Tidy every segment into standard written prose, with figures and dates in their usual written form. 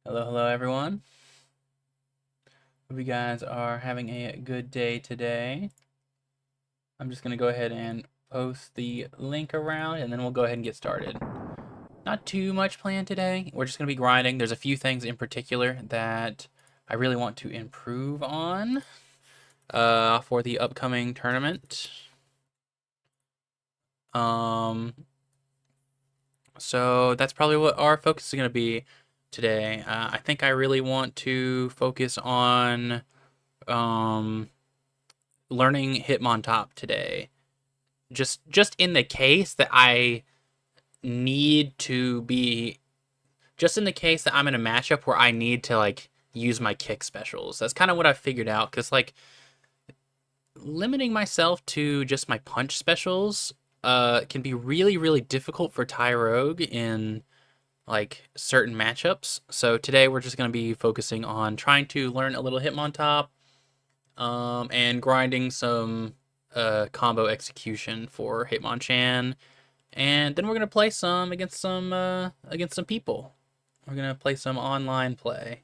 Hello, everyone. Hope you guys are having a good day today. I'm just going to go ahead and post the link around, and then we'll go ahead and get started. Not too much planned today. We're just going to be grinding. There's a few things in particular that I really want to improve on for the upcoming tournament. So that's probably what our focus is going to be today. I think I really want to focus on learning Hitmontop today. Just in the case that I need to be, just in the case that I'm in a matchup where I need to like use my kick specials. That's kind of what I figured out, because like limiting myself to just my punch specials can be really difficult for Tyrogue in like certain matchups. So today we're just going to be focusing on trying to learn a little Hitmontop and grinding some combo execution for Hitmonchan, and then we're gonna play some against some people. We're gonna play some online play.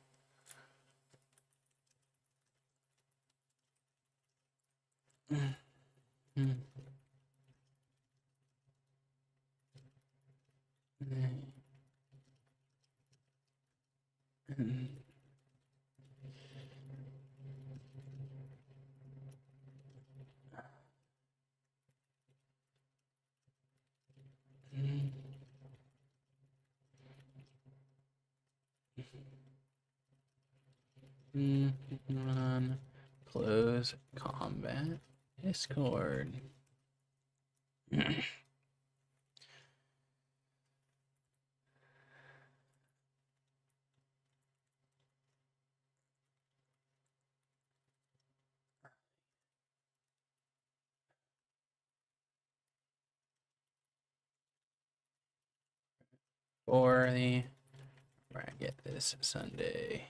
On close combat Discord. For the bracket this Sunday.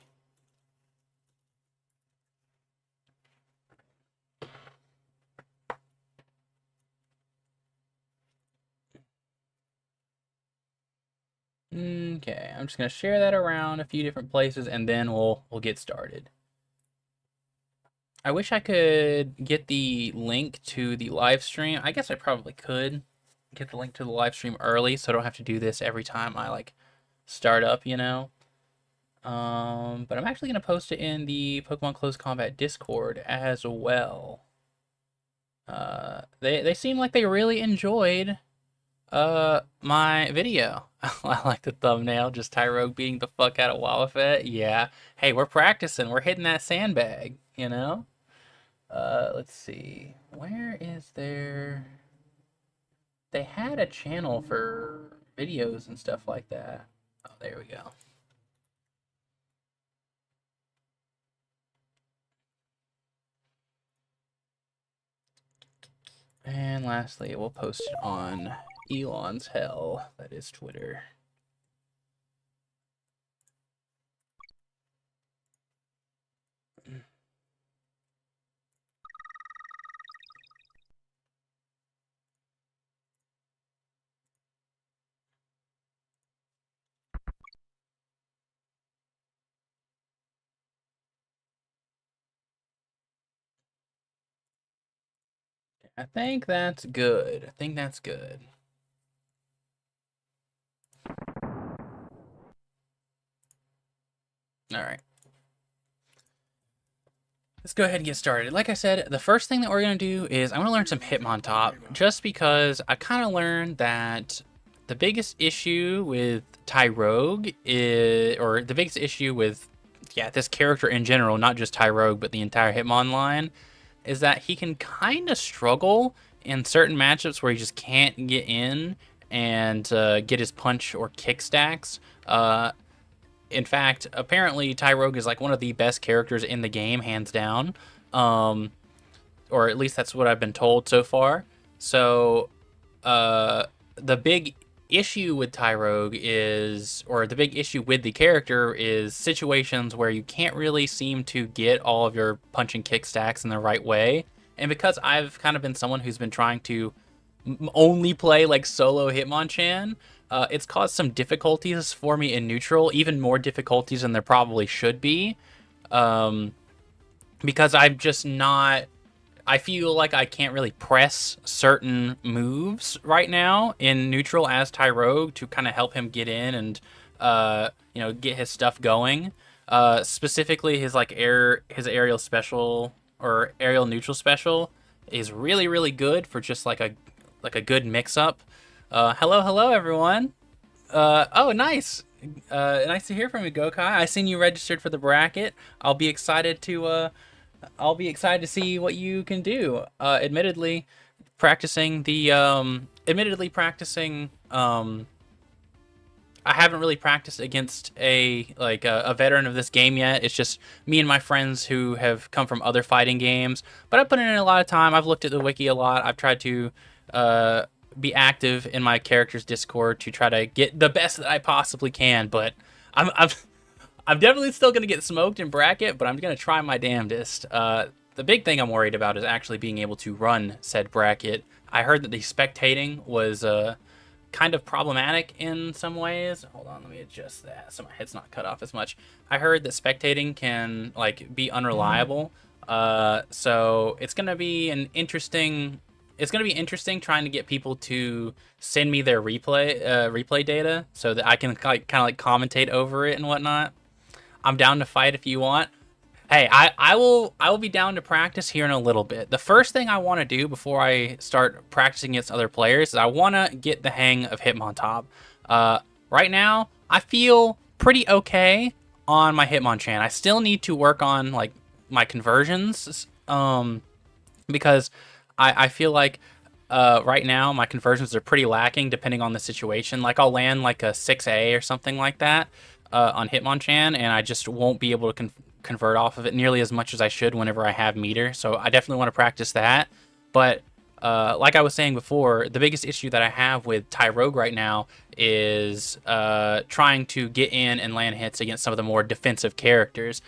Okay, I'm just gonna share that around a few different places, and then we'll get started. I wish I could get the link to the live stream. I guess I probably could get the link to the live stream early, so I don't have to do this every time I like start up, you know. But I'm actually gonna post it in the Pokemon Close Combat Discord as well. They seem like they really enjoyed my video. I like the thumbnail, just Tyrogue beating the fuck out of Wobbuffet. Yeah. Hey, we're practicing. We're hitting that sandbag, you know? Let's see. Where is there... They had a channel for videos and stuff like that. Oh, there we go. And lastly, we'll post it on Elon's Hell. That is Twitter. I think that's good. I think that's good. All right. Let's go ahead and get started. Like I said, the first thing that we're going to do is I'm going to learn some Hitmontop, just because I kind of learned that the biggest issue with Tyrogue is, or the biggest issue with, this character in general, not just Tyrogue, but the entire Hitmon line, is that he can kind of struggle in certain matchups where he just can't get in and get his punch or kick stacks. In fact, apparently Tyrogue is like one of the best characters in the game, hands down. Or at least that's what I've been told so far. So, the big issue with Tyrogue is, or the big issue with the character is situations where you can't really seem to get all of your punch and kick stacks in the right way. And because I've kind of been someone who's been trying to only play like solo Hitmonchan, it's caused some difficulties for me in neutral, even more difficulties than there probably should be. Because I'm just not... I feel like I can't really press certain moves right now in neutral as Tyrogue to kind of help him get in and, get his stuff going. Specifically, his aerial special or aerial neutral special is really, really good for just like a good mix-up. Hello, everyone. Oh, nice. Nice to hear from you, Gokai. I seen you registered for the bracket. I'll be excited to see what you can do. Admittedly practicing, I haven't really practiced against a veteran of this game yet. It's just me and my friends who have come from other fighting games. But I put in a lot of time. I've looked at the wiki a lot. I've tried to be active in my character's Discord to try to get the best that I possibly can. But I'm definitely still going to get smoked in bracket, but I'm going to try my damnedest. The big thing I'm worried about is actually being able to run said bracket. I heard that the spectating was kind of problematic in some ways. Hold on, let me adjust that so my head's not cut off as much. I heard that spectating can be unreliable. So it's going to be interesting trying to get people to send me their replay data so that I can kind of commentate over it and whatnot. I'm down to fight if you want. Hey, I will be down to practice here in a little bit. The first thing I want to do before I start practicing against other players is I want to get the hang of Hitmontop. Right now, I feel pretty okay on my Hitmonchan. I still need to work on my conversions because I feel like right now my conversions are pretty lacking depending on the situation. I'll land a 6A or something like that on Hitmonchan, and I just won't be able to convert off of it nearly as much as I should whenever I have meter. So I definitely want to practice that. But like I was saying before, the biggest issue that I have with Tyrogue right now is trying to get in and land hits against some of the more defensive characters.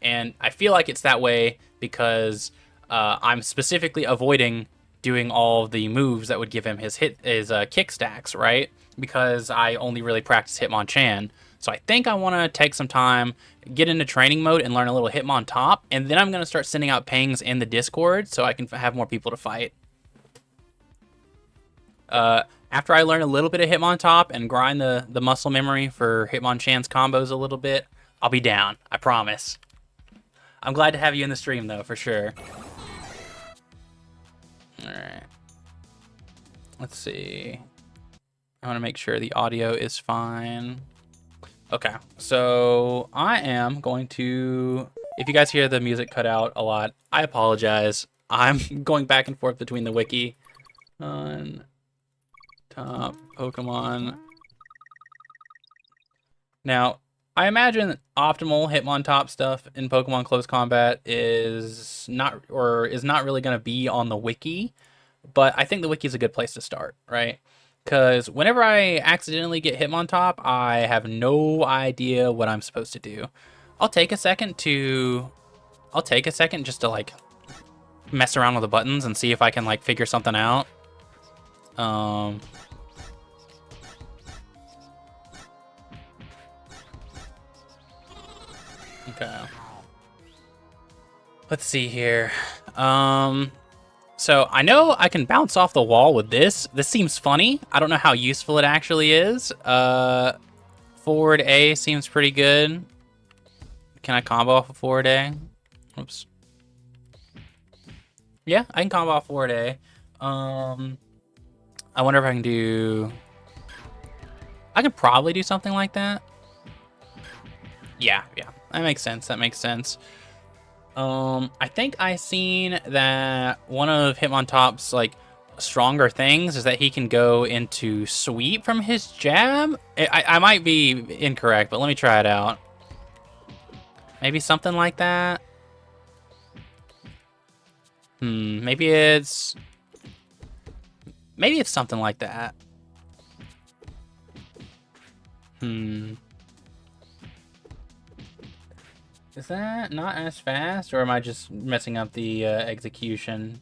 And I feel like it's that way because I'm specifically avoiding doing all the moves that would give him his kick stacks, right? Because I only really practice Hitmonchan. So I think I want to take some time, get into training mode, and learn a little Hitmontop, and then I'm going to start sending out pings in the Discord so I can have more people to fight. After I learn a little bit of Hitmontop and grind the muscle memory for Hitmonchan's combos a little bit, I'll be down. I promise. I'm glad to have you in the stream, though, for sure. Alright. Let's see. I want to make sure the audio is fine. Okay, so I am going to... If you guys hear the music cut out a lot, I apologize. I'm going back and forth between the wiki. On top Pokemon. Now, I imagine optimal Hitmontop stuff in Pokemon Close Combat is not really going to be on the wiki, but I think the wiki is a good place to start, right? Because whenever I accidentally get Hitmontop, I have no idea what I'm supposed to do. I'll take a second just to mess around with the buttons and see if I can figure something out. Okay. Let's see here. So I know I can bounce off the wall with this. This seems funny. I don't know how useful it actually is. Forward A seems pretty good. Can I combo off of forward A? Oops. Yeah, I can combo off forward A. I wonder if I can do... I could probably do something like that. Yeah. That makes sense. I think I seen that one of Hitmontop's stronger things is that he can go into sweep from his jab. I might be incorrect, but let me try it out. Maybe something like that. Maybe it's something like that. Is that not as fast, or am I just messing up the execution?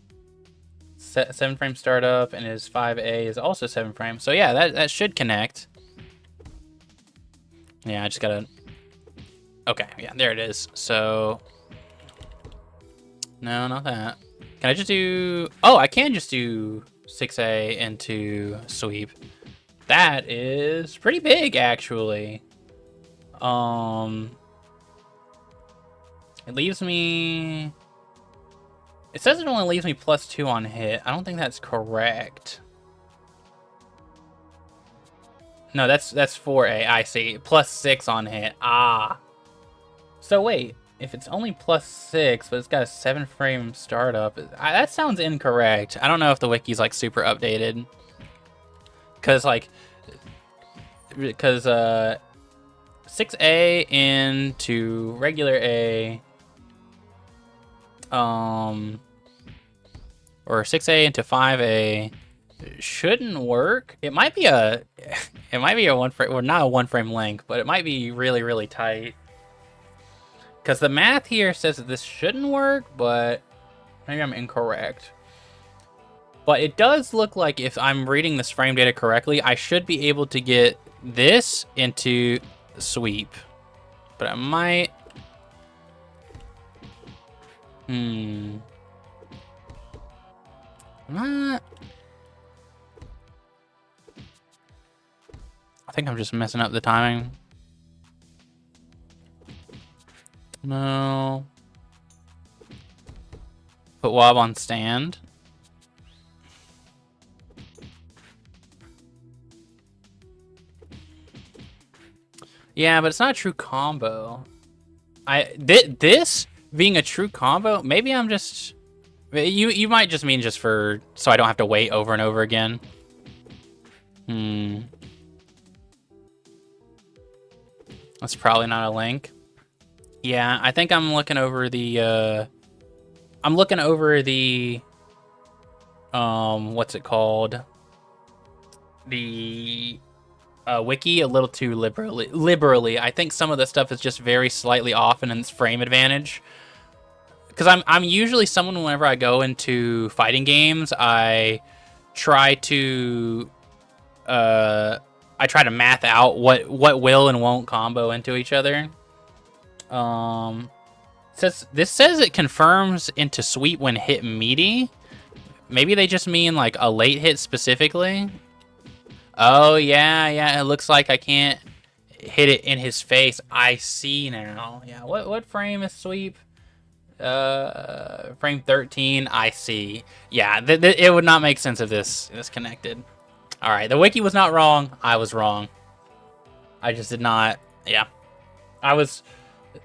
7 frame startup, and his 5A is also 7 frame. So yeah, that should connect. Yeah, I just gotta... Okay, yeah, there it is. So... No, not that. Can I just do... Oh, I can just do 6A into sweep. That is pretty big, actually. It leaves me... It says it only leaves me +2 on hit. I don't think that's correct. No, that's 4A. I see. +6 on hit. Ah. So wait, if it's only +6, but it's got a 7-frame startup, that sounds incorrect. I don't know if the wiki's like super updated. Because 6A into regular A, or 6A into 5A shouldn't work. It might be a one frame, well, not a 1-frame link, but it might be really, really tight. Because the math here says that this shouldn't work, but maybe I'm incorrect. But it does look like if I'm reading this frame data correctly, I should be able to get this into sweep. But I might... I'm not... I think I'm just messing up the timing. No. Put Wob on stand. Yeah, but it's not a true combo. This being a true combo, maybe I'm just... You might just mean just for... So I don't have to wait over and over again. That's probably not a link. Yeah, I think I'm looking over the... what's it called? The... wiki a little too liberally. I think some of the stuff is just very slightly off in its frame advantage. Because I'm usually someone, whenever I go into fighting games, I try to math out what will and won't combo into each other. This says it confirms into sweep when hit meaty. Maybe they just mean like a late hit specifically. Oh yeah, it looks like I can't hit it in his face. I see now. Yeah, what frame is sweep? Frame 13. I see. Yeah, it would not make sense if this connected. All right, the wiki was not wrong. I was wrong. I just did not. Yeah,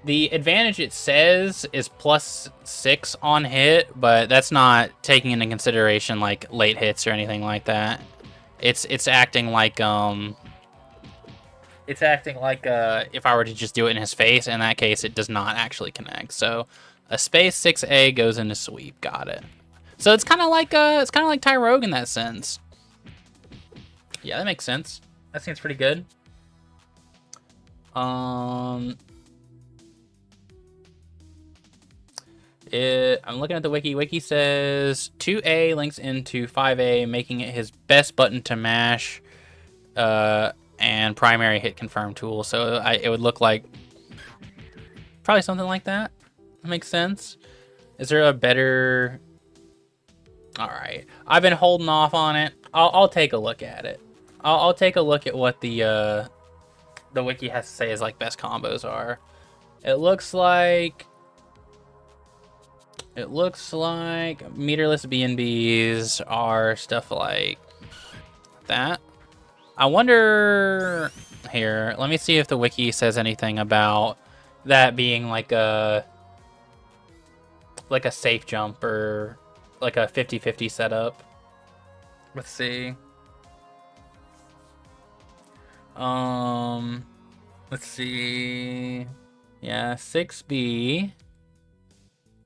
the advantage it says is +6 on hit, but that's not taking into consideration like late hits or anything like that. It's acting like if I were to just do it in his face. In that case, it does not actually connect. So a space 6A goes into sweep. Got it. So it's kind of like Tyrogue in that sense. Yeah, that makes sense. That seems pretty good. I'm looking at the wiki. Wiki says 2A links into 5A, making it his best button to mash, and primary hit confirm tool. So it would look like probably something like that. That makes sense. Is there a better... All right, I've been holding off on it. I'll take a look at it. I'll take a look at what the wiki has to say is like best combos are. It looks like meterless BNBs are stuff like that. I wonder here. Let me see if the wiki says anything about that being like a safe jump or like a 50-50 setup. Let's see. Let's see. Yeah, 6B.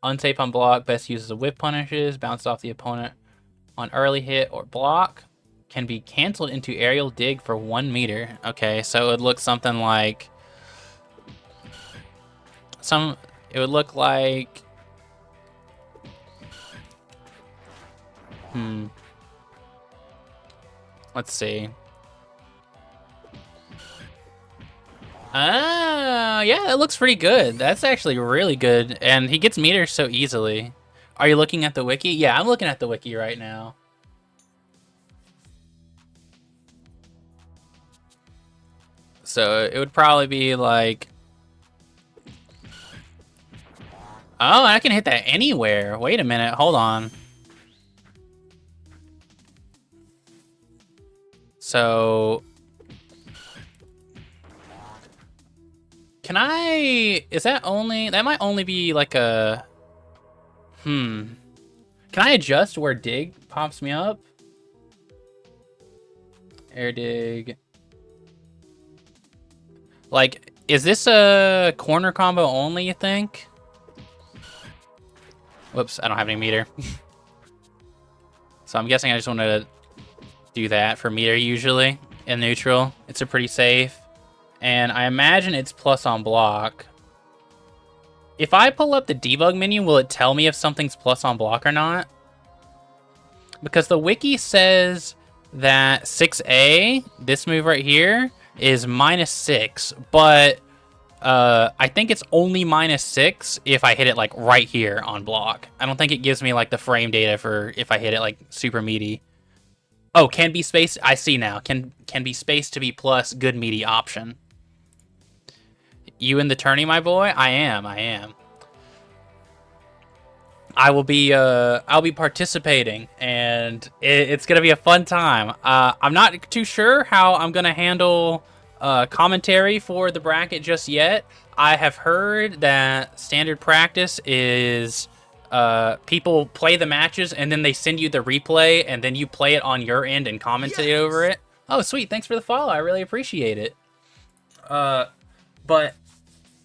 Unsafe on block. Best uses of whip punishes. Bounce off the opponent on early hit or block. Can be canceled into aerial dig for 1 meter. Okay, so it would look something like... It would look like... Let's see. Yeah, that looks pretty good. That's actually really good. And he gets meters so easily. Are you looking at the wiki? Yeah, I'm looking at the wiki right now. So it would probably be like... Oh, I can hit that anywhere. Wait a minute, hold on. So... Can I... Is that only... That might only be like a... Can I adjust where dig pops me up? Air dig... Like, is this a corner combo only, you think? Whoops, I don't have any meter. So I'm guessing I just want to do that for meter usually. In neutral, it's a pretty safe. And I imagine it's plus on block. If I pull up the debug menu, will it tell me if something's plus on block or not? Because the wiki says that 6A, this move right here, is -6, but I think it's only -6 if I hit it like right here on block. I don't think it gives me like the frame data for if I hit it like super meaty. Oh, can be spaced. I see now. Can be spaced to be plus good meaty option. You in the tourney, my boy? I am. I'll be participating, and it's gonna be a fun time. I'm not too sure how I'm gonna handle commentary for the bracket just yet. I have heard that standard practice is people play the matches and then they send you the replay and then you play it on your end and commentate over it. Oh, sweet. Thanks for the follow. I really appreciate it. But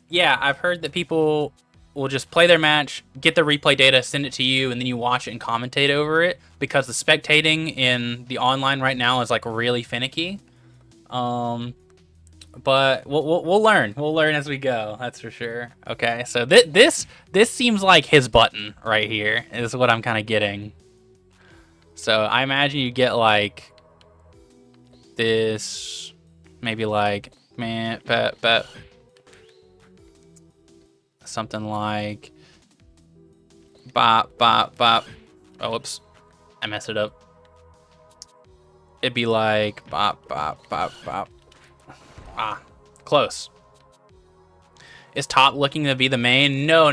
yeah, I've heard that people will just play their match, get the replay data, send it to you, and then you watch it and commentate over it, because the spectating in the online right now is like really finicky. But we'll learn. We'll learn as we go. That's for sure. Okay, so this seems like his button right here is what I'm kind of getting. So I imagine you get like this, maybe like something like bop bop bop. Oh, whoops, I messed it up. It'd be like bop bop bop bop. Ah, close. Is top looking to be the main? No.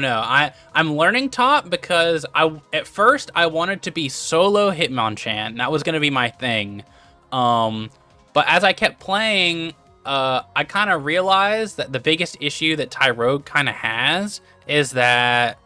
I'm learning top because at first I wanted to be solo Hitmonchan. That was gonna be my thing. But as I kept playing, I kind of realized that the biggest issue that Tyrogue kind of has is that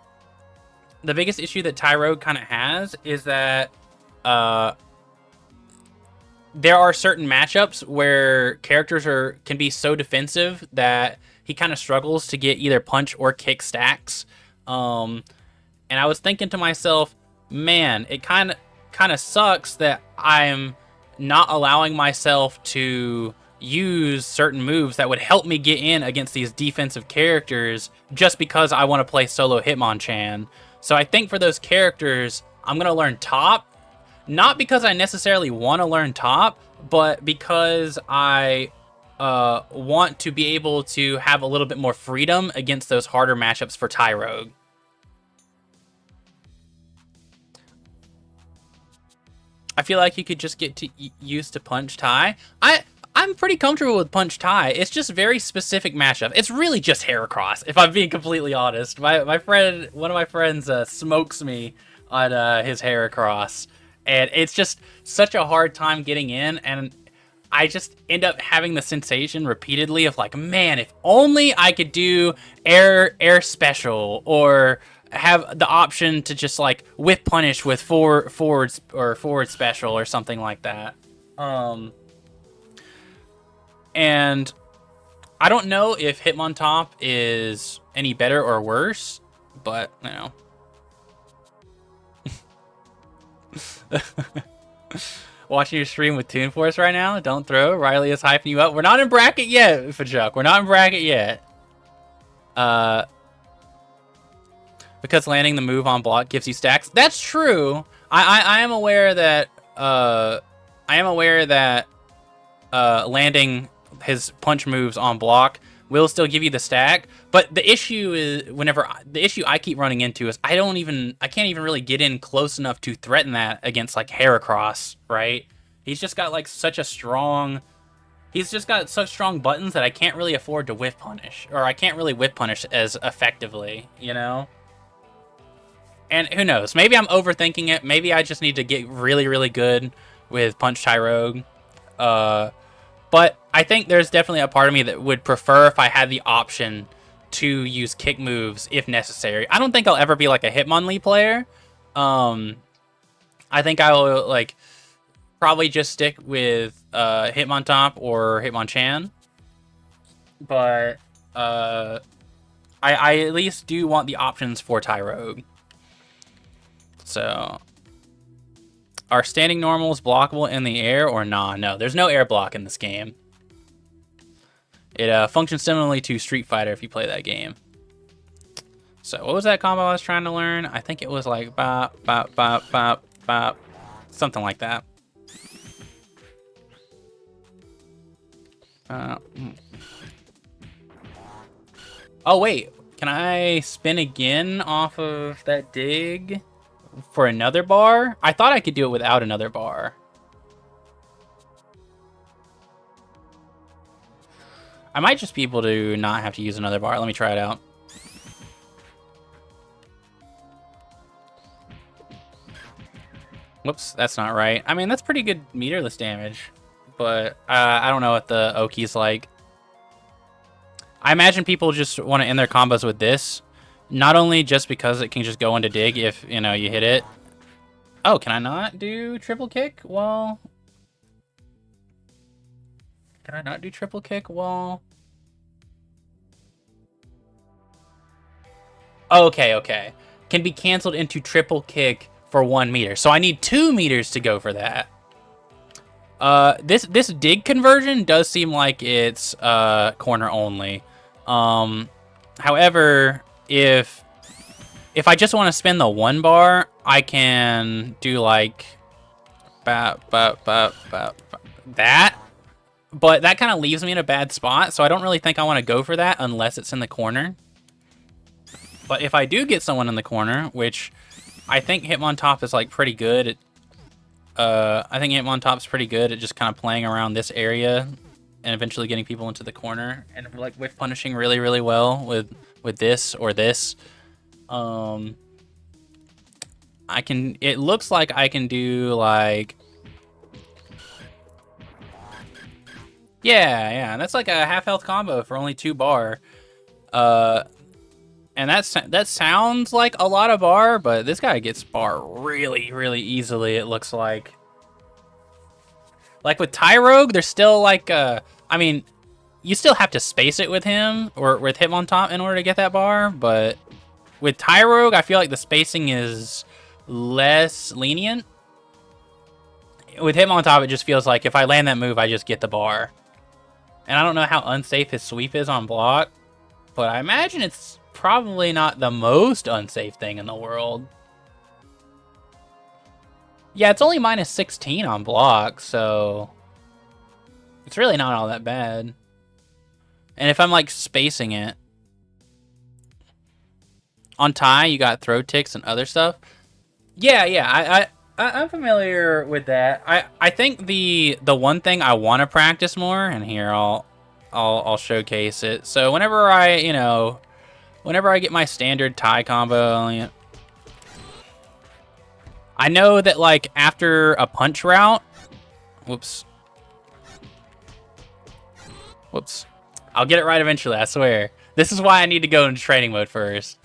there are certain matchups where characters can be so defensive that he kind of struggles to get either punch or kick stacks. And I was thinking to myself, man, it kind of sucks that I'm not allowing myself to use certain moves that would help me get in against these defensive characters just because I want to play solo Hitmonchan. So I think for those characters, I'm going to learn top. Not because I necessarily want to learn top, but because I want to be able to have a little bit more freedom against those harder matchups for Tyrogue. I feel like you could just get used to Punch Tai. I'm pretty comfortable with Punch Tai. It's just very specific matchup. It's really just Heracross, if I'm being completely honest. One of my friends smokes me on his Heracross. And it's just such a hard time getting in, and I just end up having the sensation repeatedly of like, man, if only I could do air special, or have the option to just like whip punish with forward special or something like that. And I don't know if Hitmontop is any better or worse, but you know. Watching your stream with Toon Force right now. Don't throw. Riley is hyping you up. We're not in bracket yet, Fajuk. We're not in bracket yet. Because landing the move on block gives you stacks. That's true. I am aware that landing his punch moves on block will still give you the stack. But the issue is the issue I keep running into is I can't even really get in close enough to threaten that against like Heracross, right? He's just got like he's just got such strong buttons that I can't really afford to whiff punish, or I can't really whiff punish as effectively, you know? And who knows? Maybe I'm overthinking it. Maybe I just need to get really, really good with Punch Tyrogue. But I think there's definitely a part of me that would prefer if I had the option to use kick moves if necessary. I don't think I'll ever be like a Hitmonlee player. I think I will like probably just stick with Hitmontop or Hitmonchan. But I at least do want the options for Tyrogue. So, are standing normals blockable in the air or nah? No, there's no air block in this game. It functions similarly to Street Fighter if you play that game. So, what was that combo I was trying to learn? I think it was like bop, bop, bop, bop, bop. Something like that. Oh, wait. Can I spin again off of that dig? For another bar? I thought I could do it without another bar. I might just be able to not have to use another bar. Let me try it out. Whoops, that's not right. I mean, that's pretty good meterless damage. But I don't know what the Oki's like. I imagine people just want to end their combos with this. Not only just because it can just go into dig if, you know, you hit it. Oh, can I not do triple kick? Well... Can I not do triple kick? Well... Okay, okay. Can be canceled into triple kick for 1 meter. So I need 2 meters to go for that. This dig conversion does seem like it's corner only. However... If I just want to spin the 1 bar, I can do like that. But that kind of leaves me in a bad spot, so I don't really think I want to go for that unless it's in the corner. But if I do get someone in the corner, which I think Hitmontop is like pretty good at, I think Hitmontop's pretty good at just kind of playing around this area and eventually getting people into the corner and like whiff punishing really, really well with this or this. It looks like I can do like, yeah, that's like a half health combo for only 2 bar. And that sounds like a lot of bar, but this guy gets bar really, really easily, it looks like. Like with Tyrogue, there's still like, I mean, you still have to space it with him or with Hitmontop in order to get that bar, but with Tyrogue, I feel like the spacing is less lenient. With Hitmontop, it just feels like if I land that move, I just get the bar. And I don't know how unsafe his sweep is on block, but I imagine it's probably not the most unsafe thing in the world. Yeah, it's only minus 16 on block, so it's really not all that bad. And if I'm like spacing it on Ty, you got throw ticks and other stuff. Yeah, I'm familiar with that. I think the one thing I want to practice more, and here I'll showcase it. So whenever I get my standard Ty combo, I know that like after a punch route, whoops, I'll get it right eventually, I swear. This is why I need to go into training mode first.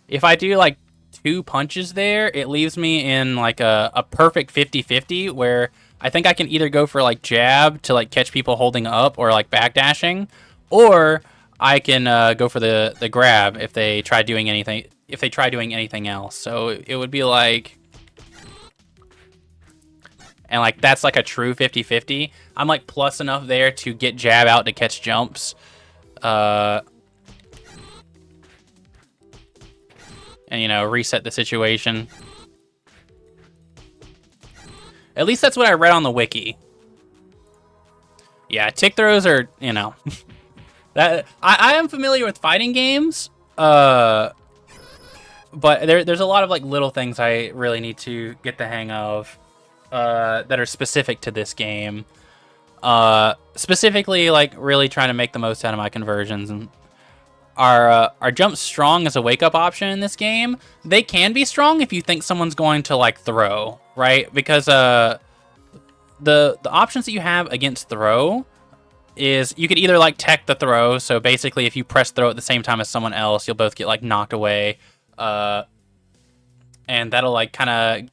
If I do like 2 punches there, it leaves me in like a perfect 50-50 where I think I can either go for like jab to like catch people holding up or like backdashing, or I can go for the grab if they try doing anything else. So it would be like, and like that's like a true 50-50. I'm like plus enough there to get jab out to catch jumps. And reset the situation. At least that's what I read on the wiki. Yeah, tick throws are, you know, that I am familiar with fighting games, but there's a lot of like little things I really need to get the hang of that are specific to this game. Specifically, like really trying to make the most out of my conversions. And are jumps strong as a wake up option in this game? They can be strong if you think someone's going to like throw, right? Because the options that you have against throw is you could either like tech the throw, so basically if you press throw at the same time as someone else, you'll both get like knocked away, and that'll like kind of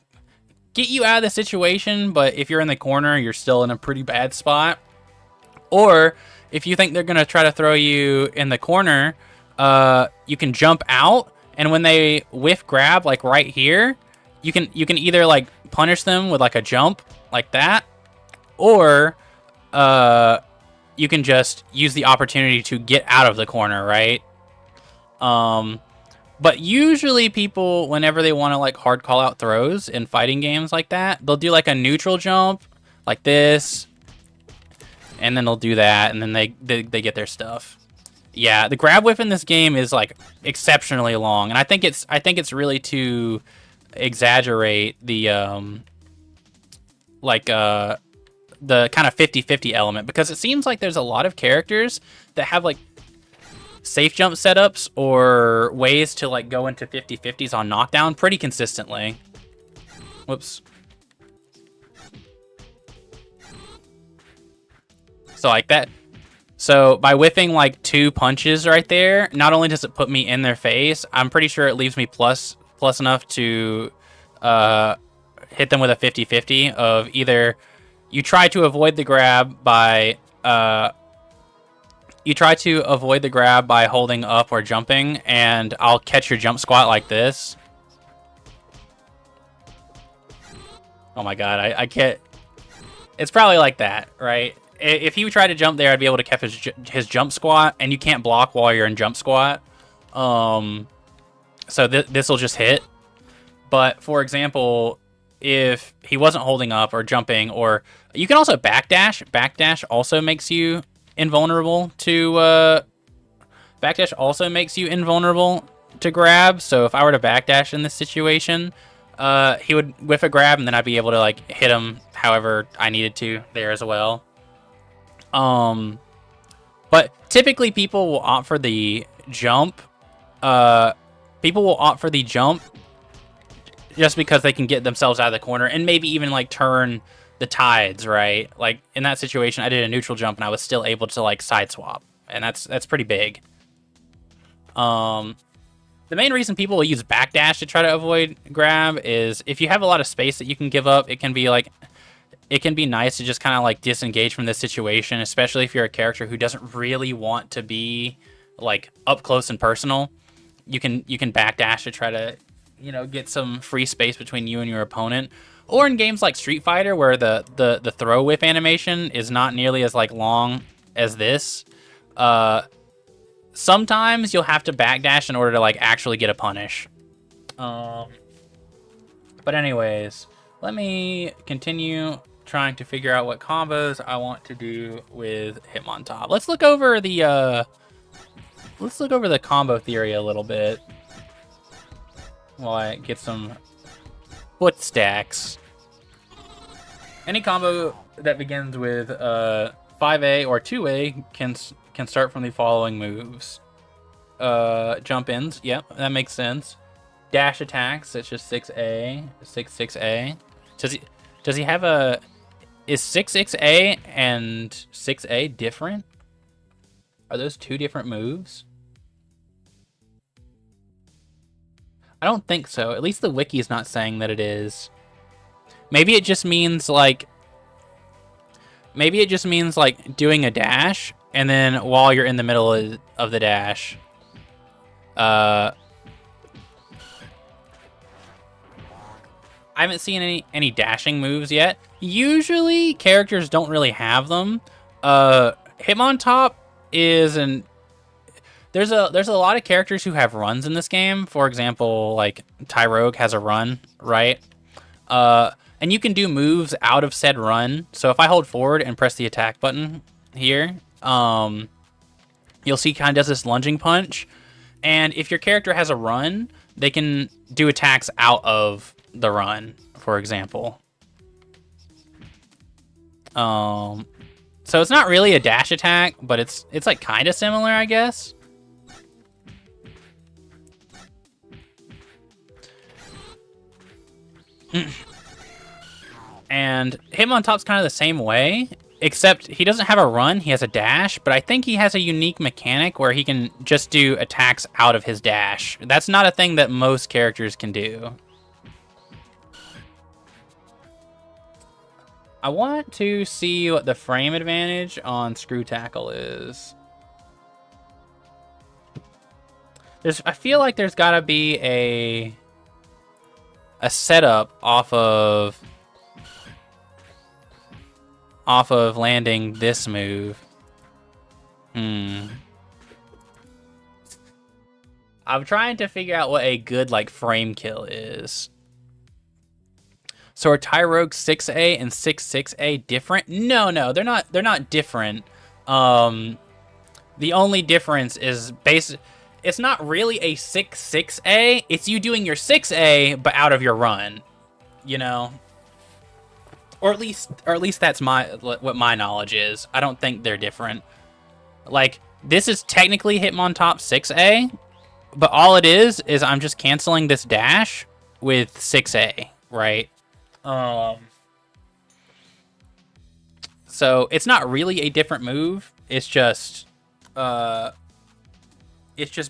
get you out of the situation, but if you're in the corner, you're still in a pretty bad spot. Or if you think they're gonna try to throw you in the corner, you can jump out, and when they whiff grab like right here, you can either like punish them with like a jump like that, or you can just use the opportunity to get out of the corner, right? But usually people, whenever they want to like hard call out throws in fighting games like that, they'll do like a neutral jump like this, and then they'll do that, and then they get their stuff. Yeah, the grab whiff in this game is like exceptionally long, and I think it's really to exaggerate the the kind of 50-50 element, because it seems like there's a lot of characters that have like safe jump setups or ways to like go into 50-50s on knockdown pretty consistently. Whoops. So like that. So by whiffing like 2 punches right there, not only does it put me in their face, I'm pretty sure it leaves me plus enough to hit them with a 50-50 of either you try to avoid the grab by holding up or jumping, and I'll catch your jump squat like this. Oh my god, I can't. It's probably like that, right? If he tried to jump there, I'd be able to catch his jump squat, and you can't block while you're in jump squat. So this will just hit. But for example, if he wasn't holding up or jumping, or you can also backdash. Backdash also makes you invulnerable to grab. So if I were to backdash in this situation, he would whiff a grab, and then I'd be able to like hit him however I needed to there as well. But typically people will opt for the jump. Just because they can get themselves out of the corner and maybe even like turn the tides, right? Like in that situation, I did a neutral jump and I was still able to like side swap, and that's pretty big. The main reason people will use backdash to try to avoid grab is if you have a lot of space that you can give up, it can be nice to just kind of like disengage from this situation, especially if you're a character who doesn't really want to be like up close and personal. You can backdash to try to, you know, get some free space between you and your opponent. Or in games like Street Fighter, where the throw whiff animation is not nearly as like long as this, sometimes you'll have to backdash in order to like actually get a punish. But anyways, let me continue trying to figure out what combos I want to do with Hitmontop. Let's look over the combo theory a little bit while I get some foot stacks. Any combo that begins with 5A or 2A can start from the following moves. Jump ins, yep, that makes sense. Dash attacks, such as 6A, 6A. Does he have a... Is 6A and 6A different? Are those 2 different moves? I don't think so. At least the wiki is not saying that it is. Maybe it just means like doing a dash, and then while you're in the middle of the dash, I haven't seen any dashing moves yet. Usually characters don't really have them. Hitmontop is an... There's a lot of characters who have runs in this game. For example, like Tyrogue has a run, right? And you can do moves out of said run. So if I hold forward and press the attack button, here, you'll see kind of does this lunging punch. And if your character has a run, they can do attacks out of the run, for example. So it's not really a dash attack, but it's like kind of similar, I guess. And Hitmontop's kind of the same way, except he doesn't have a run, he has a dash, but I think he has a unique mechanic where he can just do attacks out of his dash. That's not a thing that most characters can do. I want to see what the frame advantage on Screw Tackle is. I feel like there's gotta be a setup off of landing this move. I'm trying to figure out what a good like frame kill is. So are Tyrogue 6A and 6-6A different? No, they're not. They're not different. The only difference is it's not really a 6-6A. It's you doing your 6A but out of your run. You know, or at least that's what my knowledge is. I don't think they're different. Like this is technically Hitmontop 6A, but all it is I'm just canceling this dash with 6A, right? So it's not really a different move. It's just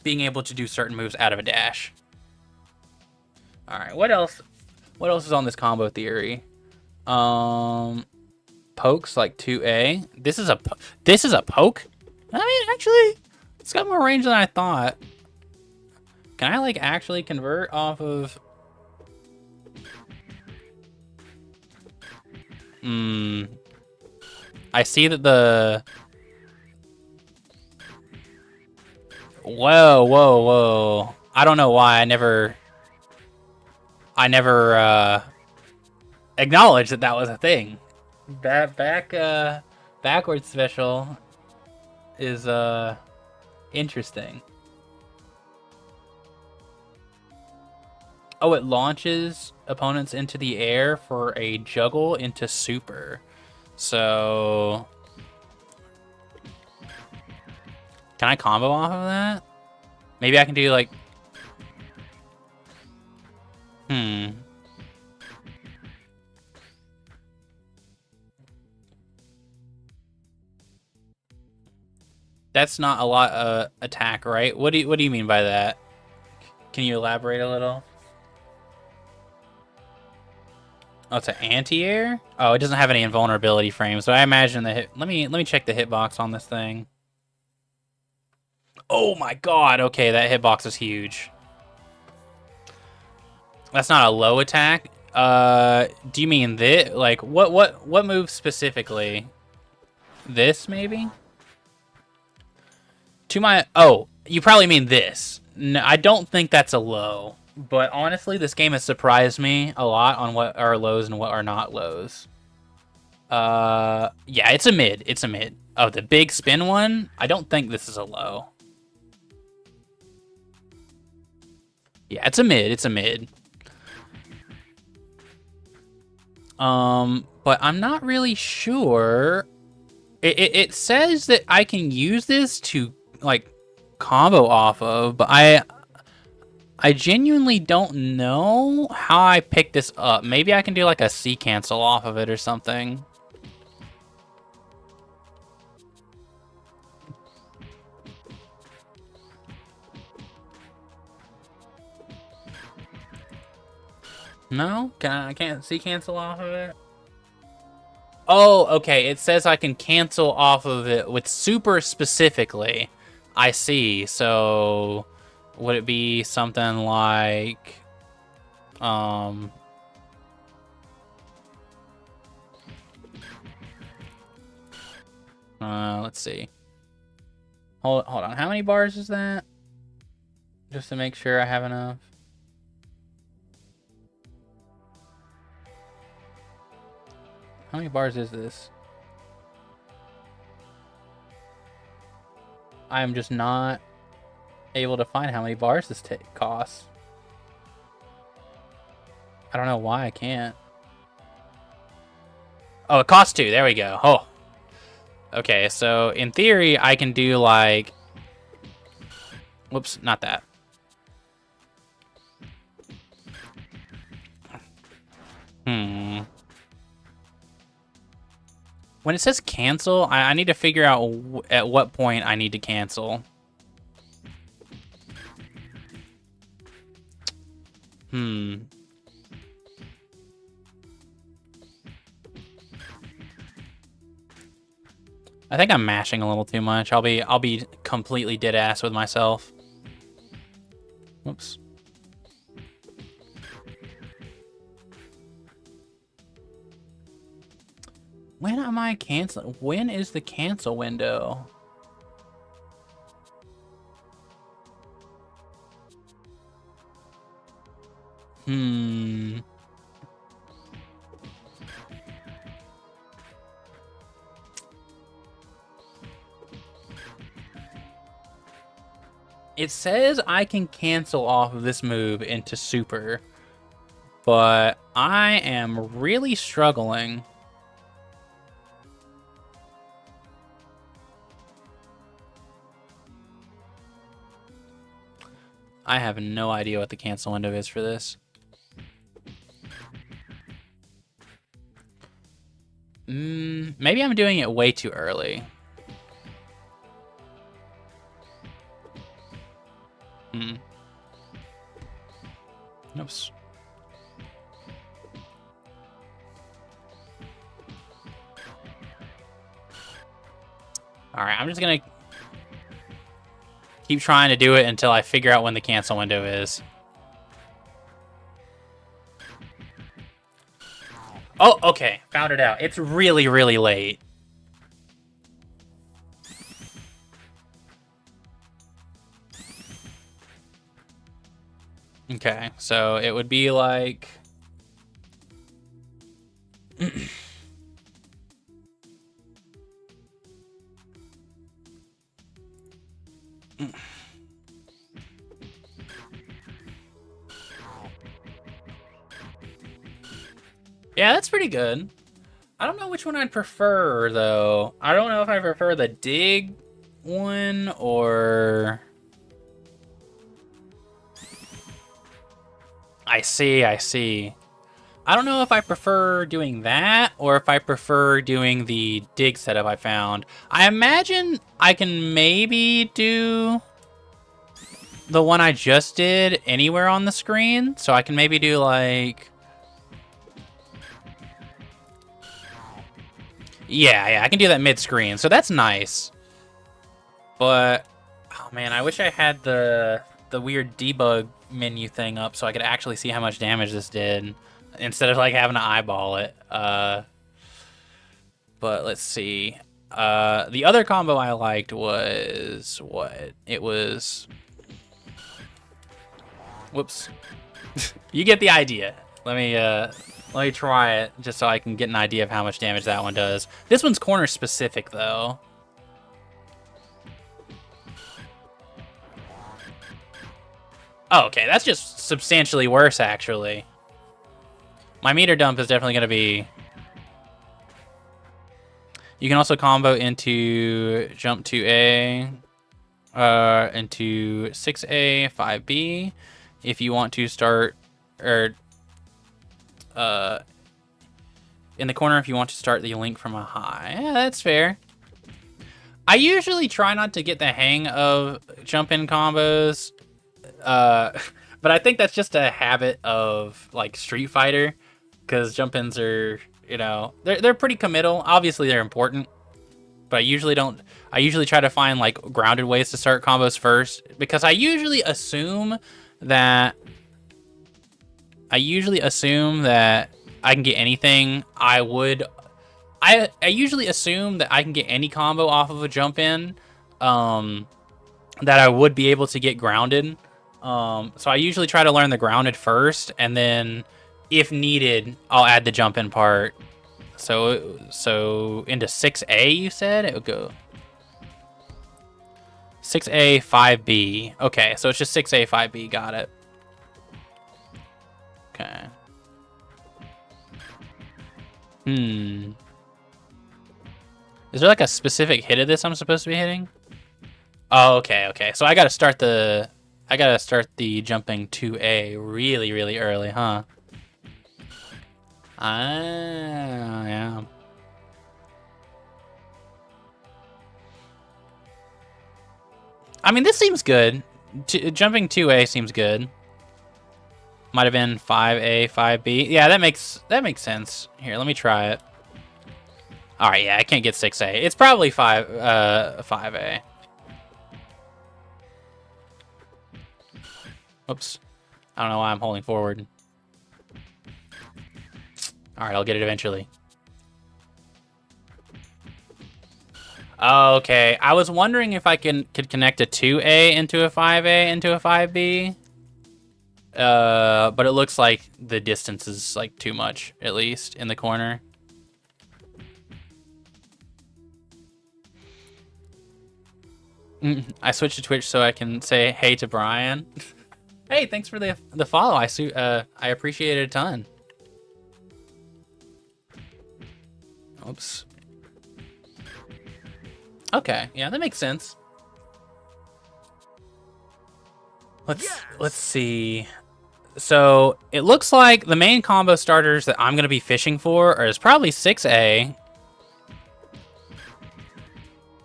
being able to do certain moves out of a dash. All right, what else? What else is on this combo theory? Pokes like 2A. This is a poke. I mean, actually, it's got more range than I thought. Can I like actually convert off of? I see that the... Whoa. I don't know why I never acknowledged that was a thing. Backwards special is interesting. Oh, it launches opponents into the air for a juggle into super. So can I combo off of that? Maybe I can do like That's not a lot attack, right? What do you mean by that? Can you elaborate a little? Oh, it's an anti-air? Oh, it doesn't have any invulnerability frames, so I imagine the hit... Let me check the hitbox on this thing. Oh my god, okay, that hitbox is huge. That's not a low attack. Do you mean this? Like, what move specifically? This, maybe? To my... Oh, you probably mean this. No, I don't think that's a low. But honestly, this game has surprised me a lot on what are lows and what are not lows. Yeah, it's a mid. It's a mid. Oh, the big spin one? I don't think this is a low. Yeah, it's a mid. It's a mid. But I'm not really sure. It says that I can use this to, like, combo off of, but I genuinely don't know how I picked this up. Maybe I can do like a C cancel off of it or something. No? I can't C cancel off of it? Oh, okay. It says I can cancel off of it with super specifically. I see. So would it be something like let's see. Hold on. How many bars is that? Just to make sure I have enough. How many bars is this? I'm just not able to find how many bars this costs. I don't know why I can't. Oh, it costs 2. There we go. Oh. Okay, so in theory, I can do like... Whoops, not that. When it says cancel, I need to figure out at what point I need to cancel. I think I'm mashing a little too much. I'll be completely dead ass with myself. Whoops. When am I canceling? When is the cancel window? It says I can cancel off of this move into super, but I am really struggling. I have no idea what the cancel window is for this. Maybe I'm doing it way too early. Oops. Alright, I'm just gonna keep trying to do it until I figure out when the cancel window is. Oh, okay. Found it out. It's really, really late. Okay, so it would be like... Yeah, that's pretty good. I don't know which one I'd prefer, though. I don't know if I prefer the dig one or... I see. I don't know if I prefer doing that or if I prefer doing the dig setup I found. I imagine I can maybe do the one I just did anywhere on the screen. So I can maybe do like... Yeah, I can do that mid-screen. So that's nice. But, oh man, I wish I had the weird debug menu thing up so I could actually see how much damage this did instead of like having to eyeball it. But let's see. The other combo I liked was what? It was... Whoops. You get the idea. Let me try it just so I can get an idea of how much damage that one does. This one's corner specific though. Oh, okay, that's just substantially worse, actually. My meter dump is definitely going to be... You can also combo into jump 2A, into 6A, 5B, if you want to start, or in the corner if you want to start the link from a high. Yeah, that's fair. I usually try not to get the hang of jump-in combos, but I think that's just a habit of like Street Fighter, because jump-ins are, you know, they're pretty committal. Obviously they're important, but I usually try to find like grounded ways to start combos first, because I usually assume that I can get anything. I usually assume that I can get any combo off of a jump-in, that I would be able to get grounded. So I usually try to learn the grounded first, and then if needed, I'll add the jump-in part. So into 6A, you said? It would go 6A, 5B. Okay, so it's just 6A, 5B. Got it. Okay. Is there like a specific hit of this I'm supposed to be hitting? Oh, okay, okay. So I gotta start the jumping 2A really, really early, huh? Ah, yeah. I mean, this seems good. Jumping 2A seems good. Might have been 5A, 5B. Yeah, that makes sense. Here, let me try it. All right, yeah, I can't get 6A. It's probably 5A. Oops. I don't know why I'm holding forward. All right, I'll get it eventually. Okay, I was wondering if I could connect a 2A into a 5A into a 5B. But it looks like the distance is like too much, at least in the corner. I switched to Twitch so I can say hey to Brian. Hey, thanks for the follow. I appreciate it a ton. Oops. Okay, yeah, that makes sense. Let's see. So it looks like the main combo starters that I'm gonna be fishing for is probably 6A.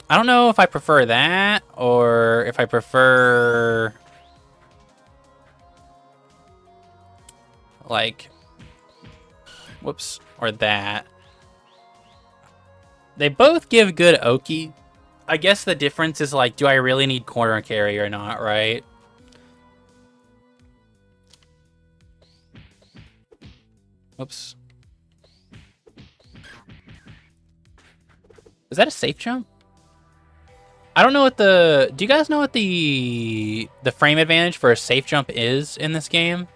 I don't know if I prefer that or if I prefer like, whoops, or that. They both give good Oki. I guess the difference is like, do I really need corner carry or not, right? Whoops. Is that a safe jump? I don't know what the... Do you guys know what the frame advantage for a safe jump is in this game?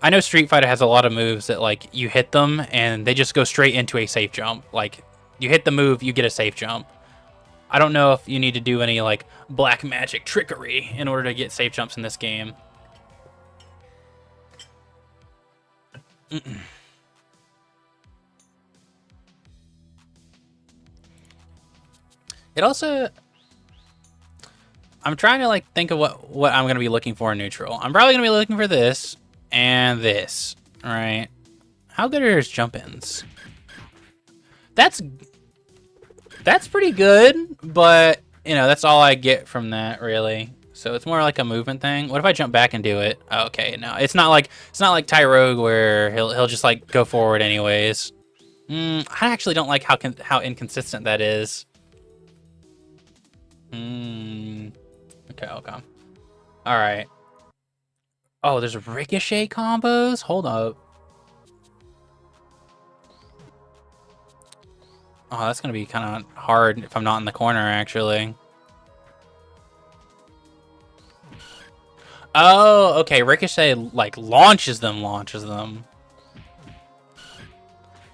I know Street Fighter has a lot of moves that, like, you hit them and they just go straight into a safe jump. Like, you hit the move, you get a safe jump. I don't know if you need to do any, like, black magic trickery in order to get safe jumps in this game. It also... I'm trying to, like, think of what I'm going to be looking for in neutral. I'm probably going to be looking for this and this, right? How good are his jump-ins? That's pretty good, but, you know, that's all I get from that, really. So it's more like a movement thing. What if I jump back and do it? Oh, okay, no. It's not like Tyrogue where he'll just, like, go forward anyways. I actually don't like how inconsistent that is. Okay, okay. All right. Oh, there's ricochet combos? Hold up. Oh, that's going to be kind of hard if I'm not in the corner, actually. Oh, okay. Ricochet, like, launches them.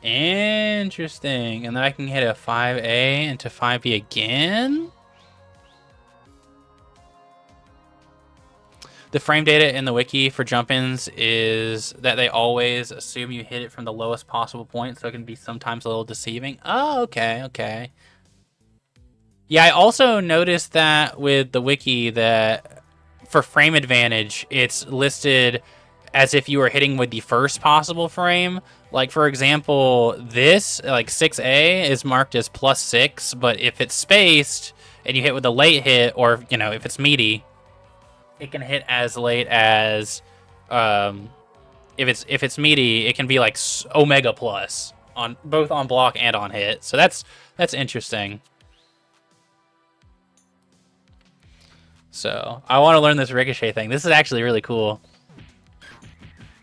Interesting. And then I can hit a 5A into 5B again? The frame data in the wiki for jump-ins is that they always assume you hit it from the lowest possible point, so it can be sometimes a little deceiving. Oh, okay, okay. Yeah, I also noticed that with the wiki that for frame advantage, it's listed as if you were hitting with the first possible frame. Like, for example, this, like 6A, is marked as +6, but if it's spaced and you hit with a late hit, or, you know, if it's meaty, it can hit as late as, if it's meaty, it can be like Omega plus on both on block and on hit. So that's interesting. So I want to learn this ricochet thing. This is actually really cool.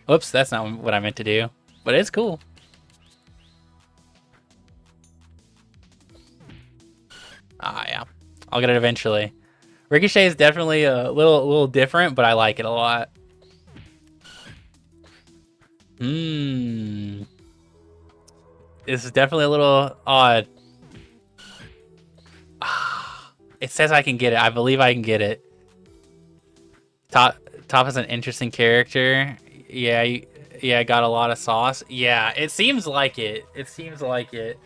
Oops, that's not what I meant to do, but it's cool. Ah, yeah, I'll get it eventually. Ricochet is definitely a little different, but I like it a lot. This is definitely a little odd. It says I can get it. I believe I can get it. Top is an interesting character. Yeah, yeah, got a lot of sauce. Yeah, it seems like it. It seems like it.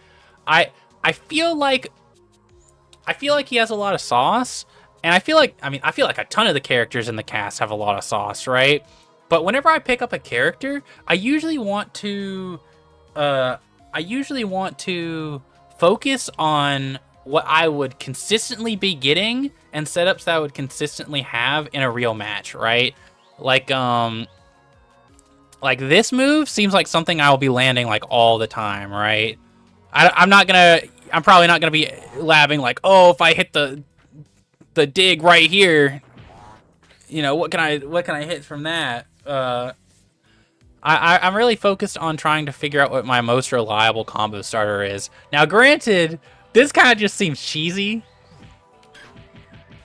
I I feel like he has a lot of sauce, and I feel like a ton of the characters in the cast have a lot of sauce, right? But whenever I pick up a character, I usually want to uh focus on what I would consistently be getting and setups that I would consistently have in a real match, right? Like like this move seems like something I will be landing like all the time, right? I'm probably not gonna be labbing like, oh, if I hit the dig right here, you know, what can I hit from that? I'm really focused on trying to figure out what my most reliable combo starter is. Now, granted, this kind of just seems cheesy.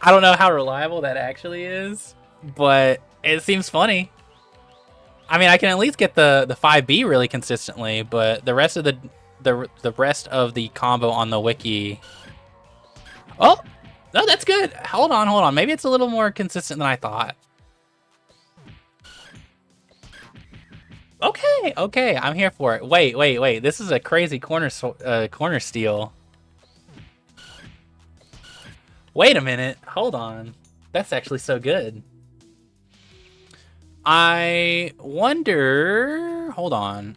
I don't know how reliable that actually is, but it seems funny. I mean, I can at least get the 5B really consistently, but the rest of the rest of the combo on the wiki. Oh, no, that's good. Hold on. Maybe it's a little more consistent than I thought. Okay, I'm here for it. Wait. This is a crazy corner steal. Wait a minute. Hold on. That's actually so good. I wonder... Hold on.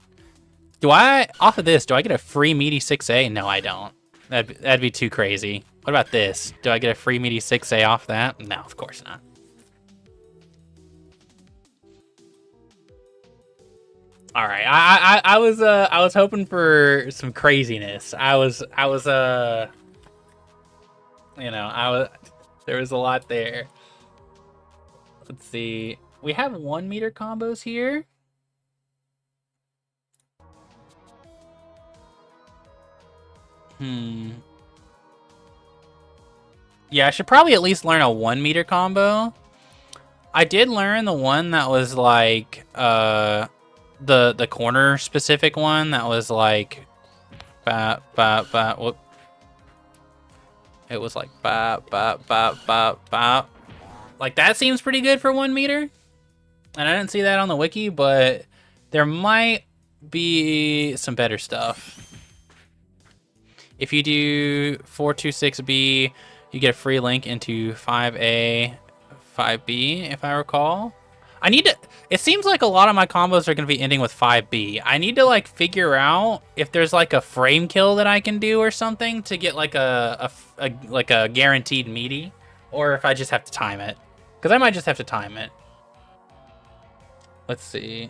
Off of this, do I get a free meaty 6A? No, I don't. That'd be too crazy. What about this? Do I get a free meaty 6A off that? No, of course not. All right, I was hoping for some craziness. There was a lot there. Let's see. We have 1 meter combos here. Yeah, I should probably at least learn a 1 meter combo. I did learn the one that was like the corner specific one that was like whoop. It was like like that seems pretty good for 1 meter. And I didn't see that on the wiki, but there might be some better stuff. If you do 426B, you get a free link into 5A, 5B, if I recall. It seems like a lot of my combos are going to be ending with 5B. I need to like figure out if there's like a frame kill that I can do or something to get like a guaranteed meaty, or if I just have to time it. Because I might just have to time it. Let's see.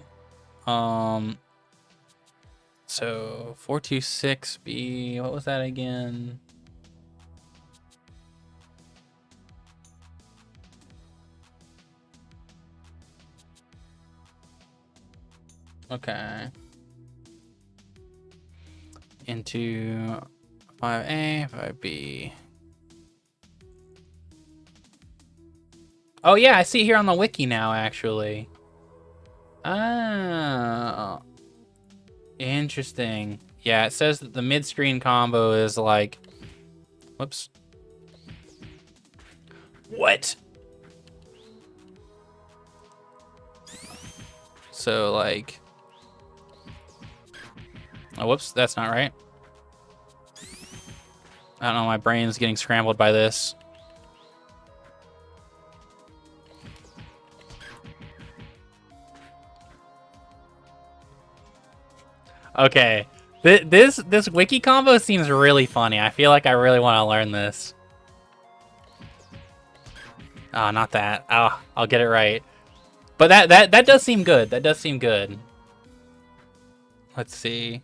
So 426B, what was that again? Okay. Into 5A, 5B. Oh yeah, I see it here on the wiki now, actually. Oh. Interesting. Yeah, it says that the mid-screen combo is like... Whoops. What? So, like... Oh, whoops, that's not right. I don't know, my brain's getting scrambled by this. Okay, this wiki combo seems really funny. I feel like I really want to learn this. Oh, not that. Oh, I'll get it right. But that does seem good. That does seem good. Let's see.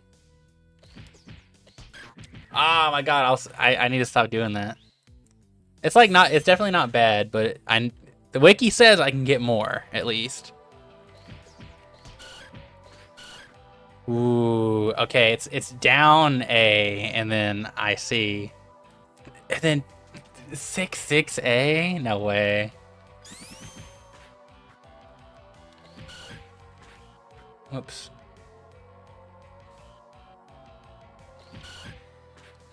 Oh my god, I need to stop doing that. It's like it's definitely not bad, but the wiki says I can get more at least. Ooh, okay, it's down A and then I see. And then 6A? No way. Whoops.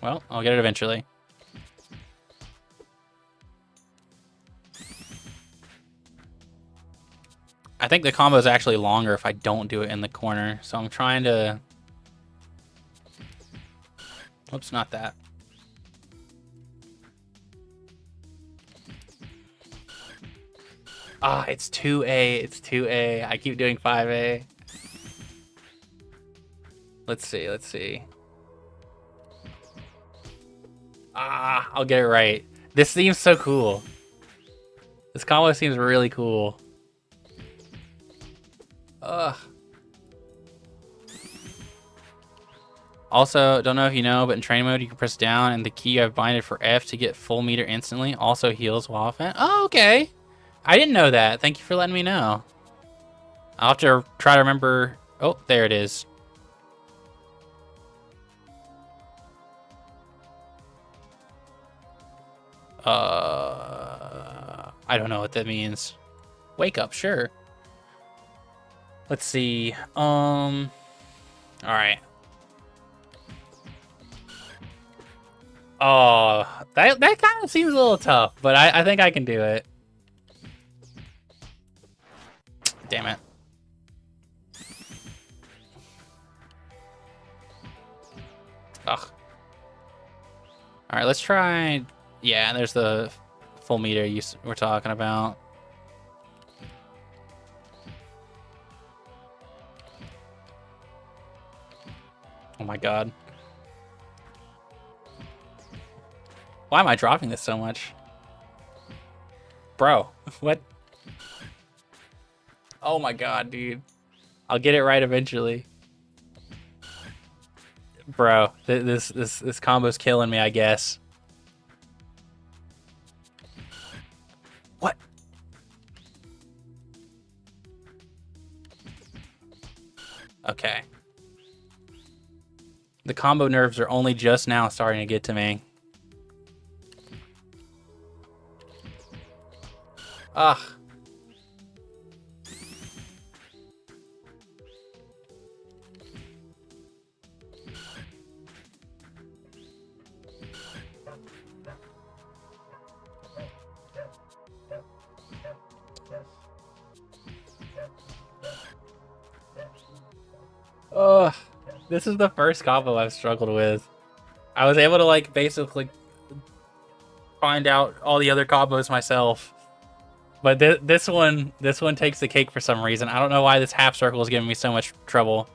Well, I'll get it eventually. I think the combo is actually longer if I don't do it in the corner. So I'm trying to... Oops, not that. Ah, it's 2A. It's 2A. I keep doing 5A. Let's see. Let's see. Ah, I'll get it right. This seems so cool. This combo seems really cool. Ugh. Also, don't know if you know, but in training mode, you can press down and the key I've binded for F to get full meter instantly. Also heals while offense. Oh, okay. I didn't know that. Thank you for letting me know. I'll have to try to remember. Oh, there it is. I don't know what that means. Wake up, sure. Let's see. All right. Oh, that kind of seems a little tough, but I think I can do it. Damn it. Ugh. All right, let's try. Yeah, there's the full meter we're talking about. Oh my god. Why am I dropping this so much? Bro, what? Oh my god, dude. I'll get it right eventually. Bro, this combo's killing me, I guess. What? Okay. The combo nerves are only just now starting to get to me. Ugh. Ugh. This is the first combo I've struggled with. I was able to like basically find out all the other combos myself. But this one takes the cake for some reason. I don't know why this half circle is giving me so much trouble.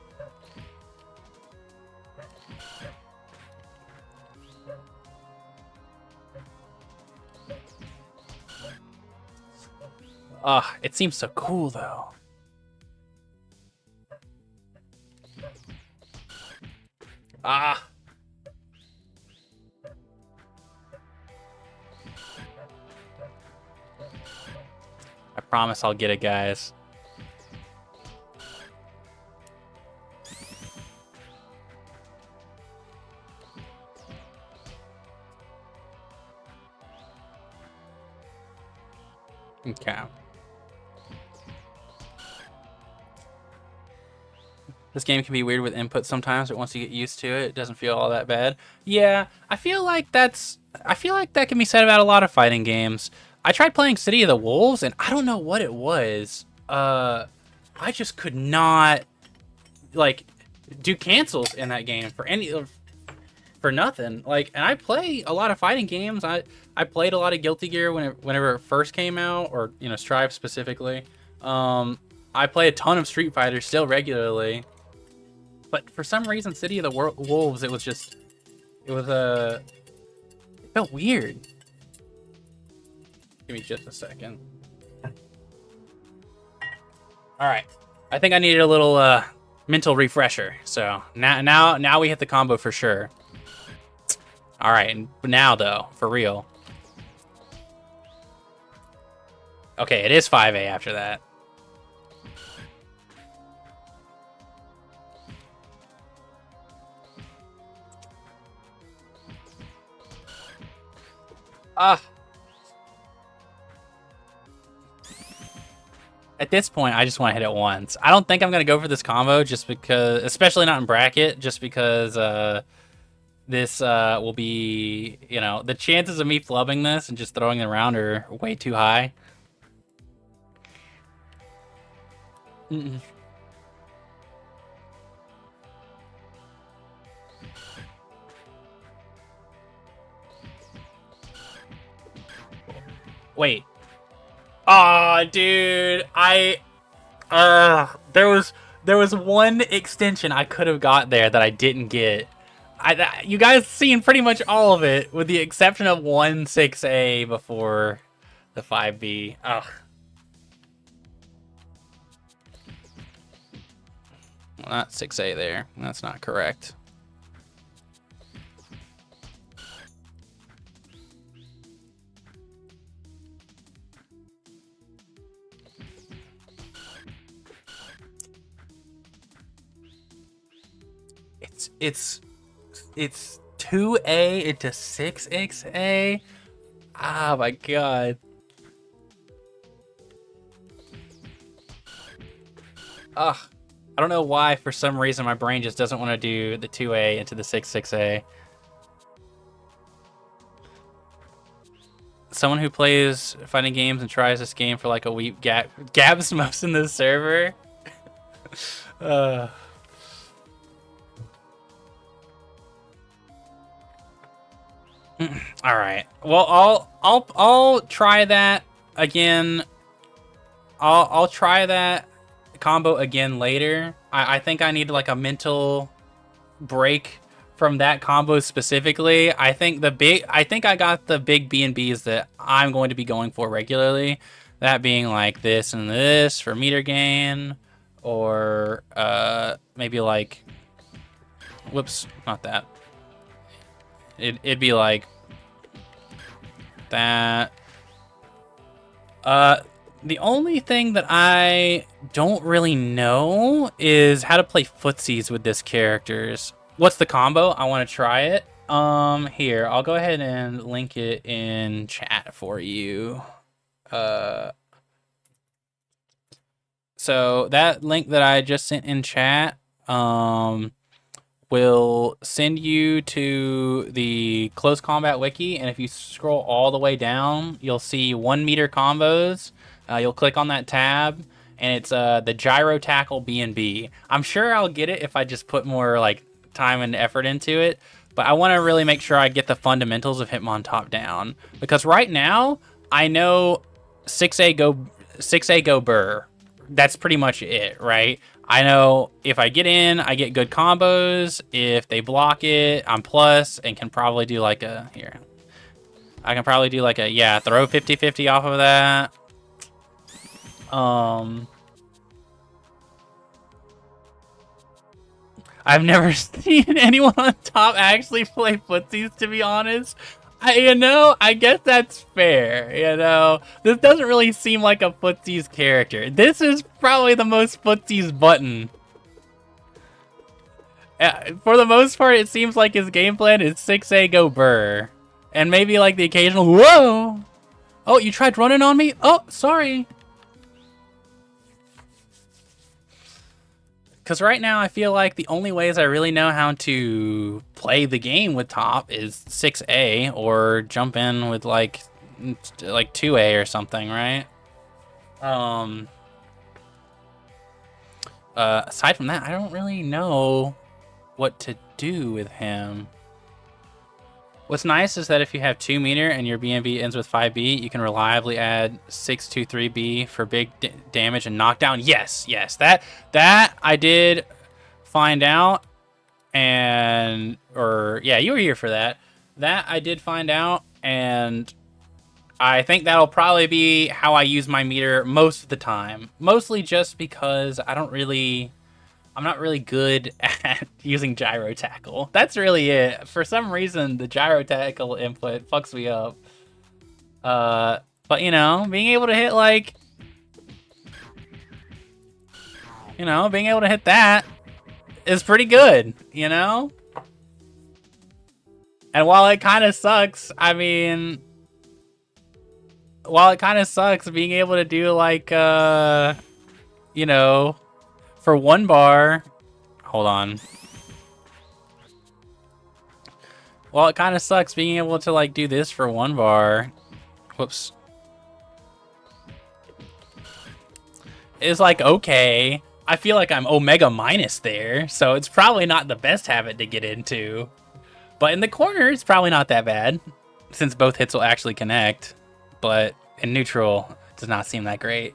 It seems so cool though. Ah. I promise I'll get it, guys. Okay. This game can be weird with input sometimes, but once you get used to it, it doesn't feel all that bad. Yeah, I feel like that can be said about a lot of fighting games. I tried playing City of the Wolves, and I don't know what it was. I just could not, like, do cancels in that game for nothing. Like, and I play a lot of fighting games. I played a lot of Guilty Gear whenever it first came out, or, you know, Strive specifically. I play a ton of Street Fighter still regularly. But for some reason, City of the Wolves, it felt weird. Give me just a second. All right, I think I needed a little mental refresher. So now we hit the combo for sure. All right, and now though, for real. Okay, it is 5A after that. At this point, I just want to hit it once. I don't think I'm going to go for this combo just because, especially not in bracket, just because this will be, you know, the chances of me flubbing this and just throwing it around are way too high. Mm-mm. Wait. Aw, dude. There was one extension I could have got there that I didn't get. You guys seen pretty much all of it, with the exception of 1/6A before the 5B. Ugh. Well, not 6A there. That's not correct. It's 2A into 6XA. Ah, my God. Ugh. I don't know why, for some reason, my brain just doesn't want to do the 2A into the 6/6A. Someone who plays fighting games and tries this game for like a week gabs most in the server. uh. All right. Well, I'll try that again. I'll try that combo again later. I think I need like a mental break from that combo specifically. I think I got the big B&Bs that I'm going to be going for regularly. That being like this and this for meter gain, or maybe like, whoops, not that. It'd be like that. The only thing that I don't really know is how to play footsies with this characters. What's the combo? I want to try it. Here, I'll go ahead and link it in chat for you. So that link that I just sent in chat, will send you to the Close Combat Wiki, and if you scroll all the way down, you'll see 1 meter combos. You'll click on that tab, and it's the Gyro Tackle B&B. I'm sure I'll get it if I just put more like time and effort into it, but I want to really make sure I get the fundamentals of Hitmontop down, because right now I know 6A go burr. That's pretty much it, right? I know if I get in, I get good combos. If they block it, I'm plus and can probably do like a, here. I can probably do like a, yeah, throw 50-50 off of that. I've never seen anyone on top actually play footsies, to be honest. I guess that's fair, This doesn't really seem like a footsies character. This is probably the most footsies button. For the most part, it seems like his game plan is 6A go burr. And maybe like the occasional, whoa! Oh, you tried running on me? Oh, sorry. Because right now I feel like the only ways I really know how to play the game with top is 6A, or jump in with like 2A or something, right? Aside from that, I don't really know what to do with him. What's nice is that if you have 2 meter and your B&B ends with 5B, you can reliably add 623B for big damage and knockdown. Yes, that I did find out, yeah, you were here for that. That I did find out, and I think that'll probably be how I use my meter most of the time. Mostly just because I'm not really good at using Gyro Tackle. That's really it. For some reason, the Gyro Tackle input fucks me up. But being able to hit being able to hit that is pretty good, And while it kind of sucks, being able to do for 1 bar, hold on. Well, it kind of sucks being able to do this for 1 bar. Whoops. is like okay. I feel like I'm Omega minus there, so it's probably not the best habit to get into. But in the corner, it's probably not that bad, since both hits will actually connect. But in neutral, it does not seem that great.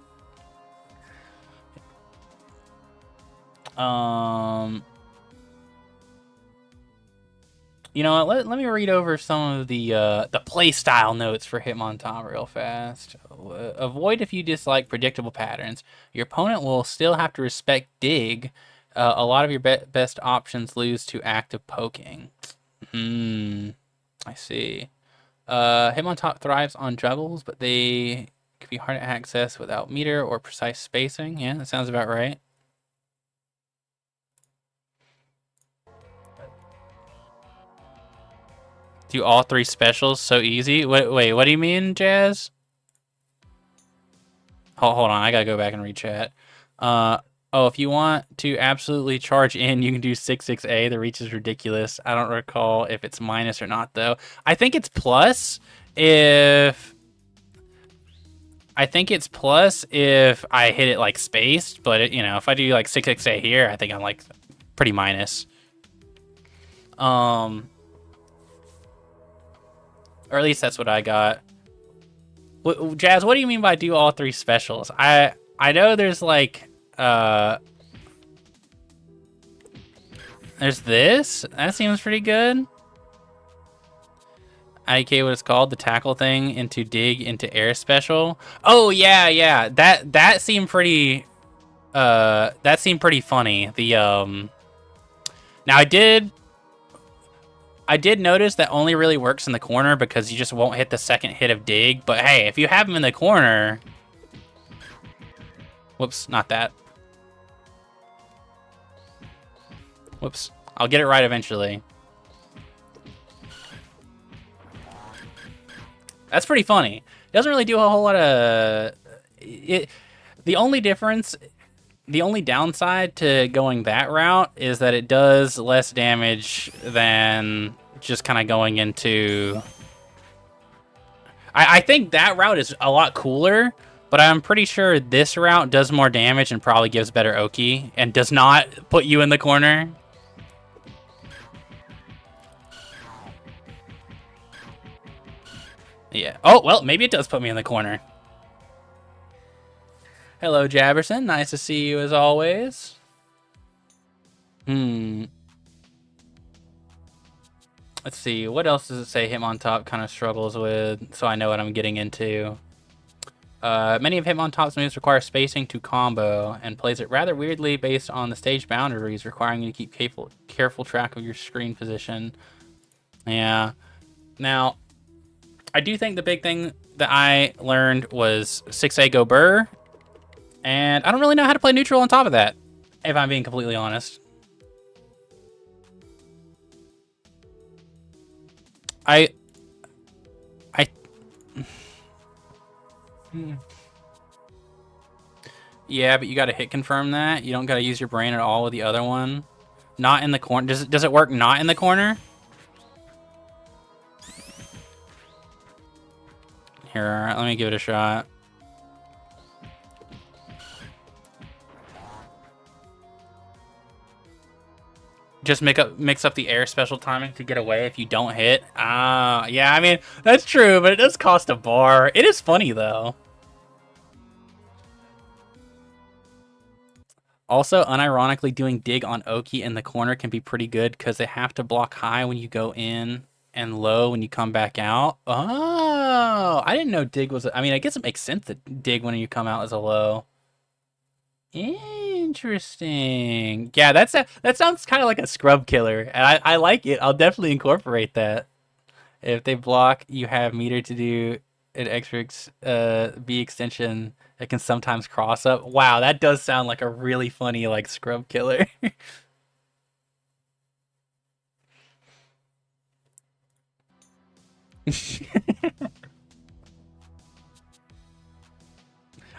You know what? Let me read over some of the play style notes for Hitmontop real fast. Avoid if you dislike predictable patterns. Your opponent will still have to respect dig. A lot of your best options lose to active poking. I see. Hitmontop thrives on juggles, but they can be hard to access without meter or precise spacing. Yeah, that sounds about right. Do all 3 specials so easy? Wait, what do you mean, Jazz? Hold on, I gotta go back and re-chat. Oh, if you want to absolutely charge in, you can do 6-6A. The reach is ridiculous. I don't recall if it's minus or not, though. I think it's plus if... I think it's plus if I hit it, like, spaced. But, if I do, like, 6-6A here, I think I'm, like, pretty minus. Or at least that's what I got. Jazz, what do you mean by do all 3 specials? I know there's like there's this. That seems pretty good. IK what it's called, the tackle thing into dig into air special. Oh yeah. That seemed pretty funny. The now I did notice that only really works in the corner because you just won't hit the second hit of dig. But hey, if you have him in the corner... Whoops, not that. Whoops. I'll get it right eventually. That's pretty funny. It doesn't really do a whole lot of... The only difference... The only downside to going that route is that it does less damage than just kind of going into... I think that route is a lot cooler, but I'm pretty sure this route does more damage and probably gives better Oki and does not put you in the corner. Yeah. Oh, well, maybe it does put me in the corner. Hello, Jabberson. Nice to see you as always. Let's see. What else does it say Hitmontop kind of struggles with? So I know what I'm getting into. Many of Hitmontop's moves require spacing to combo and plays it rather weirdly based on the stage boundaries, requiring you to keep careful track of your screen position. Yeah. Now, I do think the big thing that I learned was 6A Go Burr. And I don't really know how to play neutral on top of that, if I'm being completely honest. Yeah, but you gotta hit confirm that. You don't gotta use your brain at all with the other one. Not in the corner. Does it work not in the corner? Here, let me give it a shot. Just mix up the air special timing to get away if you don't hit. Yeah, I mean, that's true, but it does cost a bar. It is funny, though. Also, unironically, doing dig on Oki in the corner can be pretty good because they have to block high when you go in and low when you come back out. Oh, I didn't know dig was... I mean, I guess it makes sense that dig when you come out is a low. Interesting. Yeah, that sounds kind of like a scrub killer, and I like it. I'll definitely incorporate that. If they block, you have meter to do an extra B extension that can sometimes cross up. Wow, that does sound like a really funny like scrub killer.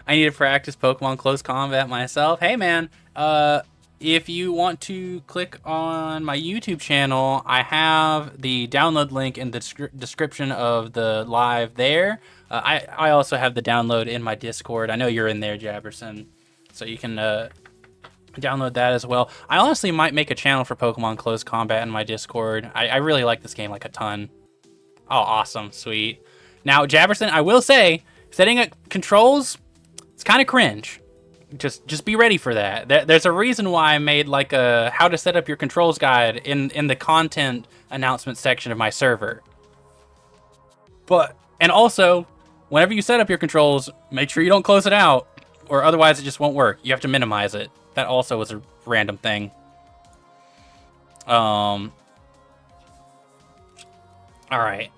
I need to practice Pokemon close combat myself. Hey man, if you want to click on my YouTube channel, I have the download link in the description of the live there. I also have the download in my Discord. I know you're in there, Jabberson. So you can download that as well. I honestly might make a channel for Pokemon Close Combat in my Discord. I really like this game like a ton. Oh, awesome. Sweet. Now, Jefferson, I will say, setting up controls, it's kind of cringe. Just be ready for that. There's a reason why I made like a how to set up your controls guide in the content announcement section of my server. And also, whenever you set up your controls, make sure you don't close it out, or otherwise it just won't work. You have to minimize it. That also was a random thing. All right.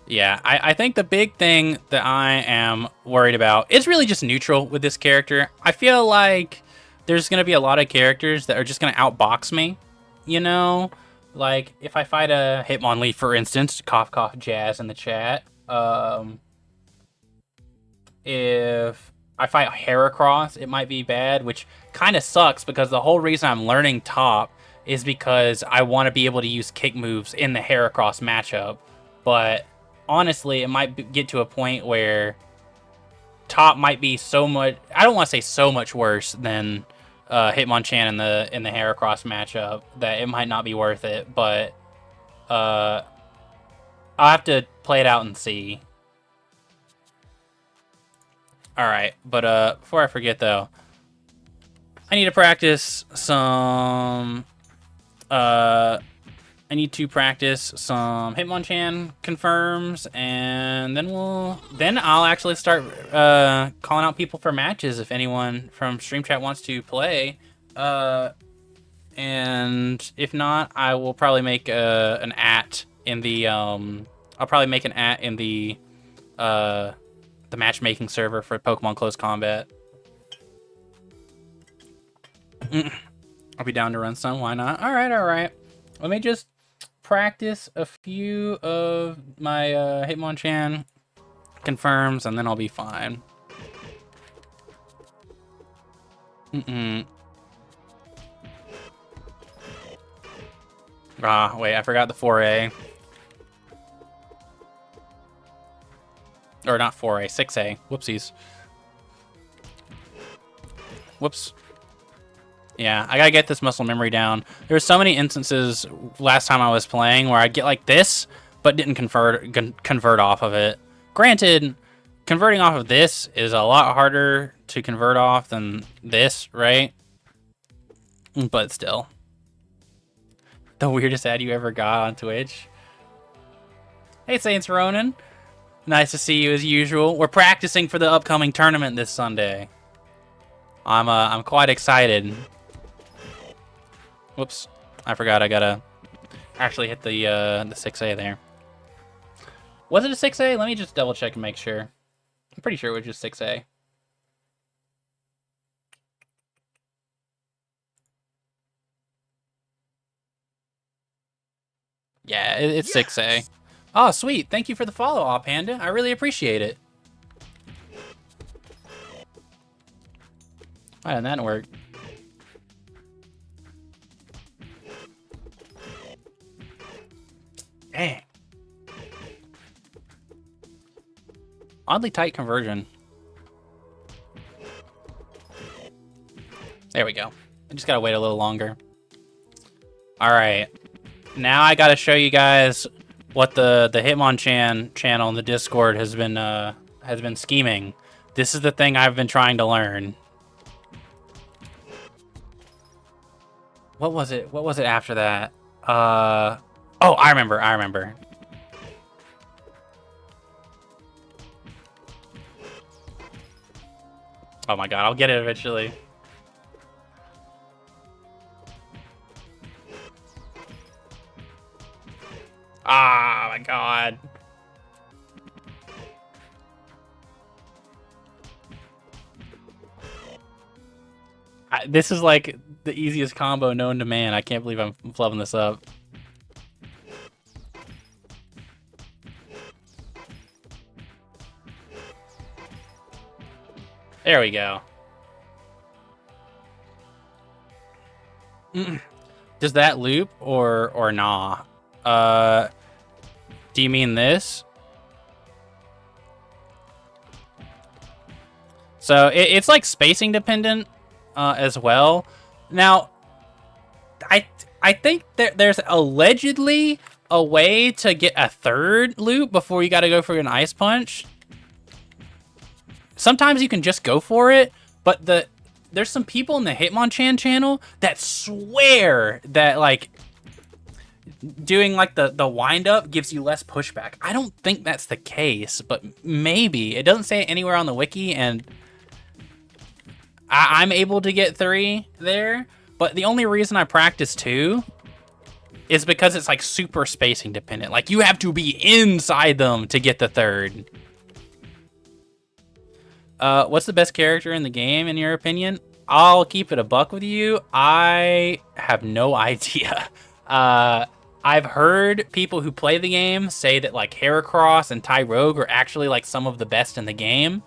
Yeah, I think the big thing that I am worried about is really just neutral with this character. I feel like there's going to be a lot of characters that are just going to outbox me, you know? Like, if I fight a Hitmonlee, for instance, cough, cough, Jazz in the chat. If I fight Heracross, it might be bad, which kind of sucks because the whole reason I'm learning Top is because I want to be able to use kick moves in the Heracross matchup. But honestly, it might get to a point where Top might be so much... I don't want to say so much worse than Hitmonchan in the Heracross matchup that it might not be worth it. But I'll have to play it out and see. Alright, but before I forget though, I need to practice some I need to practice some Hitmonchan confirms, and then I'll actually start calling out people for matches if anyone from Stream Chat wants to play. And if not, I will probably make an @ in the the matchmaking server for Pokemon Close Combat. I'll be down to run some. Why not? All right. Let me just practice a few of my Hitmonchan confirms, and then I'll be fine. Ah, wait, I forgot the 4A. Or not 4A, 6A. Whoopsies. Whoops. Yeah, I gotta get this muscle memory down. There were so many instances last time I was playing where I'd get like this, but didn't convert off of it. Granted, converting off of this is a lot harder to convert off than this, right? But still. The weirdest ad you ever got on Twitch. Hey, Saints Ronan. Nice to see you as usual. We're practicing for the upcoming tournament this Sunday. I'm quite excited. Whoops, I forgot I gotta actually hit the 6A there. Was it a 6A? Let me just double check and make sure. I'm pretty sure it was just 6A. Yeah, it's 6A. Oh, sweet. Thank you for the follow, Aw Panda. I really appreciate it. Why didn't that work? Dang. Oddly tight conversion. There we go. I just gotta wait a little longer. Alright. Now I gotta show you guys what the Hitmonchan channel in the Discord has been scheming. This is the thing I've been trying to learn. What was it? What was it after that? Oh, I remember. Oh my god, I'll get it eventually. Ah, my god. This is like the easiest combo known to man. I can't believe I'm flubbing this up. There we go. Does that loop or nah? Do you mean this? So it's like spacing dependent. as well. Now, I think there's allegedly a way to get a third loop before you got to go for an Ice Punch. Sometimes you can just go for it, but there's some people in the Hitmonchan channel that swear that like doing like the wind up gives you less pushback. I don't think that's the case, but maybe. It doesn't say it anywhere on the wiki, and I'm able to get 3 there, but the only reason I practice 2 is because it's like super spacing dependent. Like you have to be inside them to get the third. What's the best character in the game in your opinion? I'll keep it a buck with you. I have no idea. I've heard people who play the game say that like Heracross and Tyrogue are actually like some of the best in the game.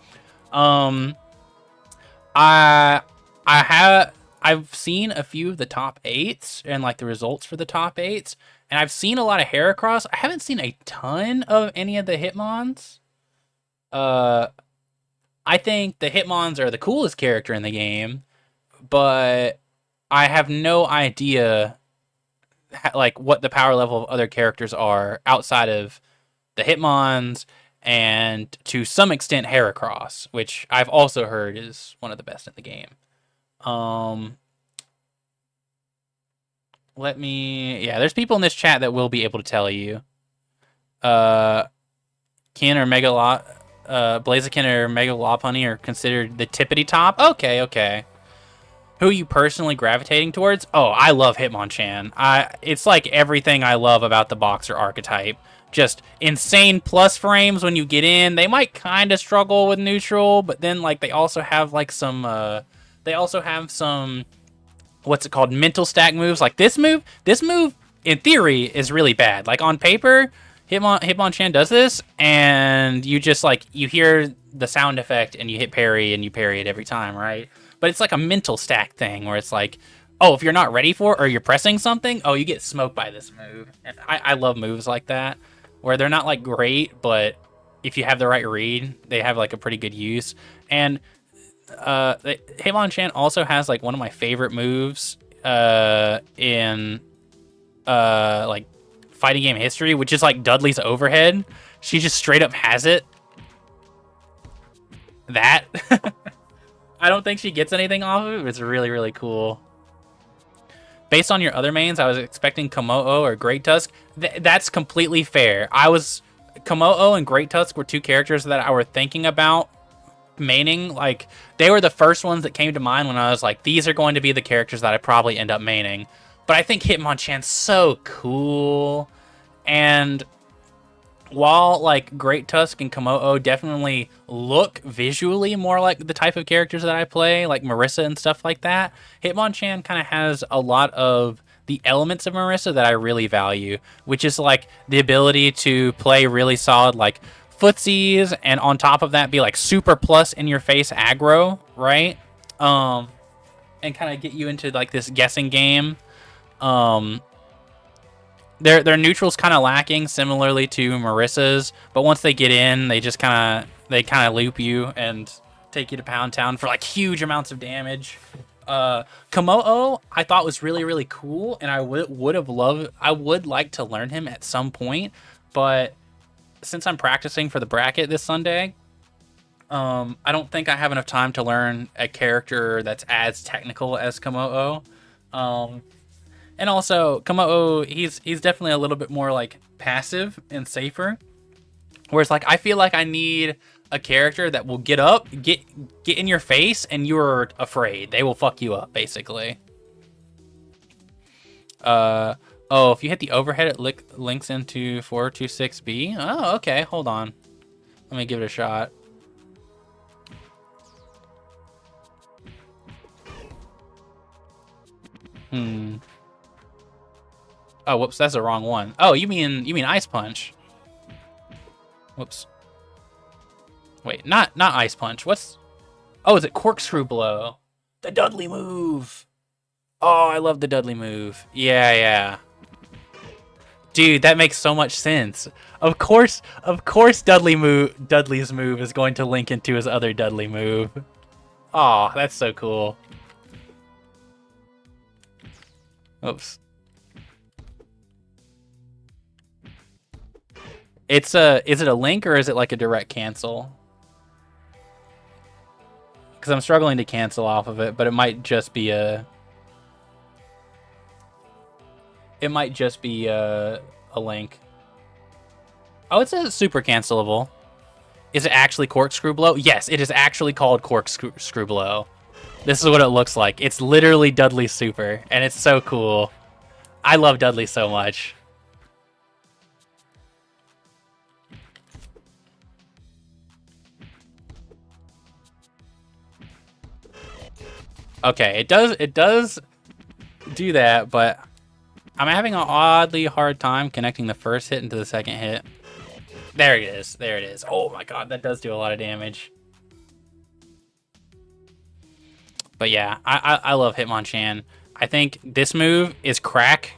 I've seen a few of the top 8s and like the results for the top 8s, and I've seen a lot of Heracross. I haven't seen a ton of any of the Hitmons. I think the Hitmons are the coolest character in the game, but I have no idea like what the power level of other characters are outside of the Hitmons and to some extent Heracross, which I've also heard is one of the best in the game. There's people in this chat that will be able to tell you. Kin or Blaziken or Mega Lopunny are considered the tippity top. Okay. Who are you personally gravitating towards? Oh, I love Hitmonchan. It's like everything I love about the Boxer archetype. Just insane plus frames when you get in. They might kind of struggle with neutral, but then like they also have like some what's it called, mental stack moves. Like this move in theory is really bad. Like on paper, Hitmonchan does this, and you just like you hear the sound effect and you hit parry and you parry it every time, right? But it's like a mental stack thing where it's like, oh, if you're not ready for it or you're pressing something, oh, you get smoked by this move. And I love moves like that where they're not like great, but if you have the right read, they have like a pretty good use. And Hitmonchan also has like one of my favorite moves in like fighting game history, which is like Dudley's overhead. She just straight up has it. That I don't think she gets anything off of it, but it's really, really cool. Based on your other mains, I was expecting Kommo-o or Great Tusk. That's completely fair. Kommo-o and Great Tusk were 2 characters that I were thinking about maining. Like, they were the first ones that came to mind when I was like, these are going to be the characters that I probably end up maining. But I think Hitmonchan's so cool. And while like Great Tusk and Kommo-o definitely look visually more like the type of characters that I play, like Marissa and stuff like that, Hitmonchan kind of has a lot of the elements of Marissa that I really value, which is like the ability to play really solid like footsies, and on top of that be like super plus in your face aggro, right? And kind of get you into like this guessing game. Their neutral's kind of lacking, similarly to Marissa's, but once they get in, they just kind of loop you and take you to Pound Town for like huge amounts of damage. Kommo-o I thought was really, really cool, and I would like to learn him at some point, but since I'm practicing for the bracket this Sunday, I don't think I have enough time to learn a character that's as technical as Kommo-o. And also, Kommo-o, he's definitely a little bit more like passive and safer. Whereas like I feel like I need a character that will get up, get in your face, and you're afraid. They will fuck you up, basically. If you hit the overhead, it links into 426B. Oh, okay. Hold on. Let me give it a shot. Oh, whoops, that's the wrong one. Oh, you mean Ice Punch. Whoops. Wait, not Ice Punch. Oh, is it Corkscrew Blow? The Dudley move. Oh, I love the Dudley move. Yeah. Dude, that makes so much sense. Of course Dudley's move is going to link into his other Dudley move. Oh, that's so cool. Oops. It's a, is it a link or is it like a direct cancel? Because I'm struggling to cancel off of it, but it might just be a... It might just be a link. Oh, it says super cancelable. Is it actually corkscrew blow? Yes, it is actually called corkscrew blow. This is what it looks like. It's literally Dudley Super, and it's so cool. I love Dudley so much. Okay, it does do that, but I'm having an oddly hard time connecting the first hit into the second hit. There it is. There it is. Oh my god, that does do a lot of damage. But yeah, I love Hitmonchan. I think this move is crack.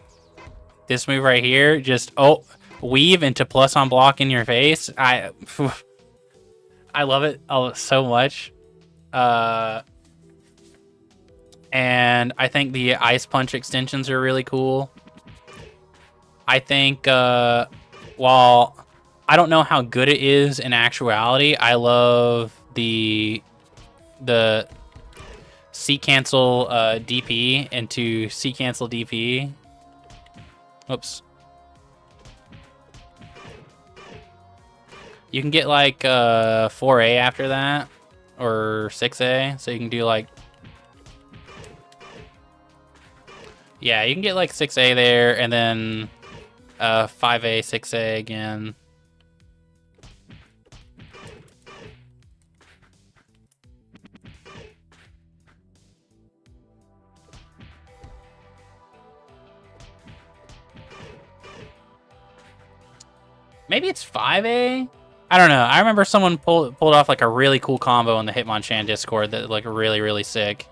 This move right here, just weave into plus on block in your face. I love it so much. And I think the Ice Punch extensions are really cool. I think while I don't know how good it is in actuality, I love the C cancel DP into C cancel DP. Oops. You can get like 4A after that, or 6A, so you can do like... Yeah, you can get like 6A there, and then 5A, 6A again. Maybe it's 5A? I don't know. I remember someone pulled off like a really cool combo in the Hitmonchan Discord that like really, really sick.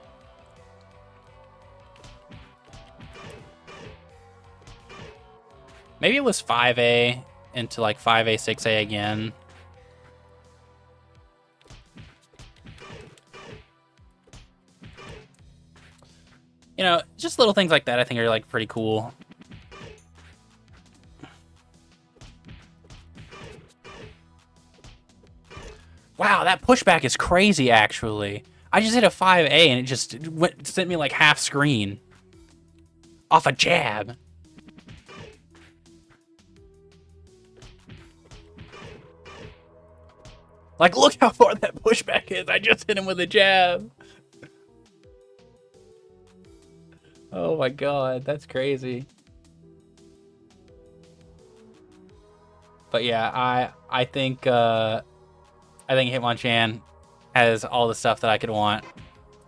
Maybe it was 5A into like 5A, 6A again. You know, just little things like that I think are like pretty cool. Wow, that pushback is crazy, actually. I just hit a 5A and it just sent me like half screen. Off a jab. Like, look how far that pushback is. I just hit him with a jab. Oh my god, that's crazy. But yeah, I think Hitmonchan has all the stuff that I could want.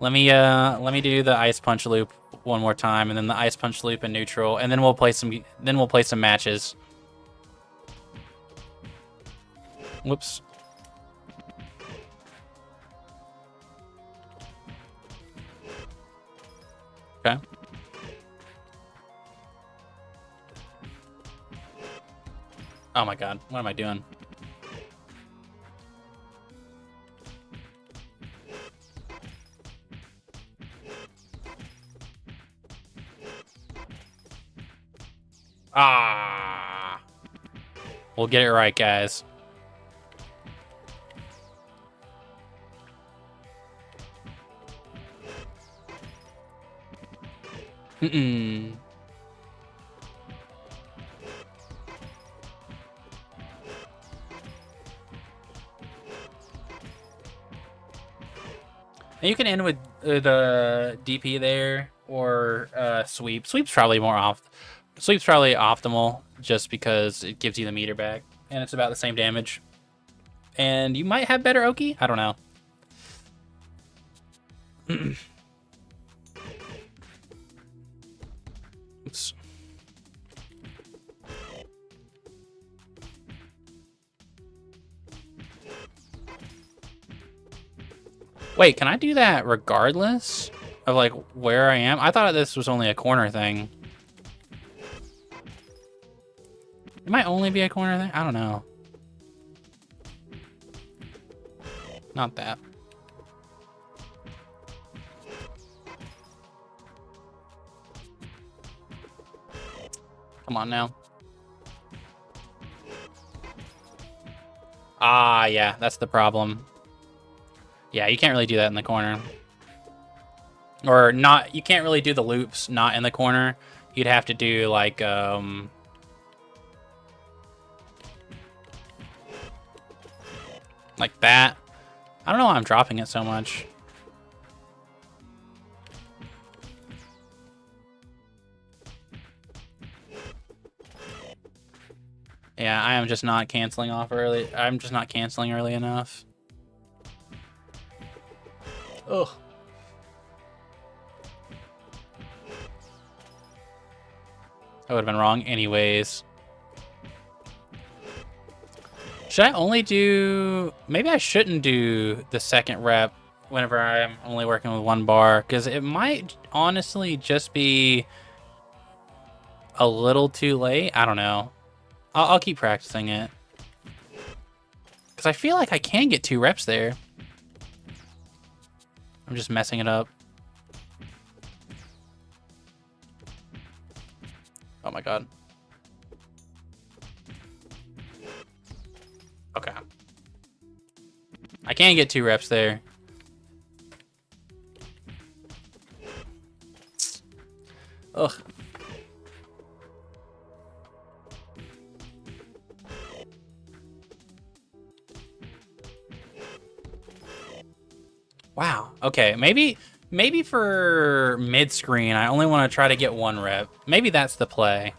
Let me do the Ice Punch loop one more time, and then the Ice Punch loop in neutral, and then we'll play some matches. Whoops. Okay. Oh my god, what am I doing? Ah. We'll get it right, guys. Mm-mm. And you can end with the DP there or sweep. Sweep's probably Sweep's probably optimal just because it gives you the meter back and it's about the same damage. And you might have better Oki? I don't know. Oops. Wait, can I do that regardless of like where I am? I thought this was only a corner thing. It might only be a corner thing. I don't know. Not that. Come on now. Ah, yeah, that's the problem. Yeah, you can't really do that in the corner. Or not, you can't really do the loops not in the corner. You'd have to do like, like that. I don't know why I'm dropping it so much. Yeah, I am just not canceling off early. I'm just not canceling early enough. Ugh. I would have been wrong anyways. Should I only do... Maybe I shouldn't do the second rep whenever I'm only working with one bar, because it might honestly just be a little too late. I don't know. I'll keep practicing it. Because I feel like I can get 2 reps there. I'm just messing it up. Oh my god. Okay. I can get 2 reps there. Ugh. Wow. Okay. Maybe for mid screen, I only want to try to get 1 rep. Maybe that's the play.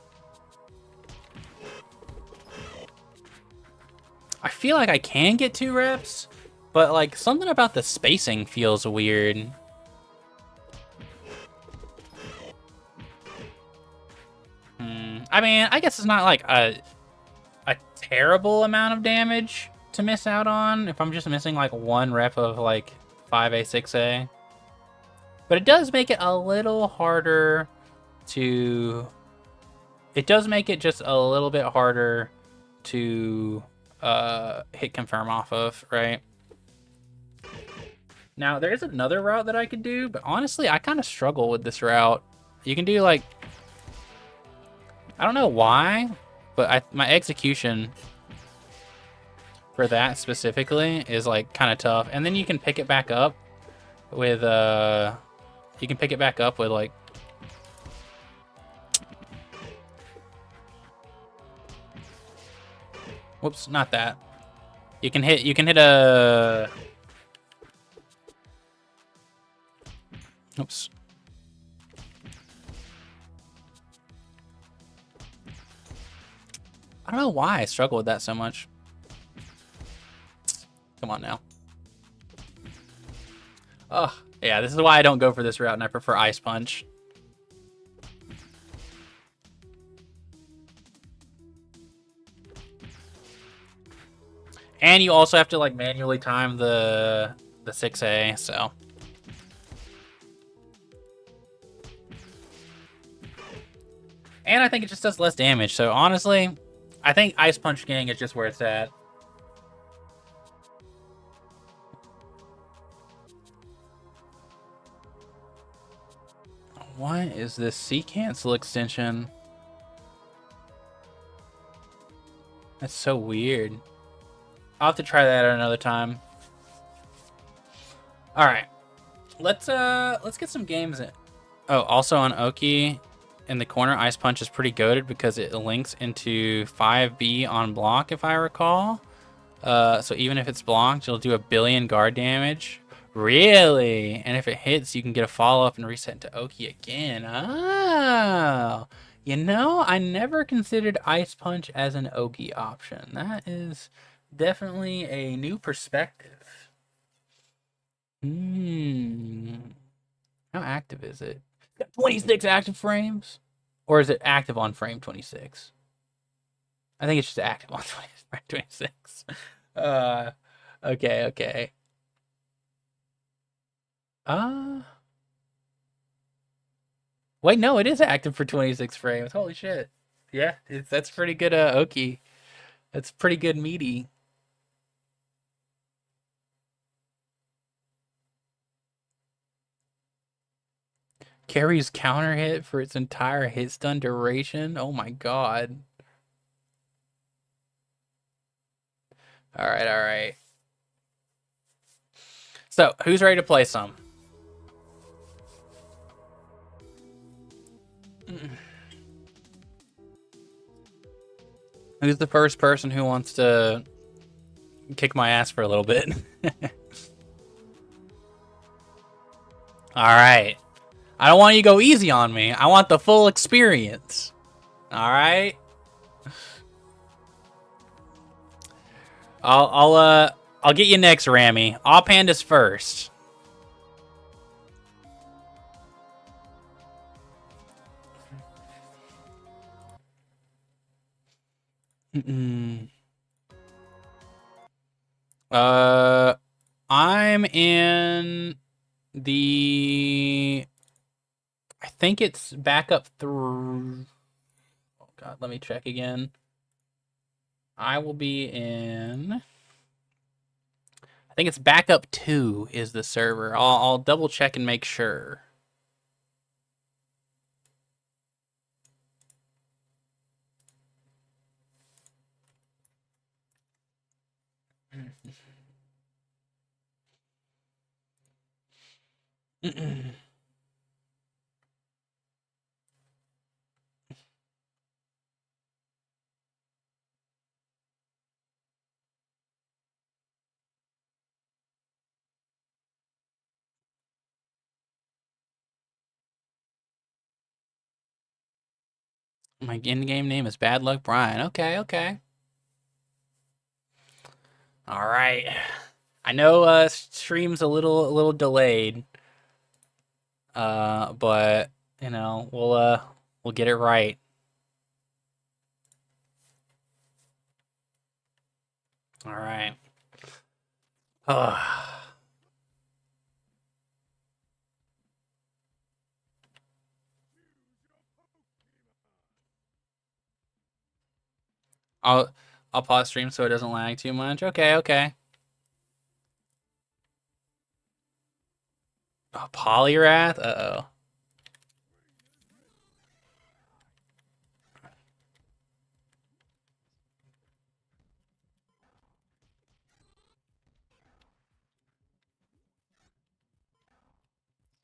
I feel like I can get 2 reps, but like something about the spacing feels weird. I mean, I guess it's not like a terrible amount of damage to miss out on if I'm just missing like 1 rep of like 5A, 6A. But it does make it a little harder to... It does make it just a little bit harder to hit confirm off of, right? Now, there is another route that I could do, but honestly, I kind of struggle with this route. You can do like... I don't know why, but my execution for that specifically is like kind of tough. And then you can pick it back up with like whoops, not that. You can hit a oops. I don't know why I struggle with that so much. Come on now. Oh, yeah, this is why I don't go for this route and I prefer Ice Punch. And you also have to like manually time the 6A, so. And I think it just does less damage, so honestly, I think Ice Punch Gang is just where it's at. What is this C cancel extension? That's so weird. I'll have to try that at another time. All right, let's get some games in. Oh, also on Oki, in the corner, Ice Punch is pretty goated because it links into 5B on block, if I recall. So even if it's blocked, it'll do 1 billion guard damage. Really? And if it hits, you can get a follow-up and reset into Oki again. Oh. You know, I never considered Ice Punch as an Oki option. That is definitely a new perspective. How active is it? 26 active frames? Or is it active on frame 26? I think it's just active on frame 26. Okay. Wait, no, it is active for 26 frames. Holy shit. Yeah, that's pretty good, Oki. That's pretty good meaty. Carries counter hit for its entire hit stun duration. Oh my god. Alright, alright. So, who's ready to play some? Who's the first person who wants to kick my ass for a little bit? Alright. I don't want you to go easy on me. I want the full experience. Alright? I'll get you next, Rami. Offhand is first. I'm in the. I think it's backup through. Oh god, let me check again. I will be in. I think it's backup 2 is the server. I'll double check and make sure. My in-game name is Bad Luck Brian. Okay, okay. All right. I know stream's a little delayed. But you know, we'll get it right. All right. I'll pause stream so it doesn't lag too much. Okay, okay. Oh, Poliwrath? Uh-oh.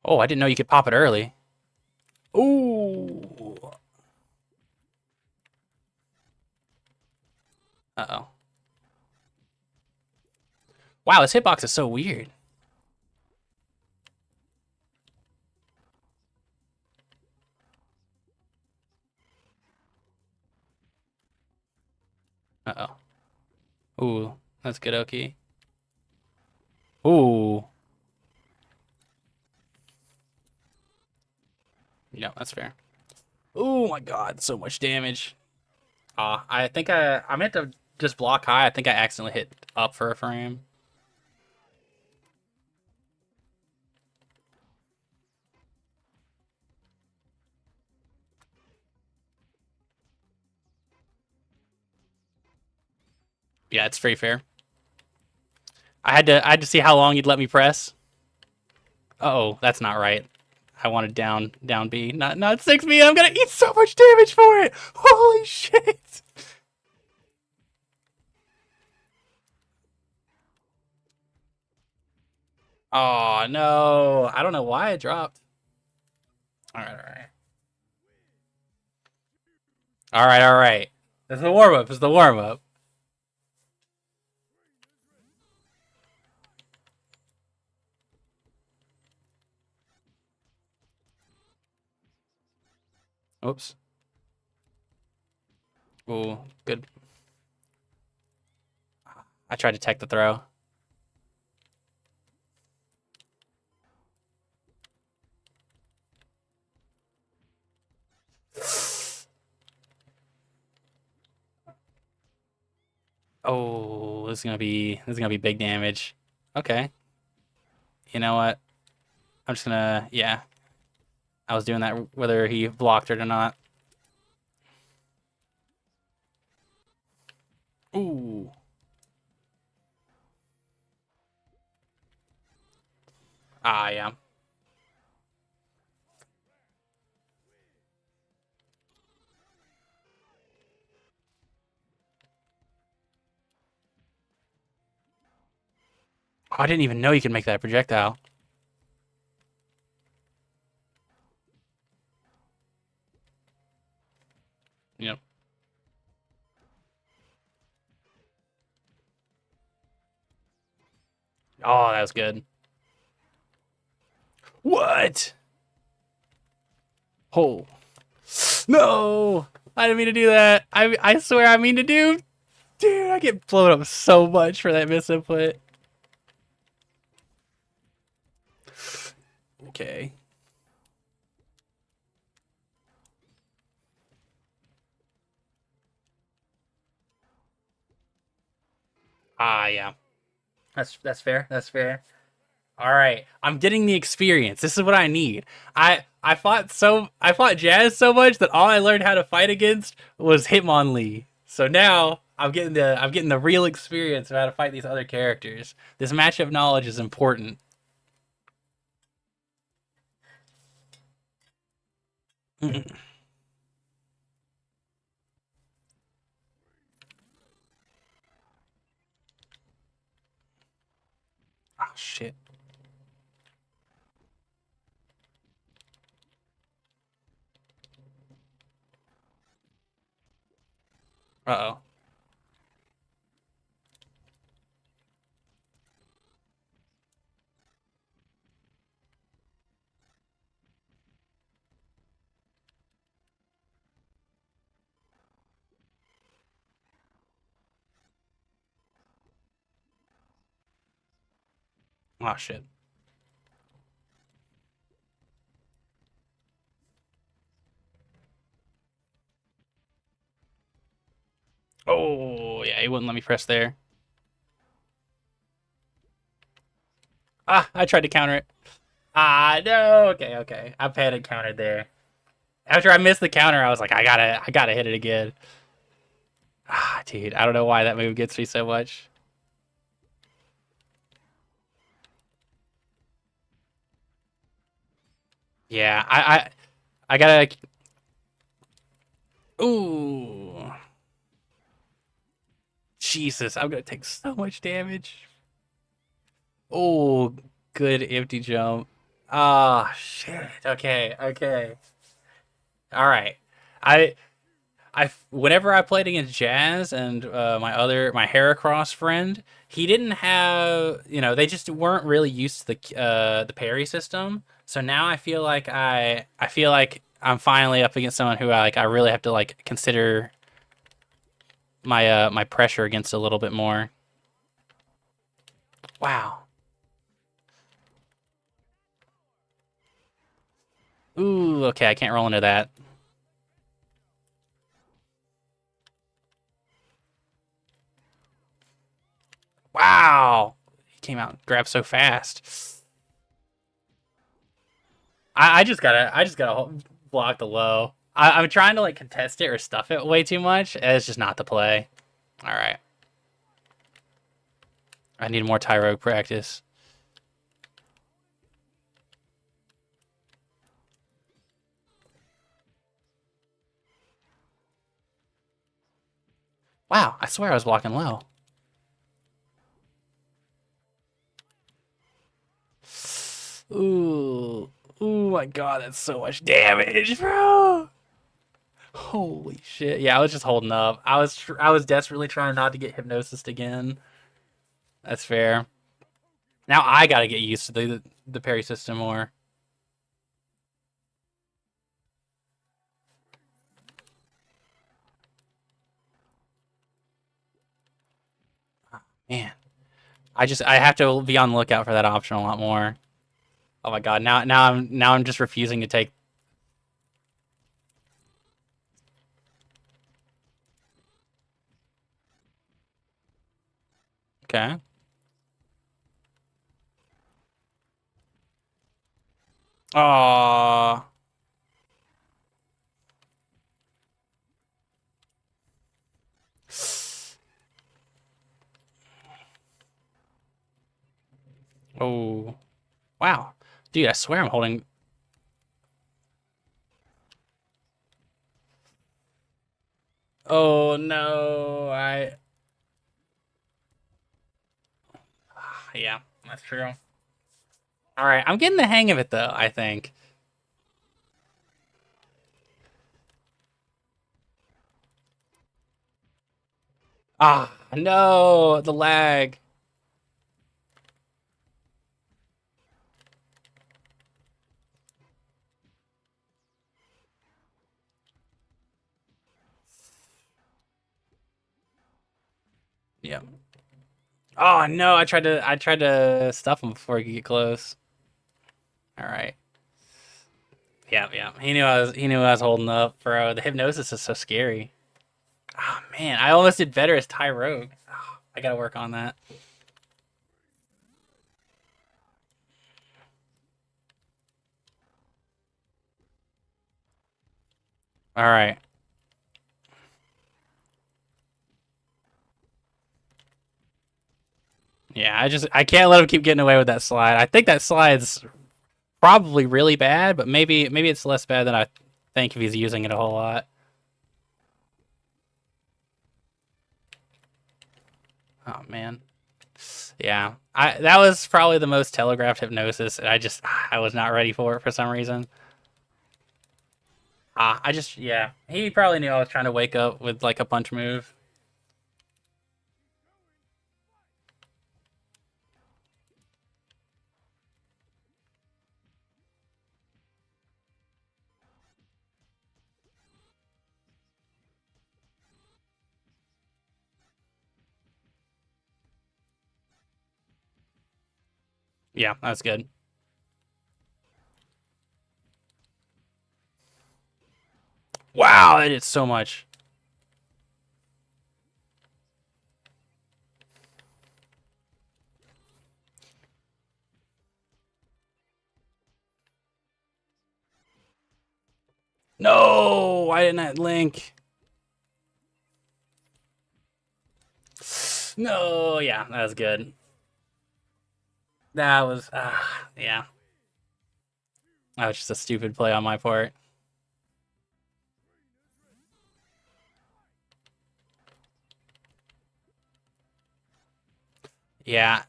Oh, I didn't know you could pop it early. Ooh. Uh-oh. Wow, this hitbox is so weird. Uh-oh. Ooh, that's good, okay. Ooh. Yeah, that's fair. Oh my god, so much damage. I think I meant to just block high. I think I accidentally hit up for a frame. Yeah, it's pretty fair. I had to see how long you'd let me press. Uh-oh, that's not right. I wanted down B, not 6B. I'm gonna eat so much damage for it. Holy shit. Oh no. I don't know why it dropped. Alright, alright. Alright, alright. This is the warm-up, this is the warm-up. Oops. Ooh, good. I tried to tech the throw. Oh, this is gonna be big damage. Okay. You know what? I'm just gonna, yeah. I was doing that whether he blocked it or not. Ooh. Ah, yeah. I didn't even know you could make that a projectile. Yep. Oh, that was good. What? Oh. No! I didn't mean to do that. I swear I mean to do. Dude, I get blown up so much for that misinput. Okay. Ah, yeah. That's fair. That's fair. All right, I'm getting the experience. This is what I need. I fought Jazz so much that all I learned how to fight against was Hitmonlee. So now I'm getting the real experience of how to fight these other characters. This matchup knowledge is important. Oh shit. Uh-oh. Oh shit. Oh yeah, he wouldn't let me press there. Ah, I tried to counter it. Ah, no. Okay, okay. I panic countered there. After I missed the counter, I was like, I gotta hit it again. Ah, dude, I don't know why that move gets me so much. Yeah, I gotta. Ooh, Jesus, I'm gonna take so much damage. Oh, good empty jump. Ah, shit. Okay, okay. All right. I whenever I played against Jazz and my Heracross friend, he didn't have they just weren't really used to the parry system. So now I feel like I'm finally up against someone who I really have to consider my pressure against a little bit more. Wow. Ooh, okay, I can't roll into that. Wow. He came out and grabbed so fast. I just gotta block the low. I'm trying to contest it or stuff it way too much. And it's just not the play. All right, I need more Tyrogue practice. Wow, I swear I was blocking low. Ooh, ooh my god, that's so much damage, bro. Holy shit! Yeah, I was just holding up. I was desperately trying not to get hypnosis again. That's fair. Now I gotta get used to the parry system more. Man, I have to be on the lookout for that option a lot more. Oh my god, now I'm just refusing to take. Okay. Oh. Oh. Wow. Dude, I swear I'm holding. Oh no. I. Yeah. That's true. All right, I'm getting the hang of it though, I think. Ah, no, the lag. Yeah. Oh no, I tried to stuff him before he could get close. All right. Yeah, yeah. He knew I was holding up, bro. The hypnosis is so scary. Oh man, I almost did better as Ty Rogue. Oh, I gotta work on that. All right. Yeah, I can't let him keep getting away with that slide. I think that slide's probably really bad, but maybe it's less bad than I think if he's using it a whole lot. Oh man. Yeah. I that was probably the most telegraphed hypnosis. I was not ready for it for some reason. Yeah. He probably knew I was trying to wake up with like a punch move. Yeah, that's good. Wow, that did so much. No, why didn't that link? No, yeah, that was good. That was, yeah, that was just a stupid play on my part. Yeah,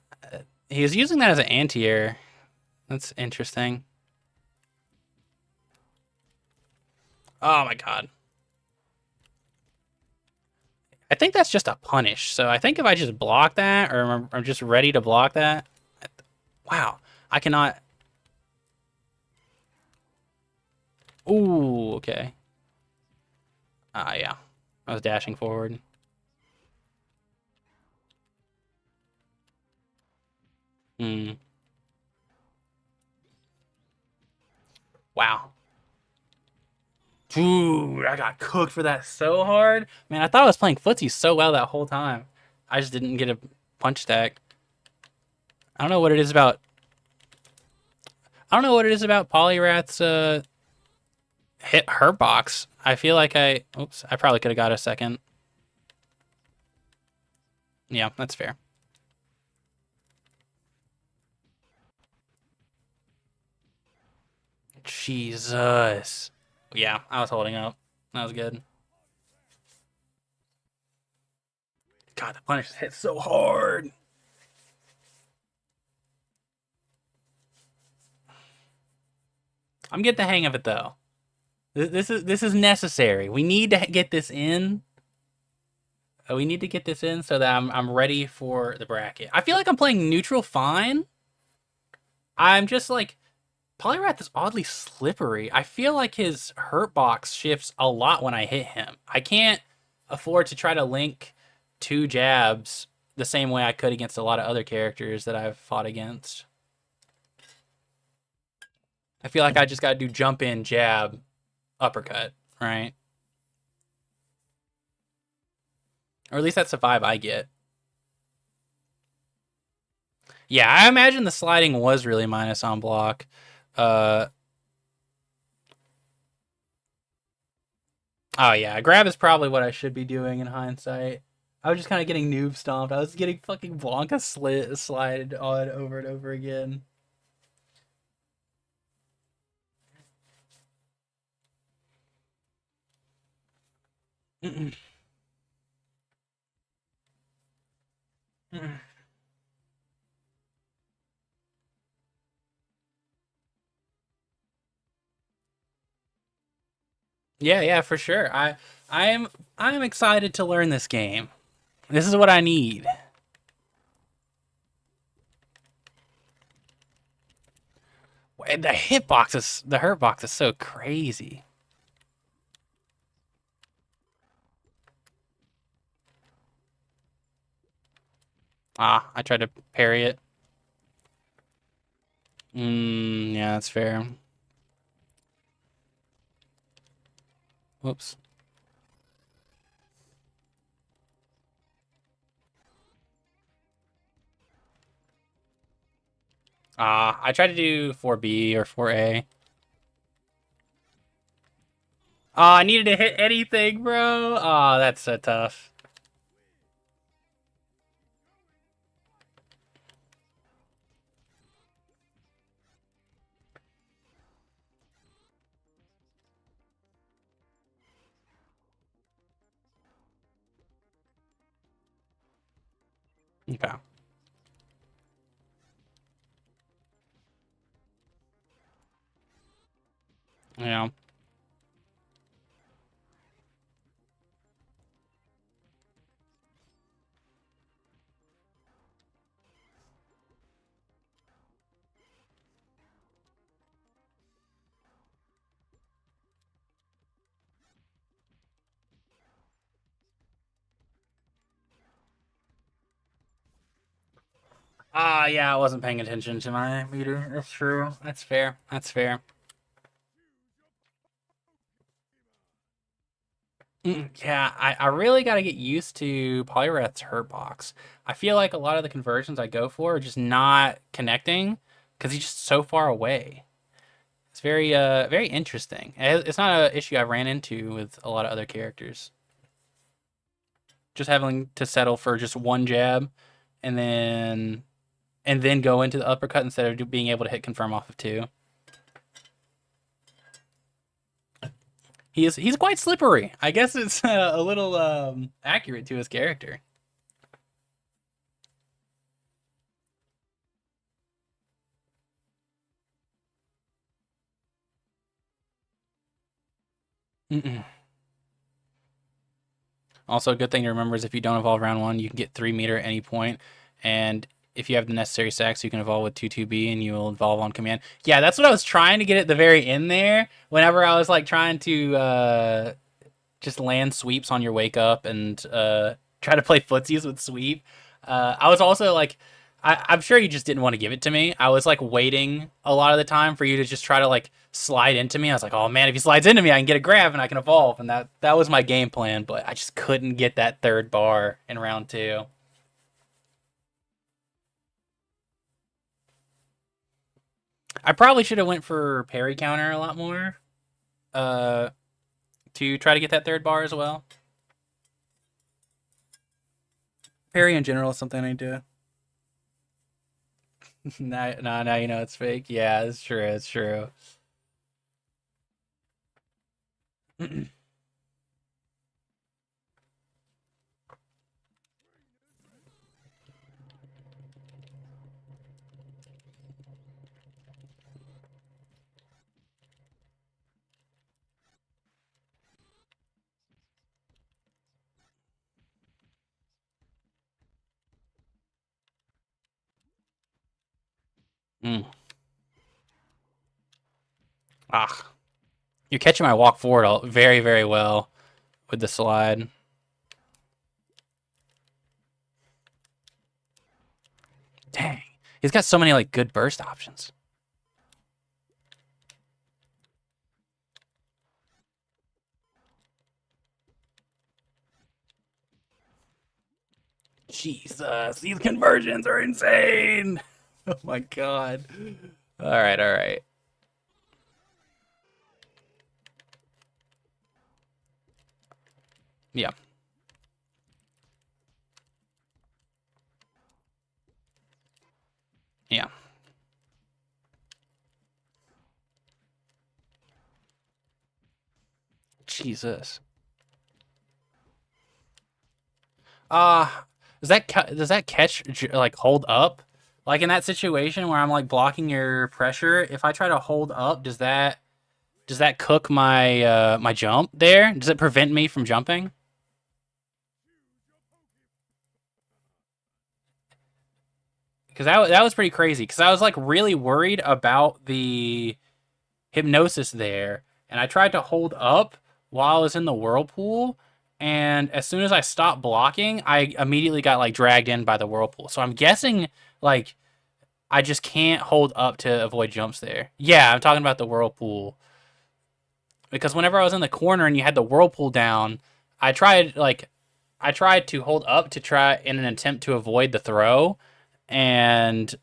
he was using that as an anti-air. That's interesting. Oh my god. I think that's just a punish. So I think if I just block that, or I'm just ready to block that. Wow, I cannot. Ooh, okay. Yeah. I was dashing forward. Hmm. Wow. Dude, I got cooked for that so hard. Man, I thought I was playing footsie so well that whole time. I just didn't get a punch stack. I don't know what it is about. I don't know what it is about Polyrath's hit her box. I feel like oops, I probably could have got a second. Yeah, that's fair. Jesus. Yeah, I was holding up. That was good. God, the punish hit so hard. I'm getting the hang of it though. This is necessary. We need to get this in. We need to get this in so that I'm ready for the bracket. I feel like I'm playing neutral fine. I'm just like Polyrath is oddly slippery. I feel like his hurt box shifts a lot when I hit him. I can't afford to try to link two jabs the same way I could against a lot of other characters that I've fought against. I feel like I just got to do jump in, jab, uppercut, right? Or at least that's the vibe I get. Yeah, I imagine the sliding was really minus on block. Uh, oh yeah, grab is probably what I should be doing in hindsight. I was just kind of getting noob stomped. I was getting fucking Blanca slide on over and over again. Mm-mm. Mm-mm. Yeah, yeah, for sure. I am excited to learn this game. This is what I need. And the hurt box is so crazy. Ah, I tried to parry it. Yeah, that's fair. Whoops. Ah, I tried to do 4B or 4A. Oh, I needed to hit anything, bro. Oh, that's so tough. Okay. Yeah. Ah, yeah, I wasn't paying attention to my meter. That's true. That's fair. That's fair. Yeah, I really got to get used to Poliwrath's hurt box. I feel like a lot of the conversions I go for are just not connecting because he's just so far away. It's very interesting. It's not an issue I ran into with a lot of other characters. Just having to settle for just one jab and then go into the uppercut instead of being able to hit confirm off of two. He's quite slippery. I guess it's a little accurate to his character. Mm-mm. Also, a good thing to remember is if you don't evolve round one, you can get 3 meter at any point, and if you have the necessary stacks, you can evolve with 2-2B and you will evolve on command. Yeah, that's what I was trying to get at the very end there. Whenever I was like trying to just land sweeps on your wake up and try to play footsies with sweep. I was also like, I'm sure you just didn't want to give it to me. I was like waiting a lot of the time for you to just try to like slide into me. I was like, oh man, if he slides into me, I can get a grab and I can evolve. And that was my game plan, but I just couldn't get that third bar in round two. I probably should have went for parry counter a lot more uh, to try to get that third bar as well. Parry in general is something I do. Now you know it's fake. Yeah, it's true. It's true. Mm. Ah, you're catching my walk forward very, very well with the slide. Dang, he's got so many like good burst options. Jesus, these conversions are insane. Oh my god. All right, all right. Yeah, yeah. Jesus. Uh does that catch like hold up? Like in that situation where I'm like blocking your pressure, if I try to hold up, does that Does that cook my my jump there? Does it prevent me from jumping? Because that was pretty crazy. Because I was like really worried about the hypnosis there, and I tried to hold up while I was in the whirlpool. And as soon as I stopped blocking, I immediately got like dragged in by the whirlpool. So I'm guessing like I just can't hold up to avoid jumps there. Yeah, I'm talking about the whirlpool because whenever I was in the corner and you had the whirlpool down, I tried like I tried to hold up to try in an attempt to avoid the throw, and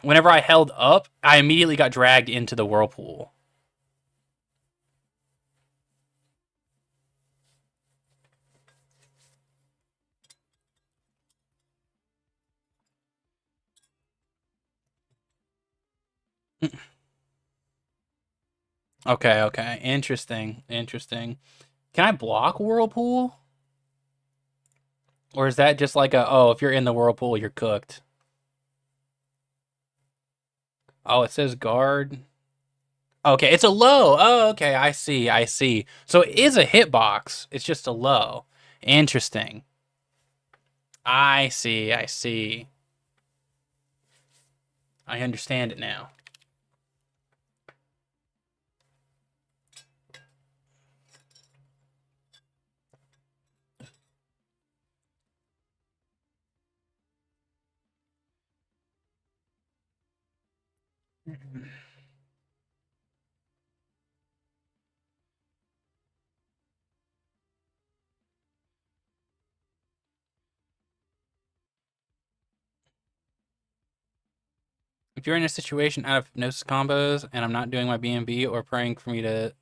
whenever I held up, I immediately got dragged into the whirlpool. Okay, okay, interesting, interesting. Can I block whirlpool, or is that just like a oh if you're in the whirlpool you're cooked? Oh, it says guard. Okay, it's a low. Oh, okay, I see, I see. So it is a hitbox. It's just a low. Interesting. I see, I see. I understand it now. If you're in a situation out of Gnosis combos and I'm not doing my BNB or praying for me to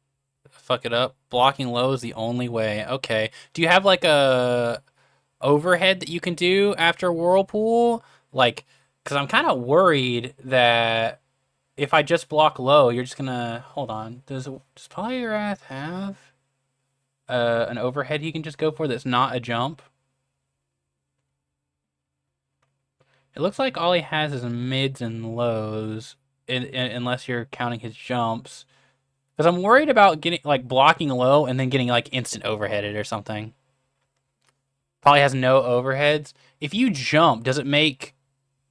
fuck it up, blocking low is the only way. Okay. Do you have like a overhead that you can do after Whirlpool? Like, because I'm kind of worried that if I just block low, you're just gonna hold on. Does Polyrath have an overhead he can just go for that's not a jump? It looks like all he has is mids and lows, unless you're counting his jumps. Because I'm worried about getting like blocking low and then getting like instant overheaded or something. Probably has no overheads. If you jump, does it make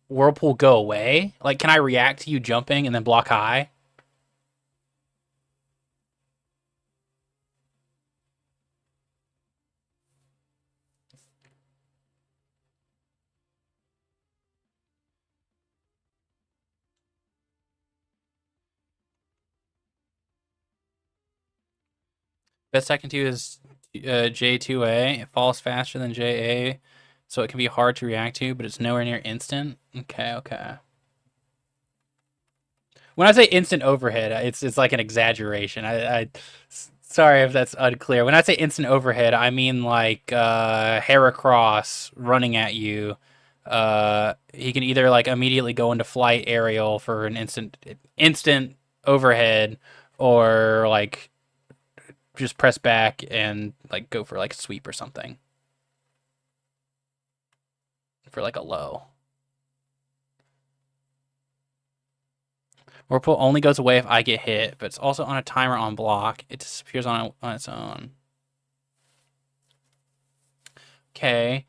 Whirlpool go away? Like, can I react to you jumping and then block high? Best I can do is J2A. It falls faster than JA, so it can be hard to react to, but it's nowhere near instant. Okay, okay. When I say instant overhead, it's like an exaggeration. Sorry if that's unclear. When I say instant overhead, I mean like Heracross running at you. He can either like immediately go into flight aerial for an instant overhead, or like just press back and like go for like a sweep or something for like a low. Whirlpool only goes away if I get hit, but it's also on a timer on block. It disappears on its own. Okay.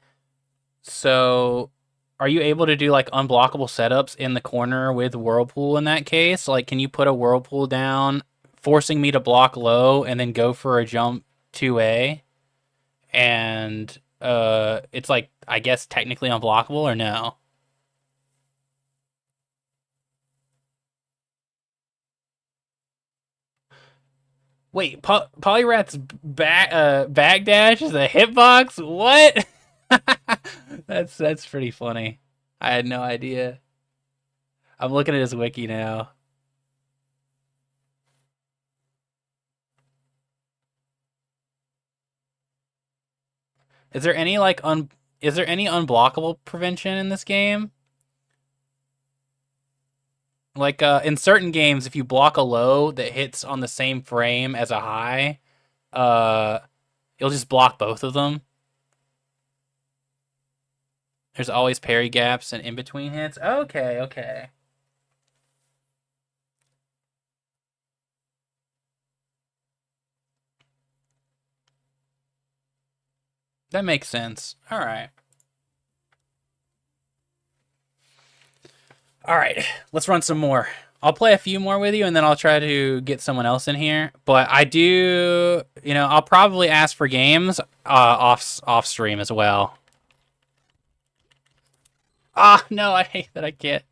So are you able to do like unblockable setups in the corner with Whirlpool in that case? Like, can you put a Whirlpool down, forcing me to block low and then go for a jump 2A? And it's like, I guess, technically unblockable or no? Wait, Polyrath's backdash is a hitbox? What? That's pretty funny. I had no idea. I'm looking at his wiki now. Is there any like un is there any unblockable prevention in this game? Like in certain games, if you block a low that hits on the same frame as a high, uh you'll just block both of them. There's always parry gaps and in between hits. Okay, okay. That makes sense. All right. All right. Let's run some more. I'll play a few more with you, and then I'll try to get someone else in here. But I do, I'll probably ask for games off stream as well. Ah, no, I hate that I can't.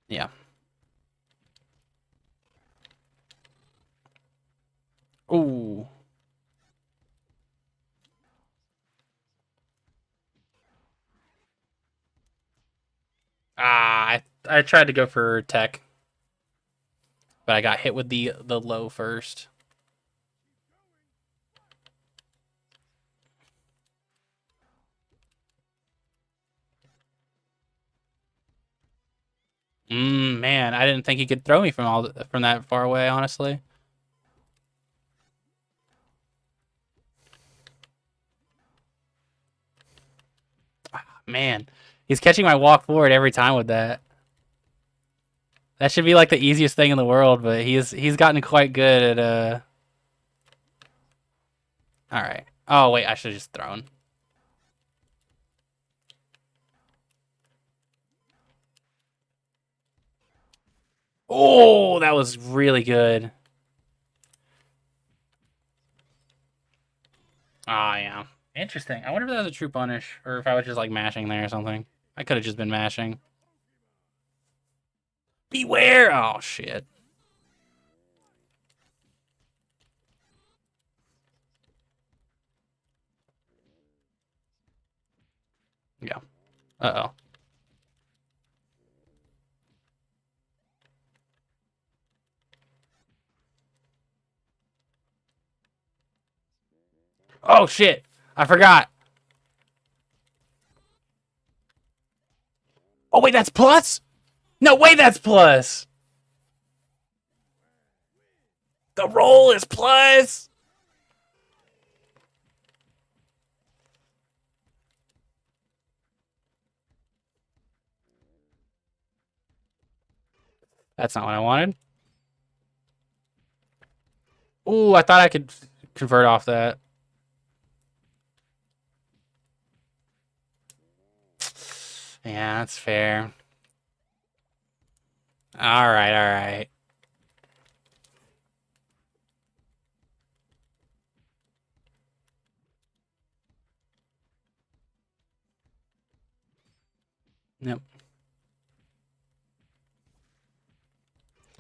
Yeah. Ooh. I tried to go for tech, but I got hit with the low first. Man, I didn't think he could throw me from that far away, honestly. Man, he's catching my walk forward every time with that. That should be like the easiest thing in the world, but he's gotten quite good at All right. Oh wait, I should have just thrown. Oh, that was really good. Ah, yeah. Interesting. I wonder if that was a true punish, or if I was just like mashing there or something. I could have just been mashing. Beware! Oh shit. Yeah. Uh oh. Oh shit! I forgot. Oh wait, that's plus? No way, that's plus. The roll is plus. That's not what I wanted. Ooh, I thought I could convert off that. Yeah, that's fair. All right, all right. Yep.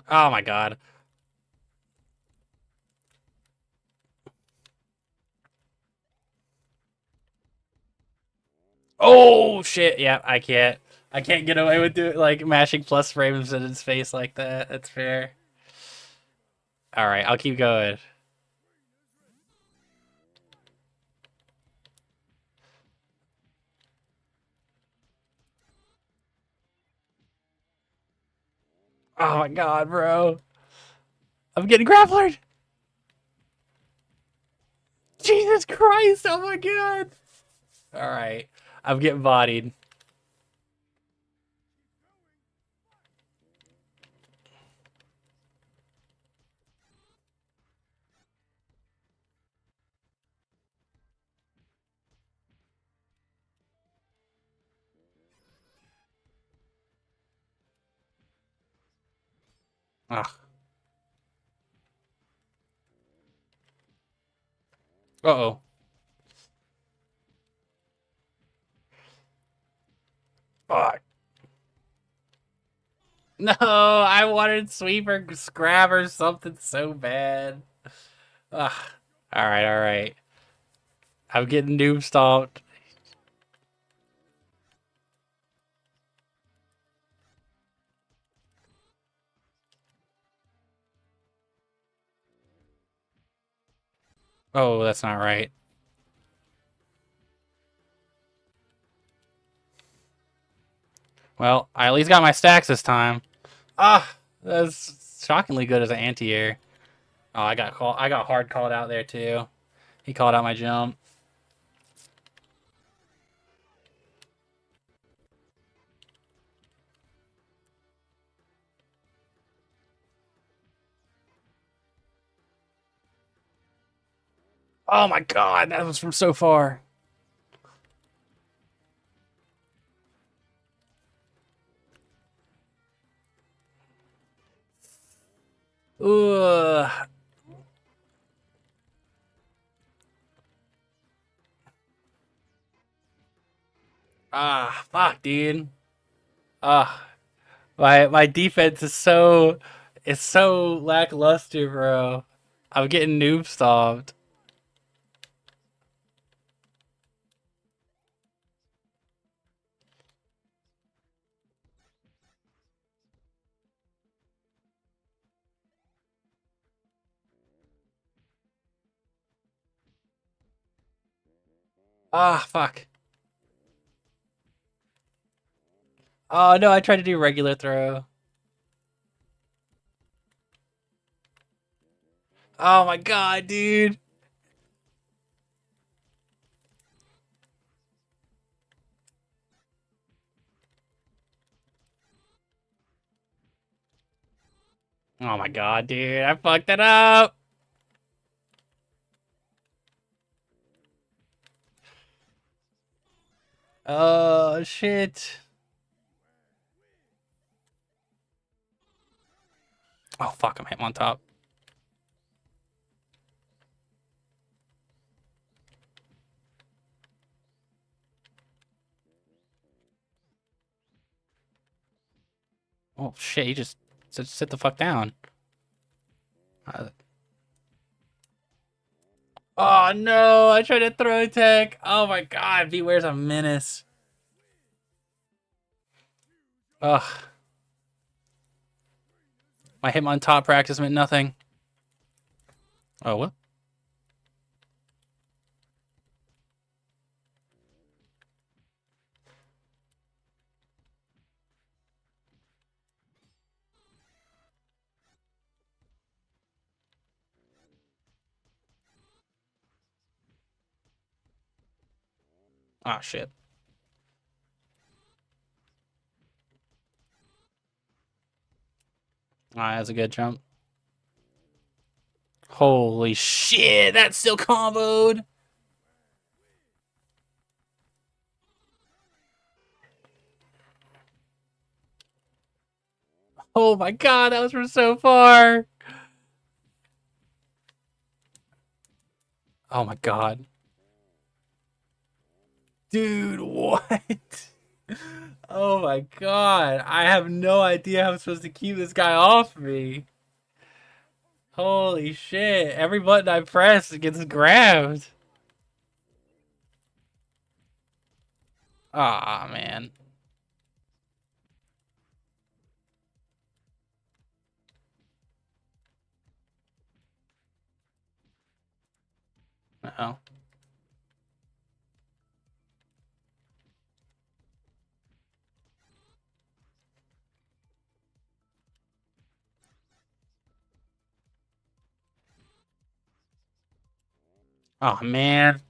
Oh my god. Oh shit! Yeah, I can't. I can't get away with like mashing plus frames in his face like that. That's fair. All right, I'll keep going. Oh my god, bro! I'm getting grapplered. Jesus Christ! Oh my god! All right, I'm getting bodied. Ugh. Uh oh. Fuck. No, I wanted sweep or scrab or something so bad. Ugh. All right, all right. I'm getting noob stomped. Oh, that's not right. Well, I at least got my stacks this time. Ah, that's shockingly good as an anti-air. Oh, I got hard called out there too. He called out my jump. Oh my god, that was from so far. Ugh. Ah, fuck, dude. Ah, my defense is so lackluster, bro. I'm getting noob stomped. Ah, fuck. Oh no, I tried to do regular throw. Oh my god, dude. Oh my god, dude. I fucked it up. Oh shit. Oh fuck, I'm hitting on top. Oh shit, he just sit the fuck down. Uh, oh no, I tried to throw tech. Oh my god, Beware's a menace. Ugh. My Hitmon top practice meant nothing. Oh what? Oh shit. Ah, that's a good jump. Holy shit, that's still comboed. Oh my god, that was from so far. Oh my god. Dude, what? Oh my god. I have no idea how I'm supposed to keep this guy off me. Holy shit. Every button I press it gets grabbed. Ah, man. Uh-oh. Oh, man.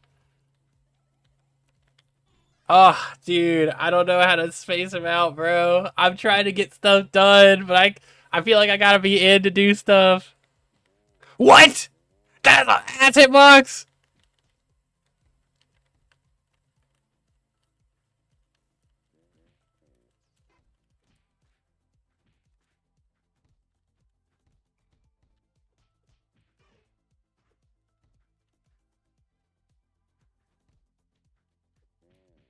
Oh, dude, I don't know how to space him out, bro. I'm trying to get stuff done, but I feel like I gotta be in to do stuff. What? That's hitbox.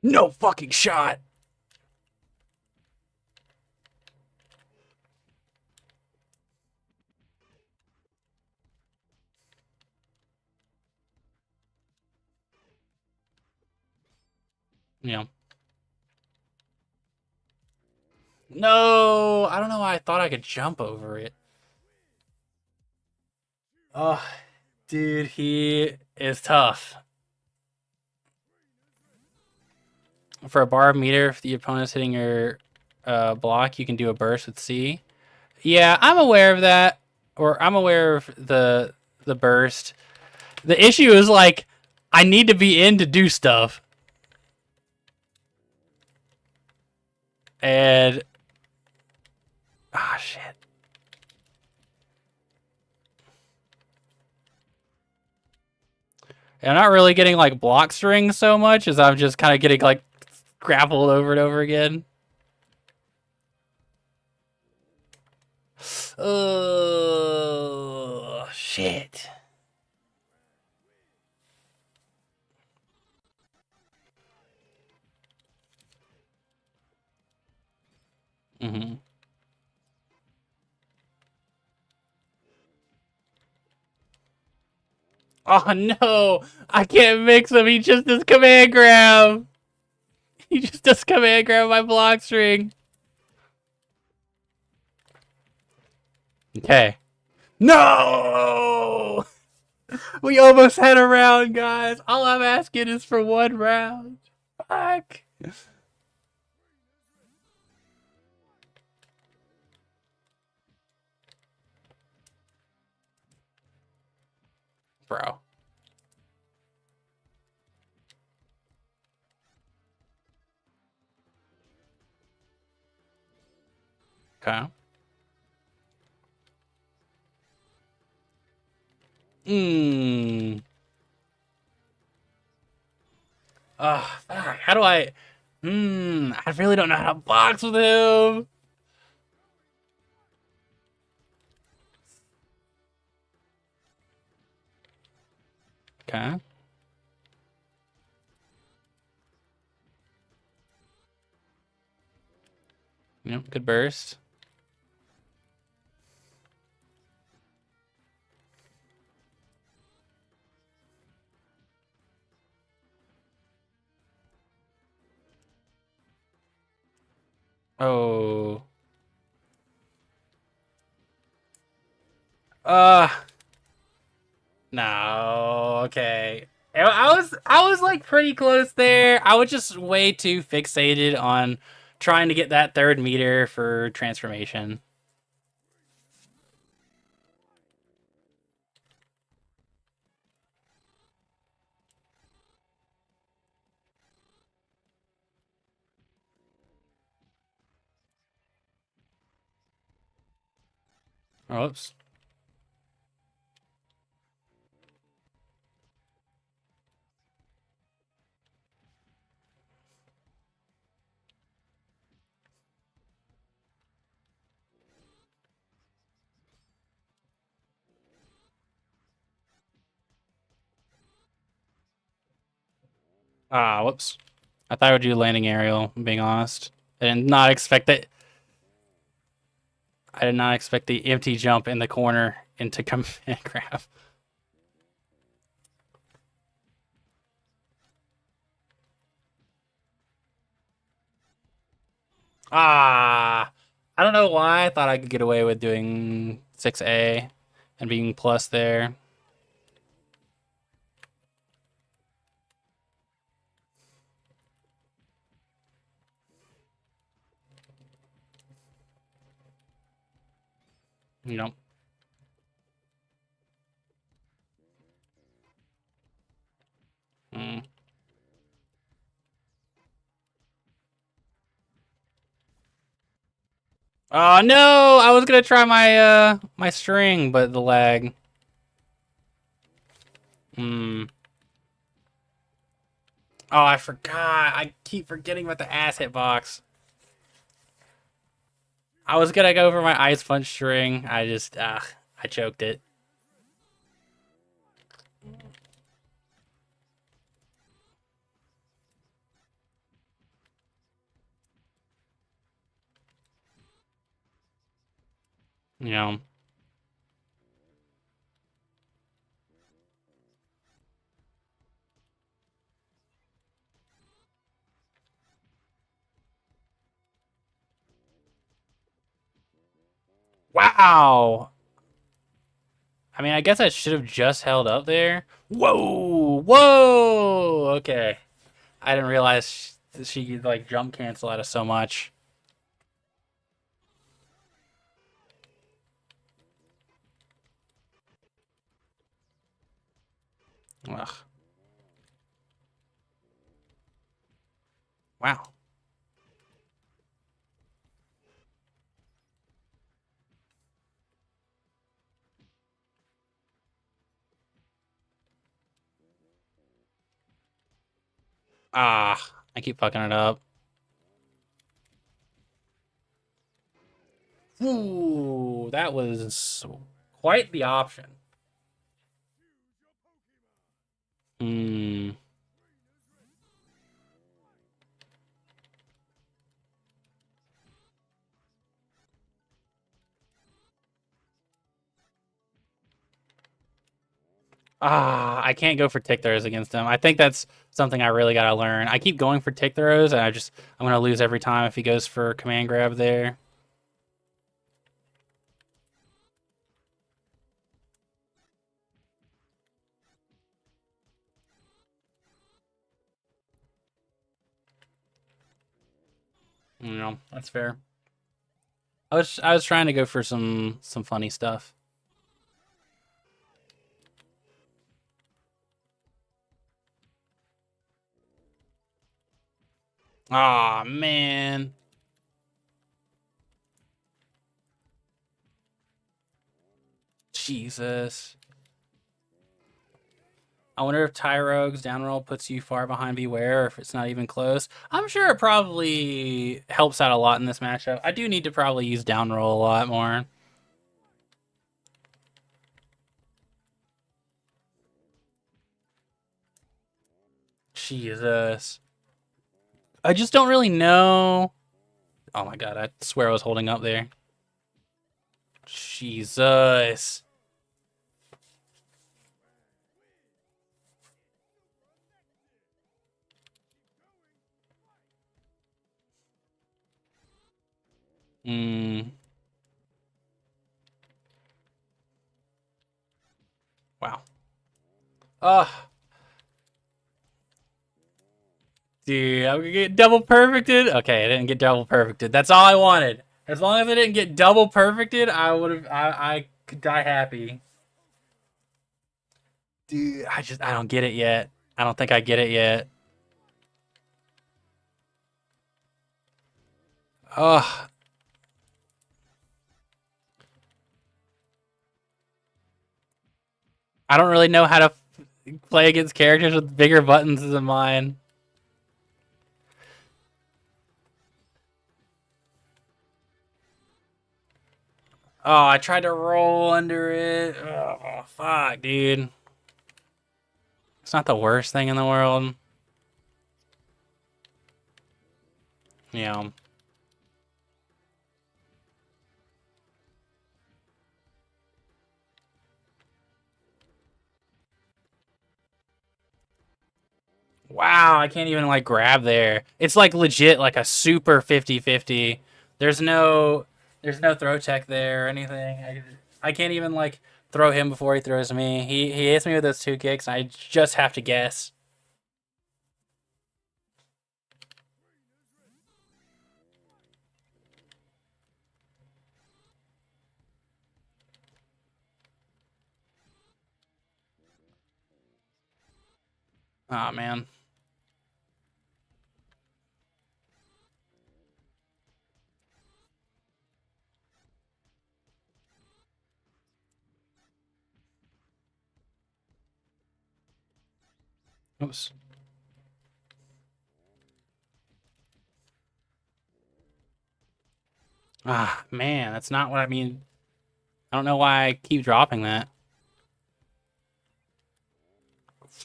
No fucking shot. Yeah. No, I don't know why I thought I could jump over it. Oh, dude, he is tough. For a bar meter, if the opponent's hitting your block, you can do a burst with C. Yeah, I'm aware of that, or I'm aware of the burst. The issue is like I need to be in to do stuff, and shit. I'm not really getting like block strings so much as I'm just kind of getting like grappled over and over again. Oh, shit. Mm-hmm. Oh no! I can't mix him. He just does command grab. He just does command grab my block string. Okay. No! We almost had a round, guys. All I'm asking is for one round. Fuck. Bro. Okay. Mmm. Fuck. How do I... I really don't know how to box with him. Okay. Yep, good burst. Oh. Uh, no. Okay. I was like pretty close there. I was just way too fixated on trying to get that third meter for transformation. Oops. Whoops. I thought I would do landing aerial, I'm being honest. I did not expect that. I did not expect the empty jump in the corner into command grab. I don't know why I thought I could get away with doing 6A and being plus there. You know. Mm. Oh no! I was gonna try my string, but the lag. Hmm. Oh, I forgot. I keep forgetting about the ass hitbox. I was gonna go for my ice punch string. I choked it. You know. Wow. I mean, I guess I should have just held up there. Whoa! Whoa! Okay. I didn't realize she could like jump cancel out of so much. Ugh. Wow. Ah, I keep fucking it up. Ooh, that was quite the option. Hmm. Ah, I can't go for tick throws against him. I think that's something I really gotta learn. I keep going for tick throws, and I'm gonna lose every time if he goes for command grab there. You know, that's fair. I was trying to go for some funny stuff. Ah, man. Jesus. I wonder if Tyrogue's down roll puts you far behind Beware, or if it's not even close. I'm sure it probably helps out a lot in this matchup. I do need to probably use down roll a lot more. Jesus. I just don't really know. Oh my god, I swear I was holding up there. Jesus. Hmm. Wow. Ugh. Dude, I'm gonna get double perfected. Okay, I didn't get double perfected. That's all I wanted. As long as I didn't get double perfected, I could die happy. Dude, I don't get it yet. I don't think I get it yet. Ugh. I don't really know how to play against characters with bigger buttons than mine. Oh, I tried to roll under it. Oh, fuck, dude. It's not the worst thing in the world. Yeah. Wow, I can't even like grab there. It's like legit like a super 50-50. There's no there's no throw tech there or anything. I can't even like throw him before he throws me. He hits me with those two kicks. I just have to guess. Oh man. Oops. Ah, man, that's not what I mean. I don't know why I keep dropping that.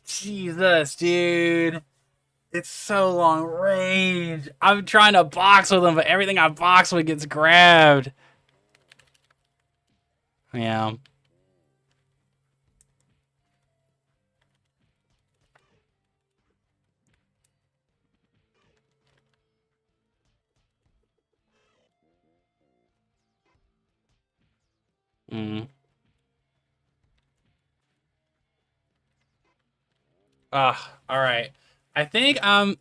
Jesus, dude. It's so long range. I'm trying to box with him, but everything I box with gets grabbed. Yeah. Mm. Ah, all right. I think wow,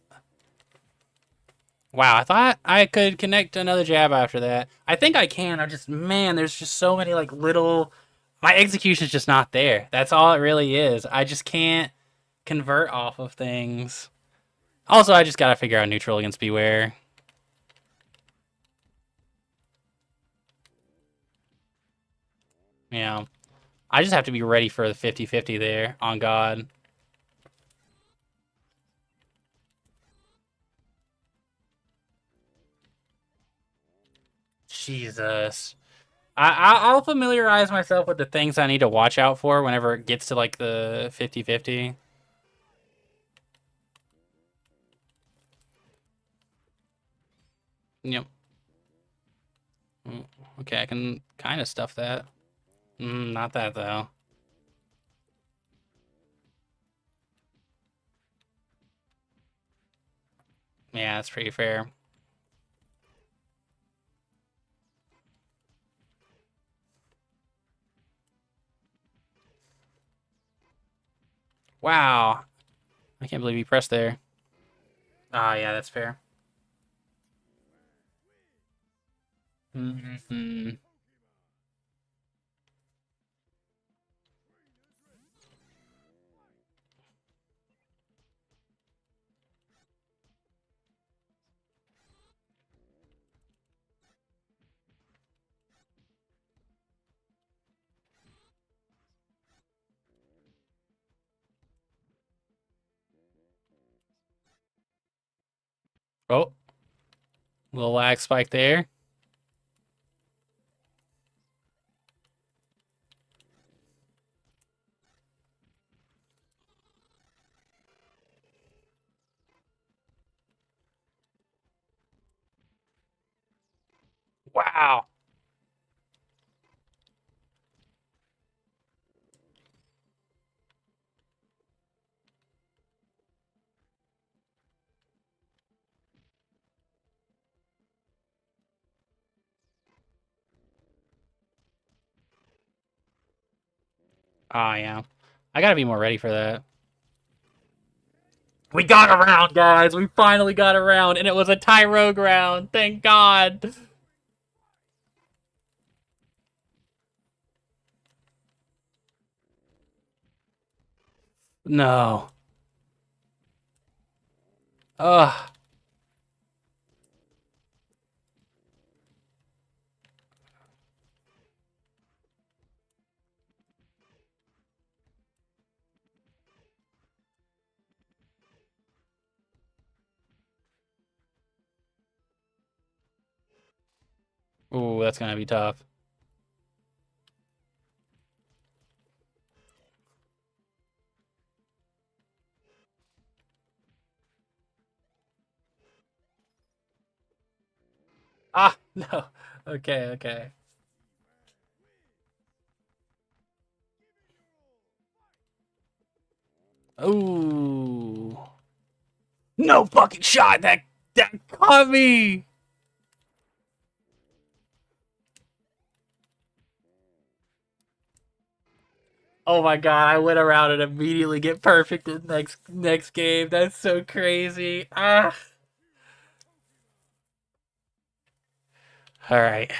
I thought I could connect another jab after that. I think I can. I just man, there's just so many like little my execution's just not there. That's all it really is. I just can't convert off of things. Also, I just gotta figure out neutral against Beware. Yeah. I just have to be ready for the 50-50 there, on God. Jesus. I'll familiarize myself with the things I need to watch out for whenever it gets to like the 50-50. Yep. Okay, I can kind of stuff that. Not that though. Yeah, that's pretty fair. Wow. I can't believe you pressed there. Ah, yeah, that's fair. Mm-hmm. Oh, little lag spike there. Wow. Ah, yeah. I gotta be more ready for that. We got around, guys. We finally got around, and it was a Tyrogue round. Thank God. No. Ugh. Ooh, that's gonna be tough. Ah, no. Okay, okay. Ooh. No fucking shot. That caught me. Oh my God, I went around and immediately get perfect in next game. That's so crazy. Ah. All right.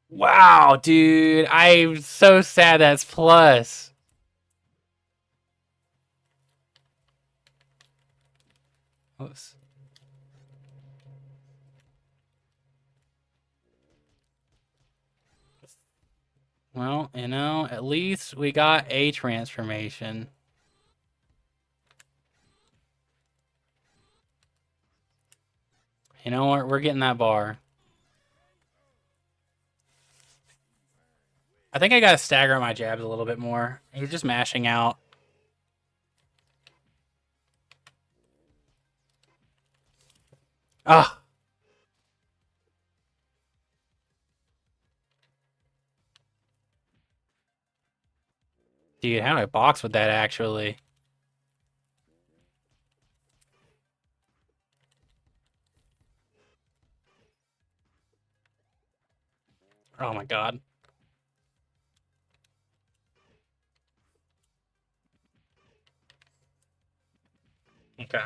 Wow, dude. I'm so sad that's plus. Oops. Well, at least we got a transformation. You know what? We're getting that bar. I think I gotta stagger my jabs a little bit more. He's just mashing out. Ah, dude, how do I box with that actually? Oh my God. Okay.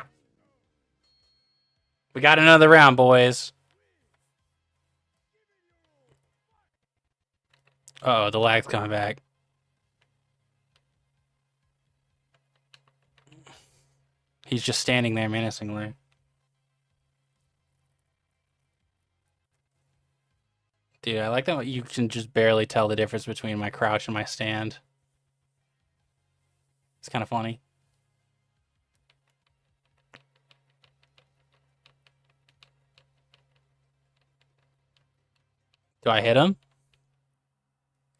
We got another round, boys. Uh oh, the lag's coming back. He's just standing there menacingly. Dude, I like that you can just barely tell the difference between my crouch and my stand. It's kind of funny. Do I hit him?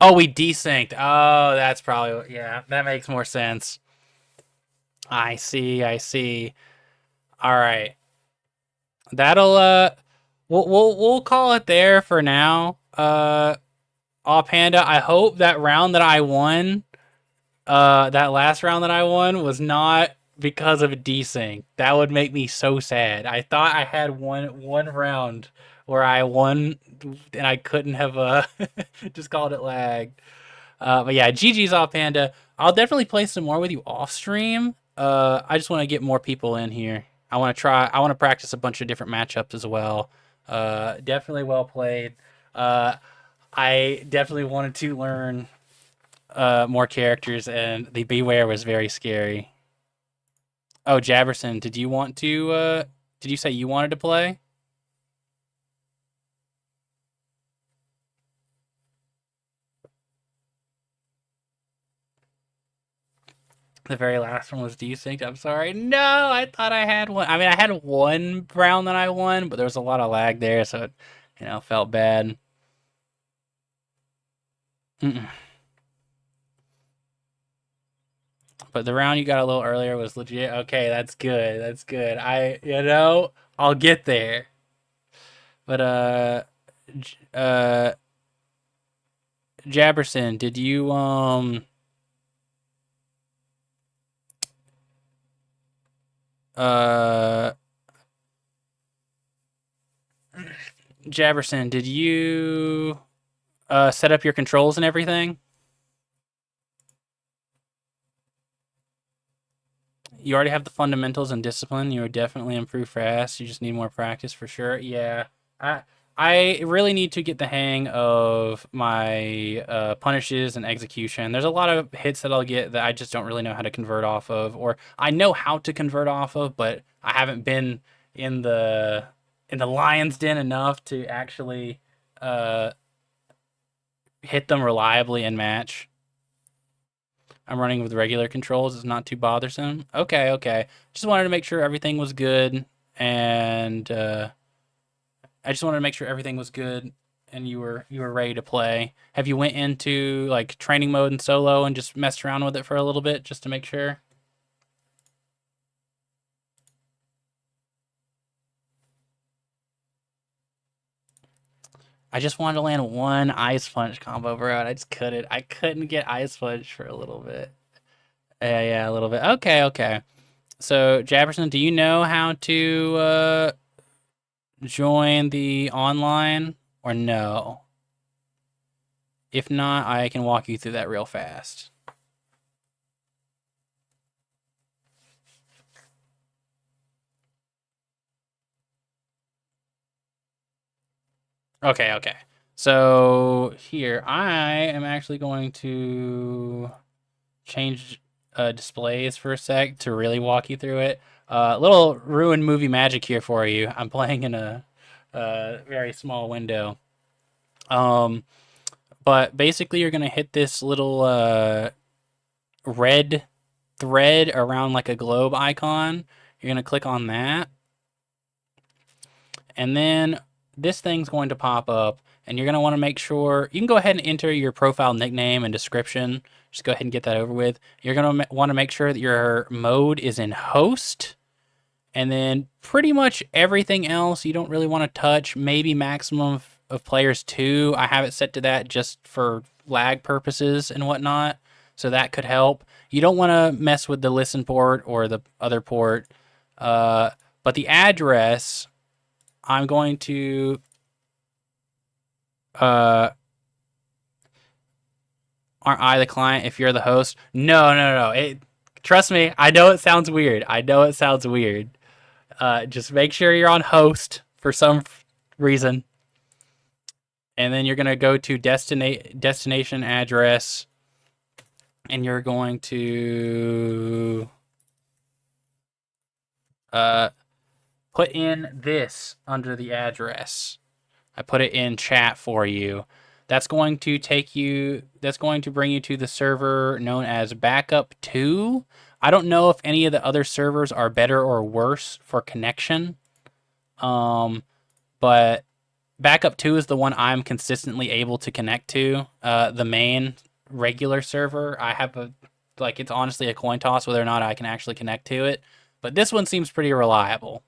Oh, we desynced. Oh, that's probably, yeah, that makes more sense. I see, I see. All right. That'll we'll call it there for now. Aw Panda, I hope that round that I won, that last round that I won was not because of a desync. That would make me so sad. I thought I had one round where I won and I couldn't have just called it lag. But yeah, GG's Aw Panda. I'll definitely play some more with you off stream. I just want to get more people in here. I want to practice a bunch of different matchups as well. Definitely well played. I definitely wanted to learn more characters, and the Beware was very scary. Oh, Jabberson, did you want to? Did you say you wanted to play? The very last one was desynced. I'm sorry. No, I thought I had one. I mean, I had one round that I won, but there was a lot of lag there, so it, felt bad. Mm-mm. But the round you got a little earlier was legit. Okay, that's good. That's good. I'll get there. But Jabberson, did you uh Jabberson, did you set up your controls and everything? You already have the fundamentals and discipline. You would definitely improve fast. You just need more practice for sure. Yeah. I I really need to get the hang of my punishes and execution. There's a lot of hits that I'll get that I just don't really know how to convert off of, or I know how to convert off of, but I haven't been in the lion's den enough to actually uh, hit them reliably in match. I'm running with regular controls. It's not too bothersome. Okay, okay. Just wanted to make sure everything was good, and I just wanted to make sure everything was good and you were ready to play. Have you went into like training mode and solo and just messed around with it for a little bit just to make sure? I just wanted to land one ice punch combo, bro. And I just couldn't. I couldn't get ice punch for a little bit. Yeah, yeah, a little bit. Okay, okay. So Jefferson, do you know how to join the online or no? If not, I can walk you through that real fast. Okay, okay. So here, I am actually going to change displays for a sec to really walk you through it. Little ruined movie magic here for you. I'm playing in a very small window. Um, but basically, you're gonna hit this little red thread around like a globe icon. You're gonna click on that, and then this thing's going to pop up, and you're going to want to make sure you can go ahead and enter your profile nickname and description. Just go ahead and get that over with. You're going to want to make sure that your mode is in host, and then pretty much everything else you don't really want to touch. Maybe maximum of players 2. I have it set to that just for lag purposes and whatnot, so that could help. You don't want to mess with the listen port or the other port, but the address, I'm going to aren't I the client if you're the host? No, no, no. Trust me, I know it sounds weird. I know it sounds weird. Just make sure you're on host for some reason. And then you're going to go to destination address, and you're going to put in this under the address. I put it in chat for you. That's going to bring you to the server known as Backup 2. I don't know if any of the other servers are better or worse for connection. But Backup 2 is the one I'm consistently able to connect to. The main regular server, it's honestly a coin toss whether or not I can actually connect to it. But this one seems pretty reliable.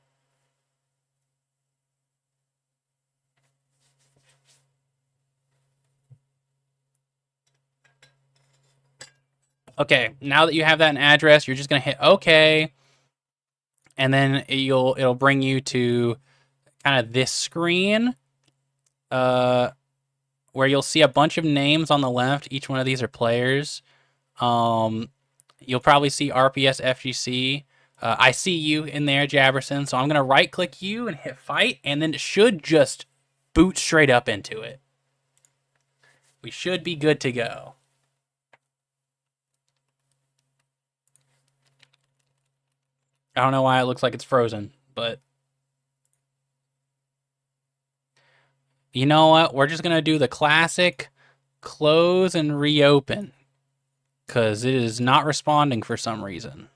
Okay, now that you have that address, you're just gonna hit OK, and then it'll bring you to kind of this screen, where you'll see a bunch of names on the left. Each one of these are players. You'll probably see RPS FGC. I see you in there, Jabberson. So I'm gonna right-click you and hit fight, and then it should just boot straight up into it. We should be good to go. I don't know why it looks like it's frozen, but you know what? We're just going to do the classic close and reopen because it is not responding for some reason.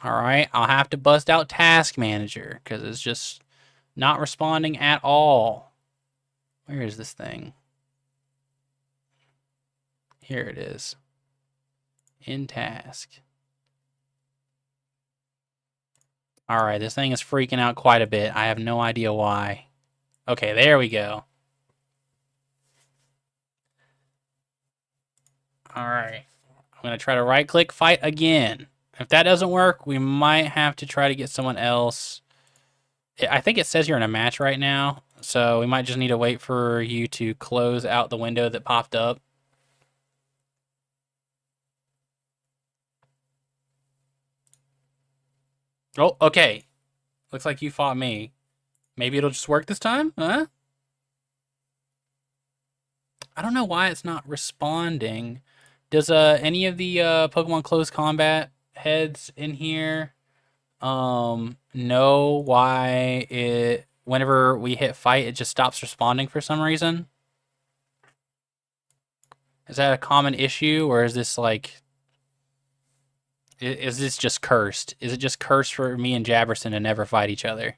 All right, I'll have to bust out Task Manager because it's just not responding at all. Where is this thing? Here it is. In Task. All right, this thing is freaking out quite a bit. I have no idea why. Okay, there we go. All right. I'm going to try to right-click fight again. If that doesn't work, we might have to try to get someone else. I think it says you're in a match right now, so we might just need to wait for you to close out the window that popped up. Oh, okay. Looks like you fought me. Maybe it'll just work this time, huh? I don't know why it's not responding. Does any of the Pokemon Close Combat heads in here know why whenever we hit fight, it just stops responding for some reason? Is that a common issue, or is this like... Is this just cursed? Is it just cursed for me and Jabberson to never fight each other?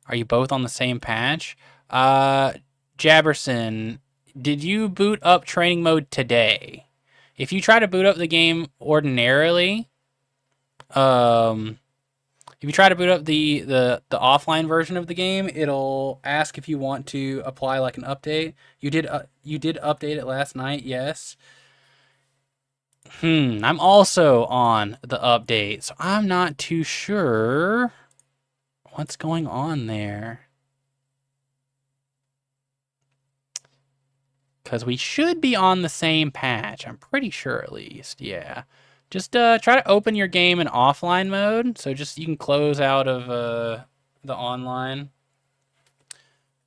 Are you both on the same patch? Jabberson, did you boot up training mode today? If you try to boot up the game ordinarily, if you try to boot up the offline version of the game, it'll ask if you want to apply like an update. You did update it last night, yes. I'm also on the update, so I'm not too sure what's going on there. Because we should be on the same patch. I'm pretty sure, at least. Yeah. Just try to open your game in offline mode. So just you can close out of the online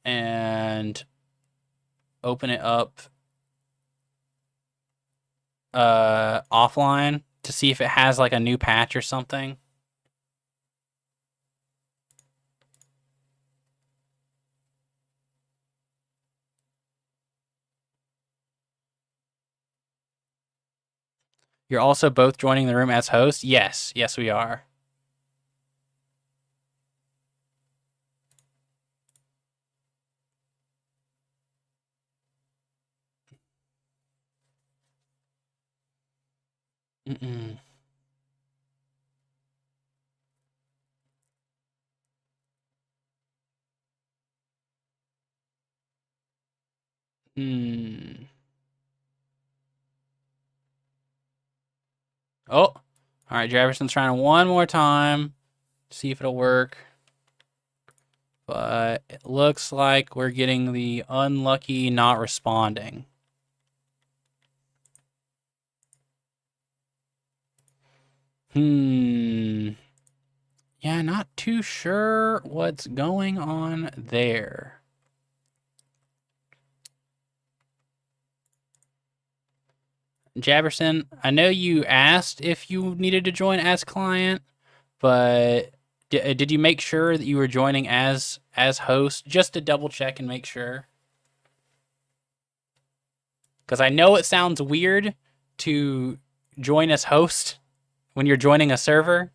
and open it up offline to see if it has like a new patch or something. You're also both joining the room as hosts? Yes. Yes, we are. Mm-mm. Oh. All right, Jefferson's trying one more time. See if it'll work. But it looks like we're getting the unlucky not responding. Yeah, not too sure what's going on there. Jabberson, I know you asked if you needed to join as client, But did you make sure that you were joining as host, just to double check and make sure? Because I know it sounds weird to join as host when you're joining a server.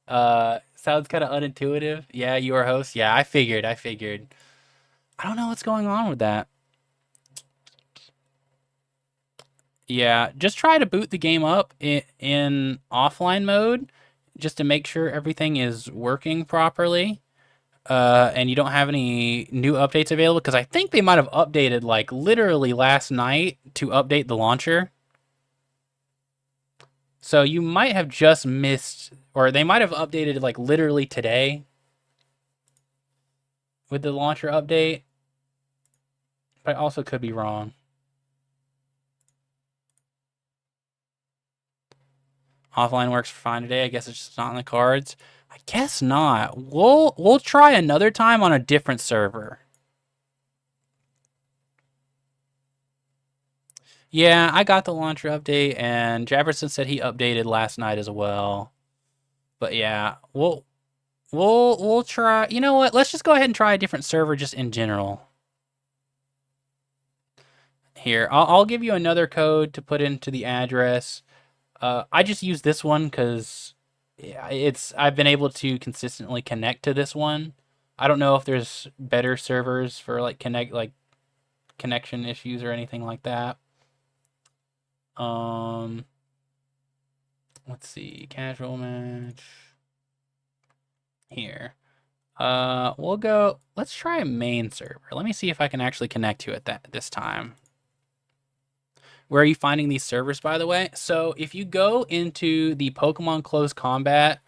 Sounds kind of unintuitive. Yeah, you are host. Yeah, I figured. I don't know what's going on with that. Yeah, just try to boot the game up in offline mode just to make sure everything is working properly. And you don't have any new updates available, because I think they might have updated like literally last night to update the launcher. So you might have just missed, or they might have updated like literally today with the launcher update. But I also could be wrong. Offline works fine today. I guess it's just not in the cards. I guess not. We'll try another time on a different server. Yeah, I got the launcher update, and Jefferson said he updated last night as well. But yeah, we'll try. You know what? Let's just go ahead and try a different server just in general. Here, I'll give you another code to put into the address. I just use this one because I've been able to consistently connect to this one. I don't know if there's better servers for like connection issues or anything like that. Let's see, casual match. Here. We'll go. Let's try a main server. Let me see if I can actually connect to it this time. Where are you finding these servers, by the way? So if you go into the Pokemon Close Combat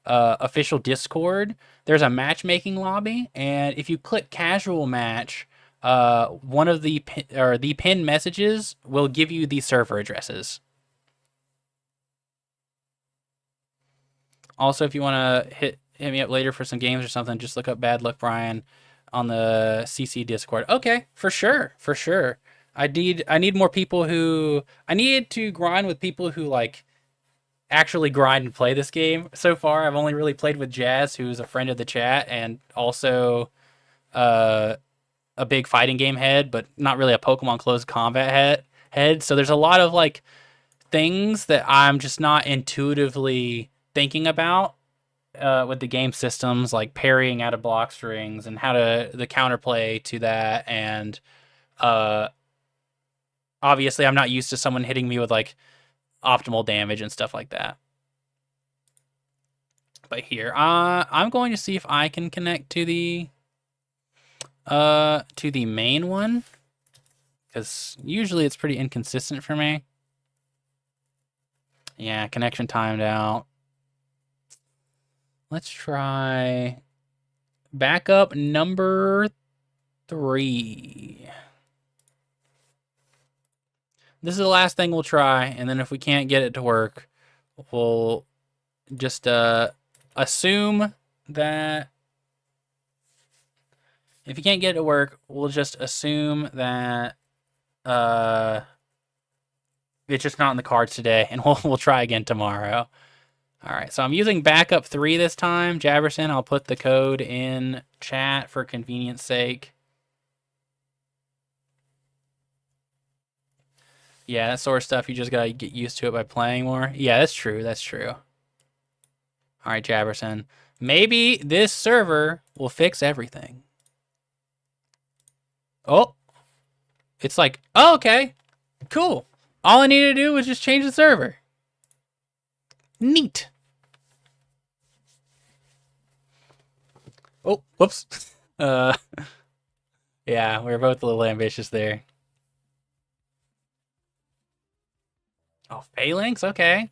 official Discord, there's a matchmaking lobby, and if you click casual match, one of the pinned messages will give you the server addresses. Also, if you want to hit me up later for some games or something, just look up Bad Luck Brian on the CC Discord. Okay, for sure. I need more people who I need to grind with people who like actually grind and play this game. So far, I've only really played with Jazz, who's a friend of the chat and also a big fighting game head, but not really a Pokemon Close Combat head. So there's a lot of like things that I'm just not intuitively thinking about with the game systems, like parrying out of block strings and how to the counterplay to that, and obviously I'm not used to someone hitting me with like optimal damage and stuff like that. But here, I'm going to see if I can connect to the main one, because usually it's pretty inconsistent for me. Yeah, connection timed out. Let's try backup number 3. This is the last thing we'll try, and then if we can't get it to work, we'll just assume that if you can't get it to work, we'll just assume that it's just not in the cards today, and we'll try again tomorrow. All right, so I'm using backup 3 this time. Jabberson, I'll put the code in chat for convenience sake. Yeah, that sort of stuff, you just gotta get used to it by playing more. Yeah, that's true. All right, Jabberson. Maybe this server will fix everything. Oh, it's like, oh, okay, cool. All I needed to do was just change the server. Neat. Oh, whoops. Yeah, we're both a little ambitious there. Oh, Phalanx? Okay.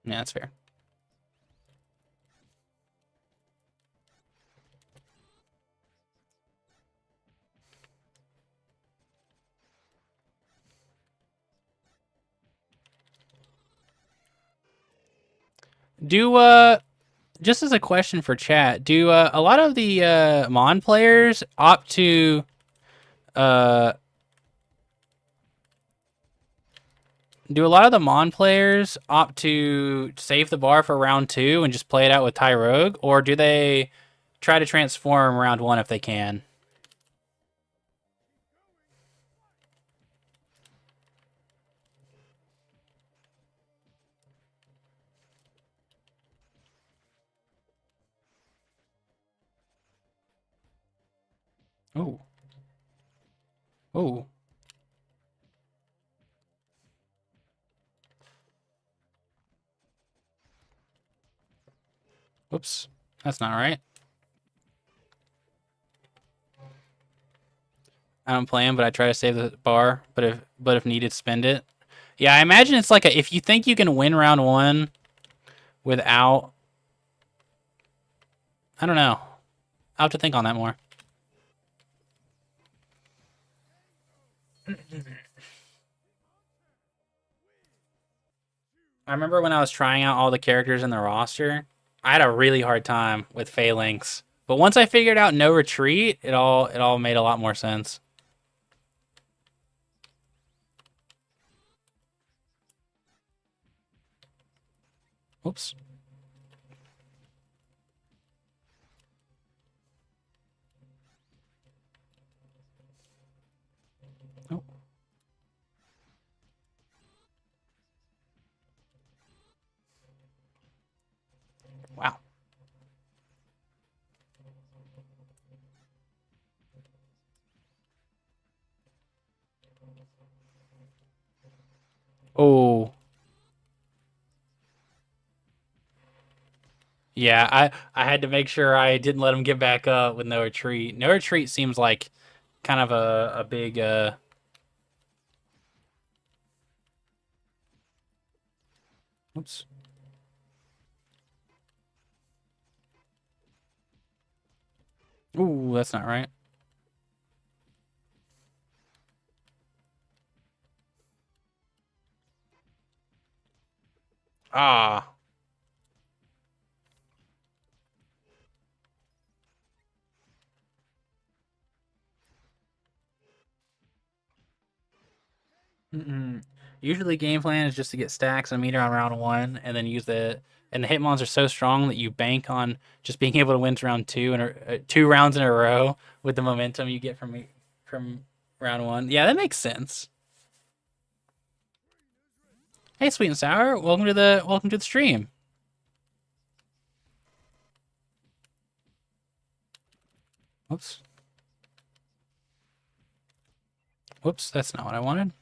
Yeah, that's fair. Do just as a question for chat, do a lot of the Mon players opt to uh, do a lot of the Mon players opt to save the bar for round 2 and just play it out with Tyrogue, or do they try to transform round 1 if they can? Oh, oh, whoops, that's not right. I don't play him, but I try to save the bar. But if needed, spend it. Yeah, I imagine it's like if you think you can win round 1 without, I don't know. I'll have to think on that more. I remember when I was trying out all the characters in the roster, I had a really hard time with Phalanx. But once I figured out no retreat, it all made a lot more sense. Oops. Oh. Wow. Oh. Yeah, I had to make sure I didn't let him get back up with no retreat. No retreat seems like kind of a big oops. Ooh, that's not right. Ah. Mm-mm. Usually, game plan is just to get stacks and meter on round 1, and then use the. And the hitmons are so strong that you bank on just being able to win to round 2 and 2 rounds in a row with the momentum you get from round 1. Yeah, that makes sense. Hey, sweet and sour, welcome to the stream. Whoops, whoops, that's not what I wanted.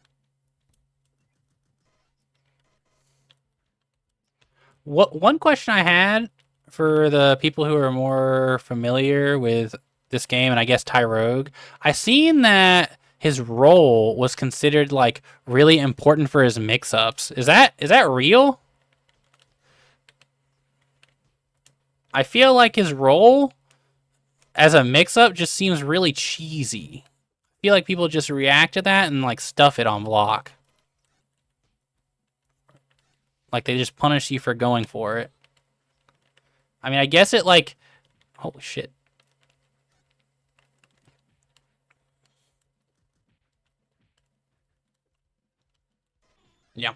What one question I had for the people who are more familiar with this game, and I guess Tyrogue, I seen that his role was considered like really important for his mix-ups. Is that real? I feel like his role as a mix-up just seems really cheesy. I feel like people just react to that and like stuff it on block. Like they just punish you for going for it. I mean, I guess it like, holy shit. Yeah.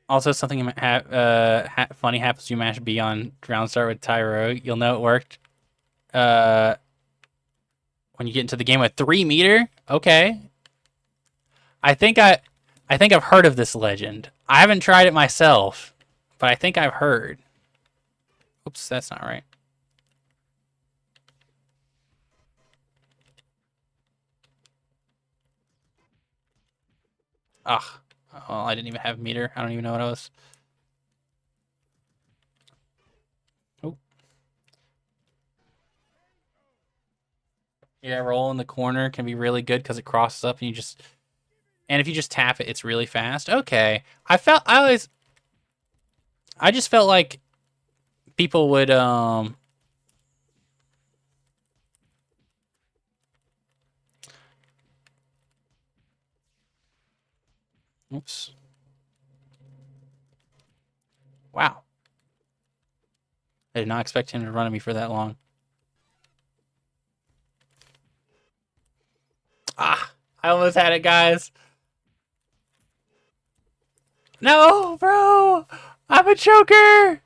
Also, something funny happens. You mash B on round start with Tyro. You'll know it worked. Uh, when you get into the game with 3 meter. Okay, I think I think I've heard of this legend. I haven't tried it myself, but I think I've heard. Oops, that's not right. Ugh. Oh, I didn't even have meter. I don't even know what I was. Oh. Yeah, roll in the corner can be really good because it crosses up and you just. And if you just tap it, it's really fast. Okay. I just felt like people would oops. Wow. I did not expect him to run at me for that long. Ah, I almost had it, guys. No, bro! I'm a choker!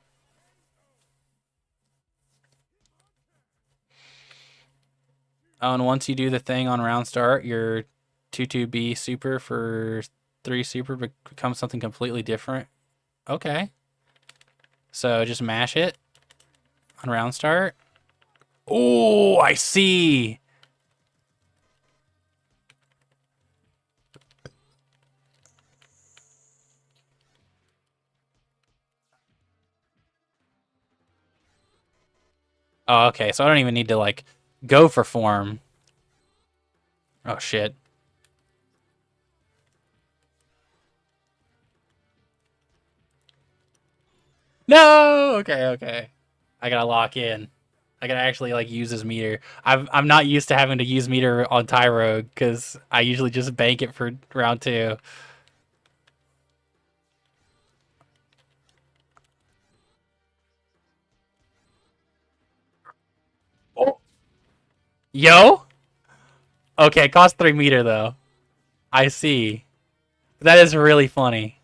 Oh, and once you do the thing on round start, your 2-2B super for 3 super becomes something completely different. Okay. So just mash it on round start. Oh, I see. Oh, okay. So I don't even need to, like, go for form. Oh, shit. No! Okay, okay. I gotta lock in. I gotta actually, like, use this meter. I'm not used to having to use meter on Tyrogue, because I usually just bank it for round 2. Oh. Yo? Okay, it costs 3 meter, though. I see. That is really funny.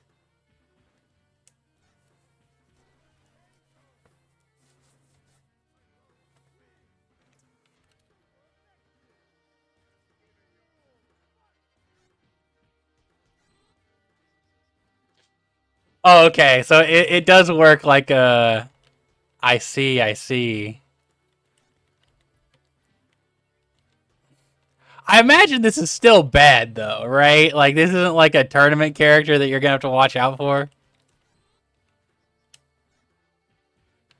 Oh, okay. So it does work like a... I see, I see. I imagine this is still bad, though, right? Like, this isn't like a tournament character that you're gonna have to watch out for.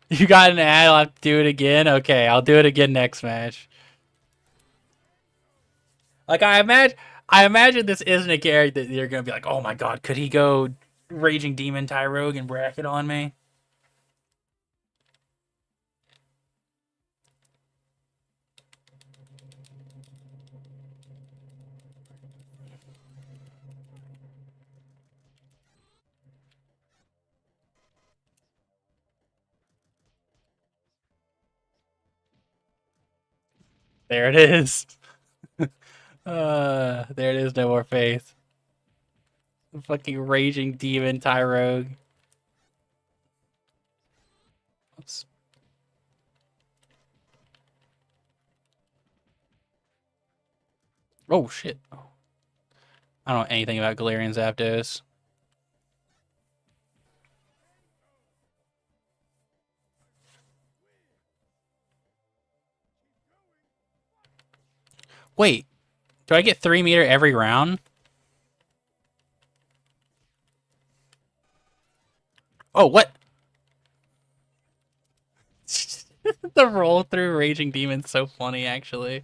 You got an ad, I'll have to do it again? Okay, I'll do it again next match. Like, I imagine this isn't a character that you're gonna be like, oh my god, could he go Raging Demon Tyrogue and bracket on me? There it is. There it is, no more faith. Fucking Raging Demon Tyrogue. Oops. Oh shit. I don't know anything about Galarian Zapdos. Wait, do I get 3 meter every round? Oh, what? The roll through Raging Demon's so funny, actually.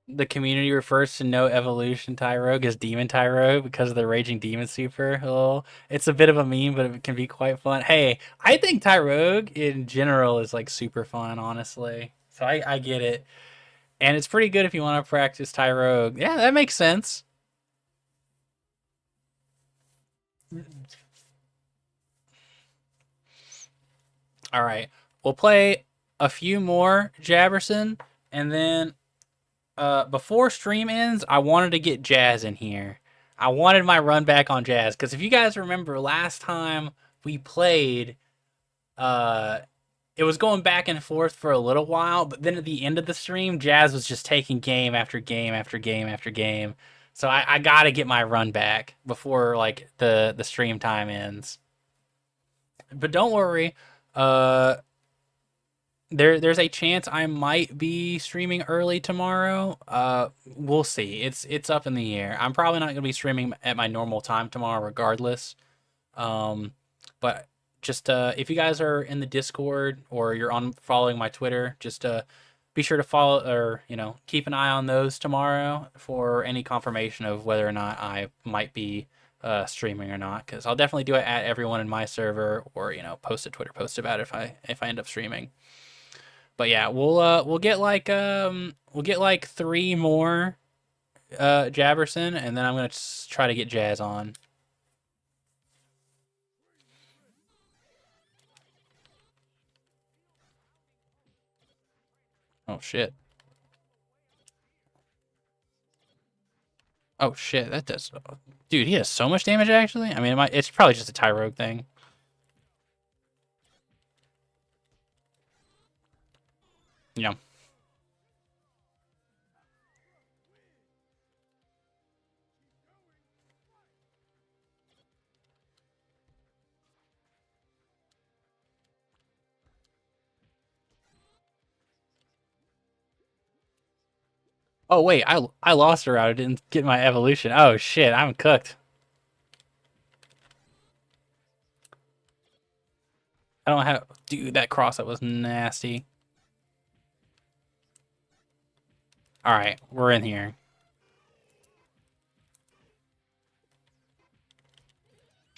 The community refers to no evolution Tyrogue as Demon Tyrogue because of the Raging Demon Super. Oh, it's a bit of a meme, but it can be quite fun. Hey, I think Tyrogue in general is like super fun, honestly. So I get it. And it's pretty good if you want to practice Tyrogue. Yeah, that makes sense. All right. We'll play a few more Jabberson, and then before stream ends, I wanted to get Jazz in here. I wanted my run back on Jazz because if you guys remember last time we played, uh, it was going back and forth for a little while, but then at the end of the stream, Jazz was just taking game after game after game after game. So I gotta get my run back before like the stream time ends. But don't worry, uh, there's a chance I might be streaming early tomorrow. We'll see. It's up in the air. I'm probably not gonna be streaming at my normal time tomorrow, regardless. Um, but just if you guys are in the Discord or you're on following my Twitter, just be sure to follow or keep an eye on those tomorrow for any confirmation of whether or not I might be streaming or not, because I'll definitely do it at everyone in my server, or post a Twitter post about it if I end up streaming. But yeah, we'll get like three more Jabberson, and then I'm gonna try to get Jazz on. Oh shit. Oh shit, that does. Dude, he has so much damage actually. I mean, it's probably just a Tyrogue thing. Yeah. Oh wait, I lost her out. I didn't get my evolution. Oh shit, I'm cooked. I don't have. Dude, that cross up was nasty. All right, we're in here.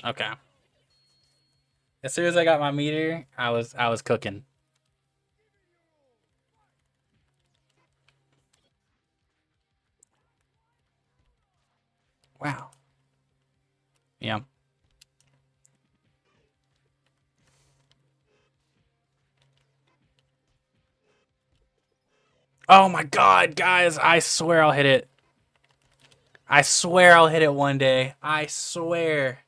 Okay. As soon as I got my meter, I was cooking. Wow. Yeah. Oh my god, guys, I swear I'll hit it. I swear I'll hit it one day. I swear.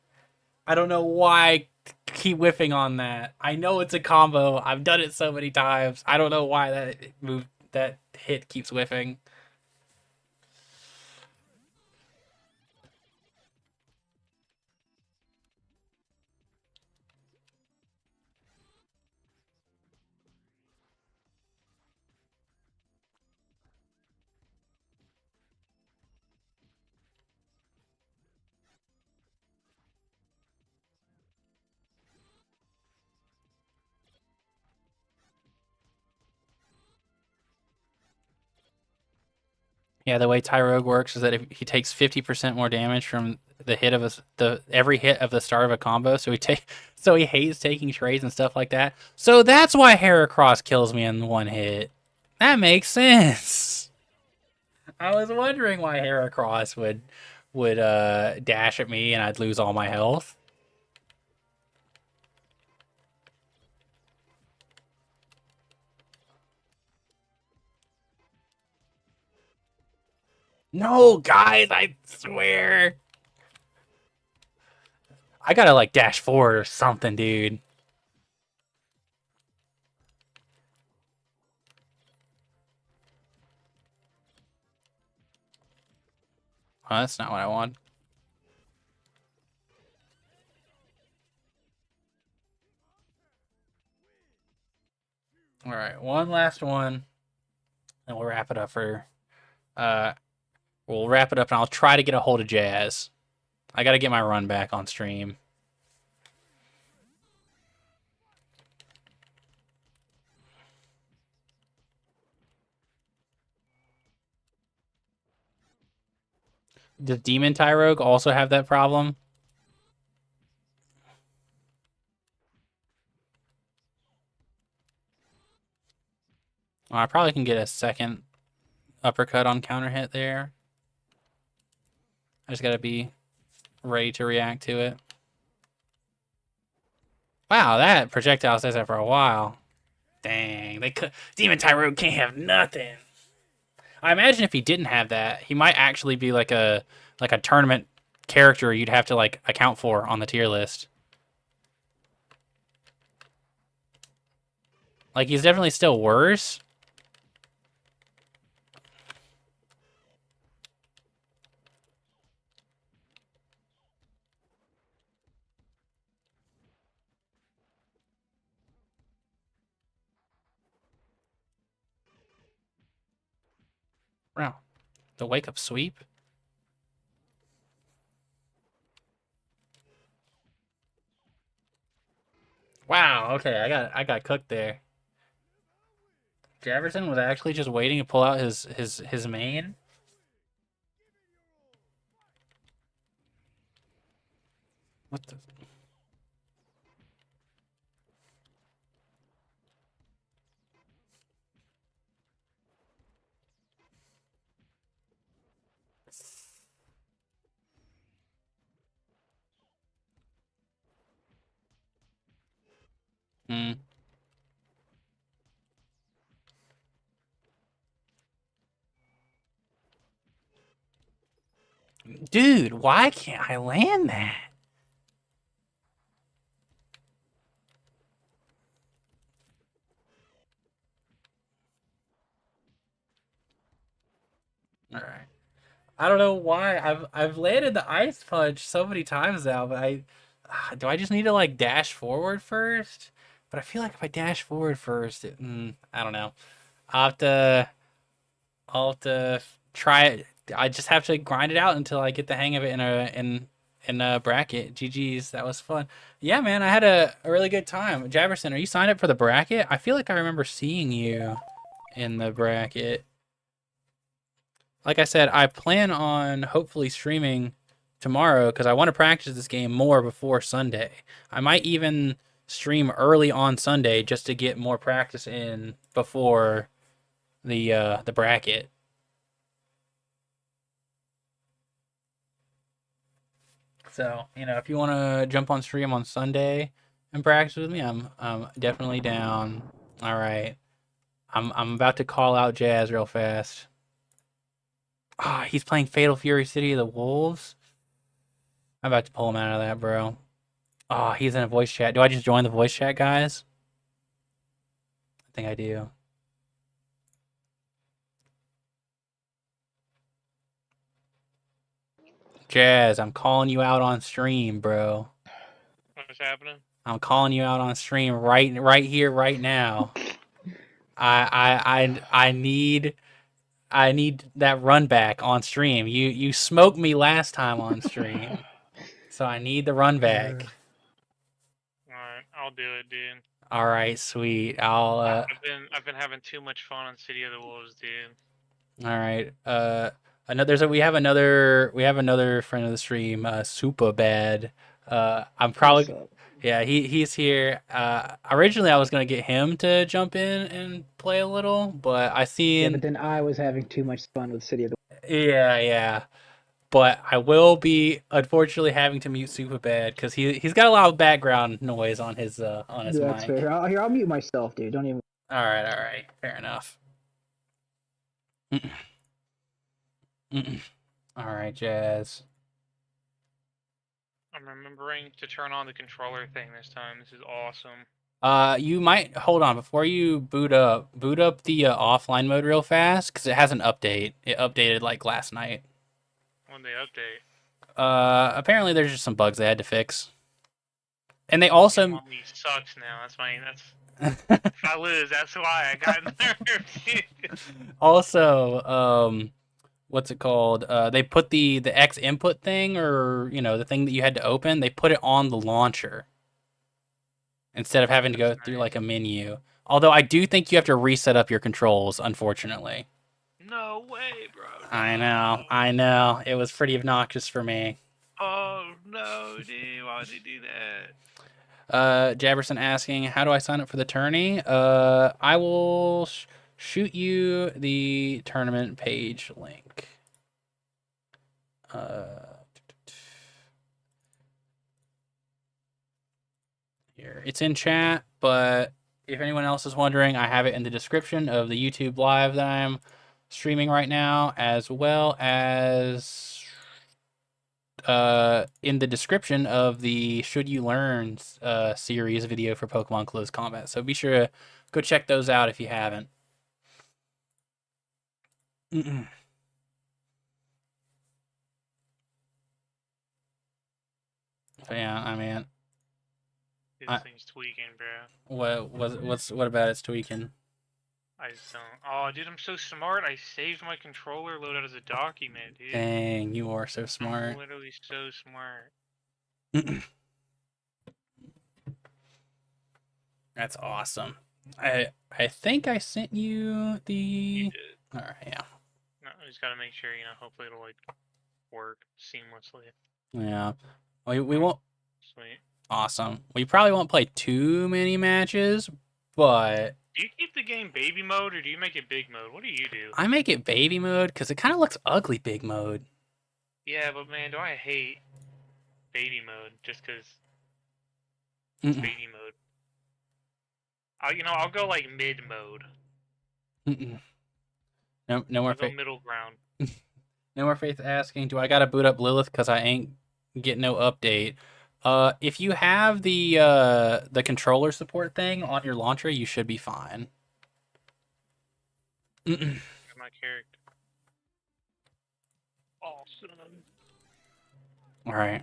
I don't know why I keep whiffing on that. I know it's a combo. I've done it so many times. I don't know why that hit keeps whiffing. Yeah, the way Tyrogue works is that if he takes 50% more damage from the hit of every hit of the start of a combo, so he hates taking trades and stuff like that. So that's why Heracross kills me in one hit. That makes sense. I was wondering why Heracross would dash at me and I'd lose all my health. No, guys, I swear. I gotta like dash forward or something, dude. Oh, that's not what I want. All right, one last one, and we'll wrap it up for. Uh, we'll wrap it up, and I'll try to get a hold of Jazz. I gotta get my run back on stream. Does Demon Tyrogue also have that problem? Well, I probably can get a second uppercut on counter hit there. I just gotta be ready to react to it. Wow, that projectile stays there for a while. Dang, Demon Tyrogue can't have nothing. I imagine if he didn't have that, he might actually be like a tournament character you'd have to like account for on the tier list. Like he's definitely still worse. Wow, the wake up sweep. Wow, okay, I got cooked there. Jefferson was actually just waiting to pull out his main. What the? Hmm. Dude, why can't I land that? All right. I don't know why I've landed the ice punch so many times now, but do I just need to like dash forward first? But I feel like if I dash forward first, I don't know. I'll have to I'll have to try it. I just have to grind it out until I get the hang of it in a bracket. GG's, that was fun. Yeah, man, I had a really good time. Jabberson, are you signed up for the bracket? I feel like I remember seeing you in the bracket. Like I said, I plan on hopefully streaming tomorrow because I want to practice this game more before Sunday. I might even stream early on Sunday just to get more practice in before the bracket. So, if you want to jump on stream on Sunday and practice with me, I'm definitely down. All right. I'm about to call out Jazz real fast. Ah, he's playing Fatal Fury City of the Wolves. I'm about to pull him out of that, bro. Oh, he's in a voice chat. Do I just join the voice chat, guys? I think I do. Jazz, I'm calling you out on stream, bro. What's happening? I'm calling you out on stream right here, right now. I need that run back on stream. You smoked me last time on stream, so I need the run back. Alright, I'll do it, dude. All right, sweet. I've been having too much fun on City of the Wolves, dude. All right. We have another friend of the stream, Super Bad. I'm probably yeah, he's here. Originally I was gonna get him to jump in and play a little, but I see. Yeah, but then I was having too much fun with City of the. Yeah. But I will be unfortunately having to mute Super Bad because he's got a lot of background noise on his Yeah, mic. that's fair. I'll mute myself, dude. Don't even. All right, fair enough. All right, Jazz. I'm remembering to turn on the controller thing this time. This is awesome. You might hold on before you boot up the offline mode real fast because it has an update. It updated like last night. When they update. Apparently there's just some bugs they had to fix, and they also. He sucks now. If I lose, that's why I got nerfed. Also, what's it called? They put the X input thing, or the thing that you had to open. They put it on the launcher instead of having to go through like a menu. Although I do think you have to reset up your controls, unfortunately. No way, bro. I know. It was pretty obnoxious for me. Oh no, dude! Why would they do that? Jabberson asking, how do I sign up for the tourney? I will shoot you the tournament page link. Here, it's in chat, but if anyone else is wondering, I have it in the description of the YouTube live that I'm streaming right now, as well as in the description of the Should You Learn series video for Pokemon Close Combat. So be sure to go check those out if you haven't. So yeah, I mean, This thing's tweaking, bro. What about it's tweaking? I just don't. Oh, dude, I'm so smart. I saved my controller loadout as a document, dude. Dang, you are so smart. I'm literally so smart. That's awesome. I think I sent you the. You did. All right, yeah. No, I just gotta make sure, hopefully it'll like work seamlessly. Yeah, we won't Sweet. Awesome. We probably won't play too many matches, but Do you keep the game baby mode or do you make it big mode? What do you do? I make it baby mode because it kind of looks ugly big mode. Yeah, but man, do I hate baby mode just because Mm-mm. baby mode. I'll go like mid mode. Mm-mm. No more I'll go faith. middle ground. No more faith asking. Do I gotta boot up Lilith because I ain't getting no update? If you have the controller support thing on your launcher, you should be fine. Mm-mm. Got my character. Awesome. All right.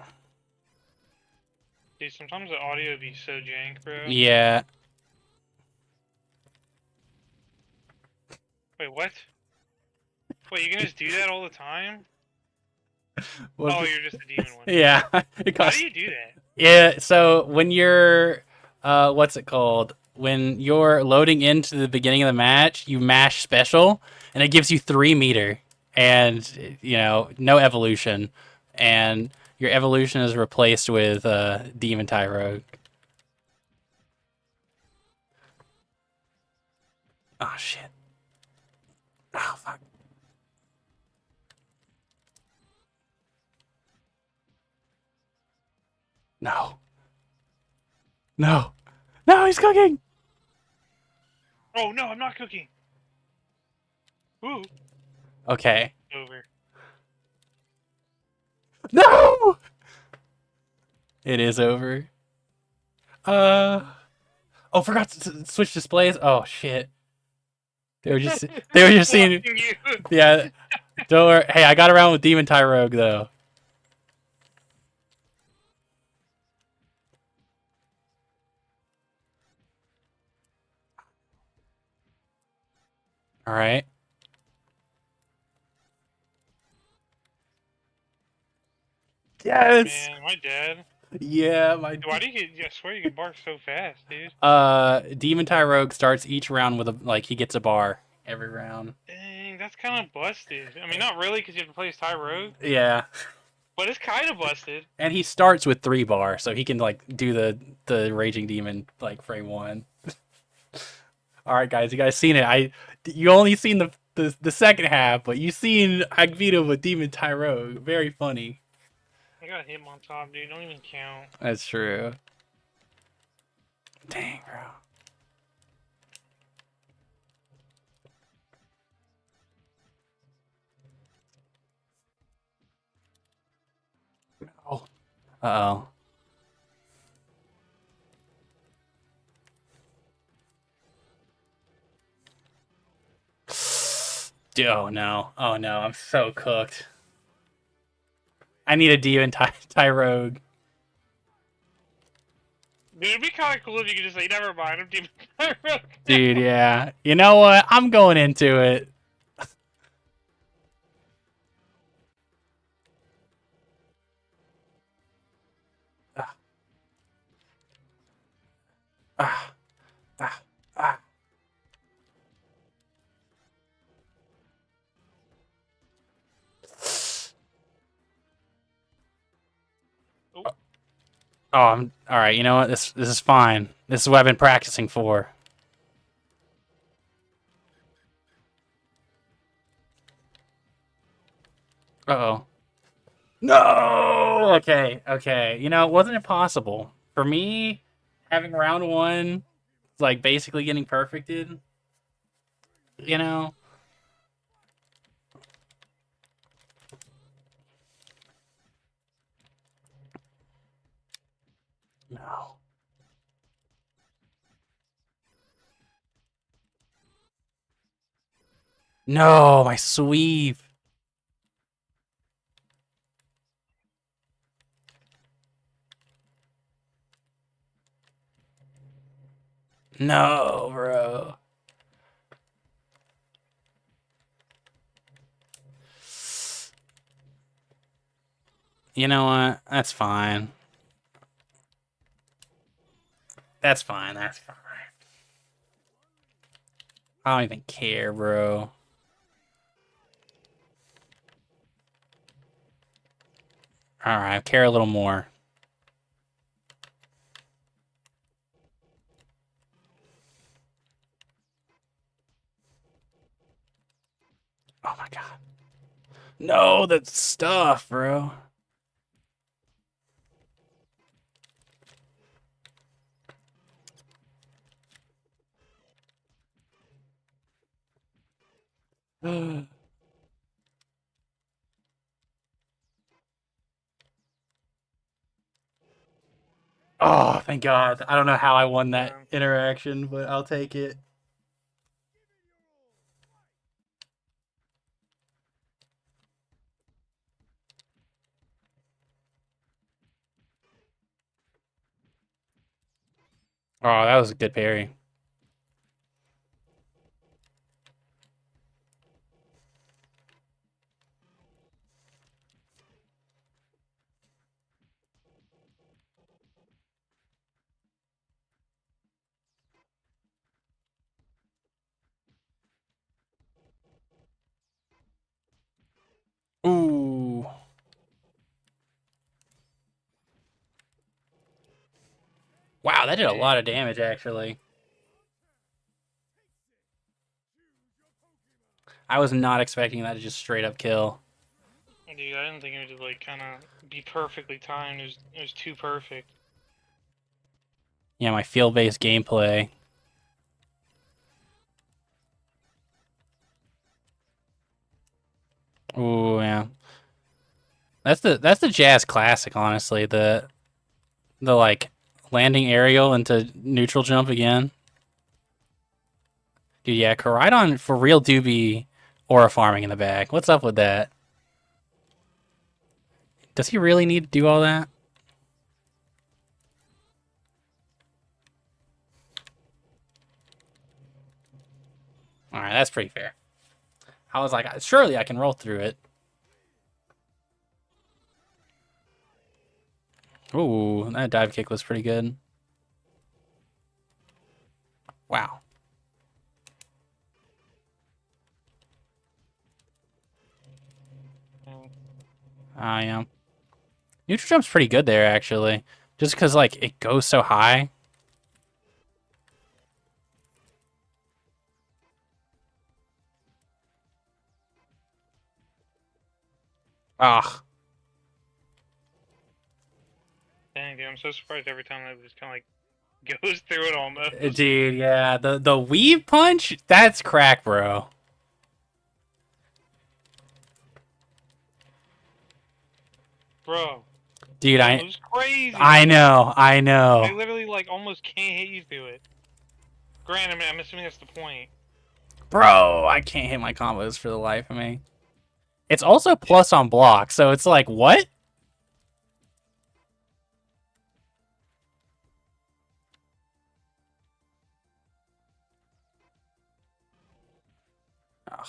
Dude, sometimes the audio be so jank, bro. Yeah. Wait, what? Wait, you can just do that all the time? Well, Oh, you're just a demon one. yeah. It How costs. do you do that? Yeah. So when you're, what's it called? When you're loading into the beginning of the match, you mash special, and it gives you 3 meter, and no evolution, and your evolution is replaced with Demon Tyrogue. Oh shit. Oh fuck. No. No. No, he's cooking. Oh no, I'm not cooking. Ooh, Okay. over. No. It is over. Oh, forgot to switch displays. Oh shit. They were just seeing. Watching you. Yeah. Don't worry. Hey, I got around with Demon Tyrogue though. All right. Yes. Man, my dad. Yeah, my. Dude, why do you get? I swear you can bark so fast, dude. Demon Tyrogue starts each round with he gets a bar every round. Dang, that's kind of busted. I mean, not really, because you have to play as Tyrogue, Yeah. but it's kind of busted. And he starts with 3 bar, so he can do the Raging Demon frame 1. All right, guys, you guys seen it? You only seen the second half, but you seen Agvito with Demon Tyrogue. Very funny. I got him on top, dude. Don't even count. That's true. Dang, bro. Oh. Uh-oh. Oh no. Oh no, I'm so cooked. I need a Demon Tyrogue. Dude, it'd be kind of cool if you could just say, never mind, I'm Demon Tyrogue. Dude, yeah. You know what? I'm going into it. Ah. Ah. Ah. Ah. Oh, I'm all right. You know what? This is fine. This is what I've been practicing for. Uh-oh. No. Okay. Okay. Wasn't it possible for me having round 1, basically getting perfected? No. No, my sweep. No, bro. You know what? That's fine. That's fine. That's fine. I don't even care, bro. Alright, I care a little more. No, that's stuff, bro. Oh, thank God. I don't know how I won that interaction, but I'll take it. Oh, that was a good parry. Ooh. Wow, that did a lot of damage, actually. I was not expecting that to just straight up kill. Dude, I didn't think it would like kind of be perfectly timed. It was too perfect. Yeah, my field-based gameplay. Ooh, yeah. That's the Jazz classic, honestly. The like landing aerial into neutral jump again. Dude, yeah, Koraidon for real do be aura farming in the back. What's up with that? Does he really need to do all that? Alright, that's pretty fair. I was like, surely I can roll through it. Ooh, that dive kick was pretty good. Wow. I am. Neutral jump's pretty good there, actually. Just because, like, it goes so high. Ah. Dang, dude, I'm so surprised every time that just kind of like goes through it almost. Dude, yeah. The weave punch? That's crack, bro. Bro. Dude, It was crazy. I know. I literally like almost can't hit you through it. Granted, I'm assuming that's the point. Bro, I can't hit my combos for the life of me. It's also plus on block, so it's like, what? Ugh.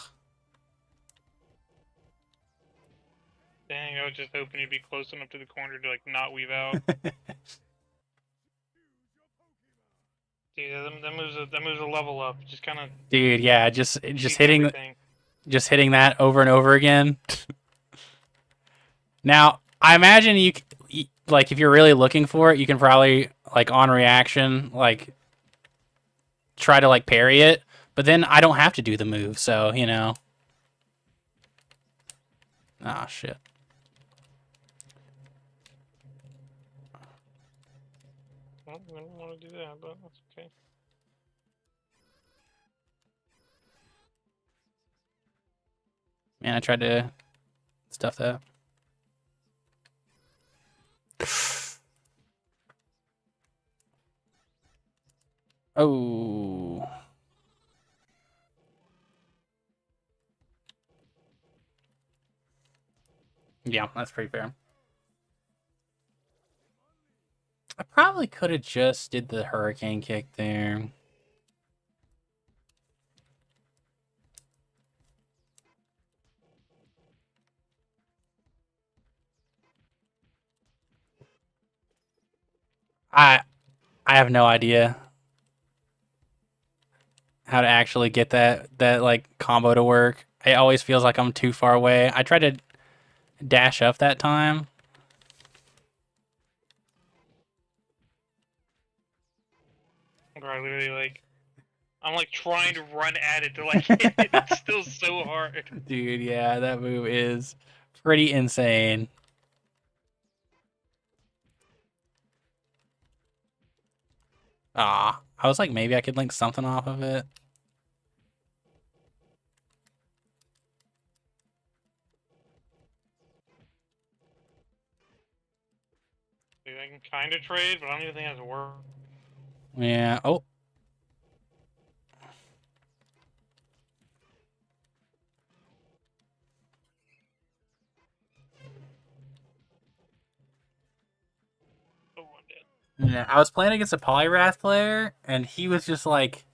Dang, I was just hoping you'd be close enough to the corner to like not weave out. Dude, that moves a level up. Just kind of. Dude, yeah, just hitting everything. just hitting that over and over again. Now, I imagine like if you're really looking for it, you can probably like on reaction like try to like parry it, but then I don't have to do the move, so, you know. Oh shit. Well, I didn't want to do that, but that's okay. Man, I tried to stuff that. Oh. Yeah, that's pretty fair. I probably could have just did the hurricane kick there. I have no idea how to actually get that like combo to work. It always feels like I'm too far away. I tried to dash up that time. Bro, I literally like I'm like trying to run at it to like hit it. It's still so hard. Dude, yeah, that move is pretty insane. Ah, I was like, maybe I could link something off of it. Dude, I can kind of trade, but I don't even think it has to work. Yeah. Oh. Oh, I'm dead. Yeah, I was playing against a Polyrath player, and he was just like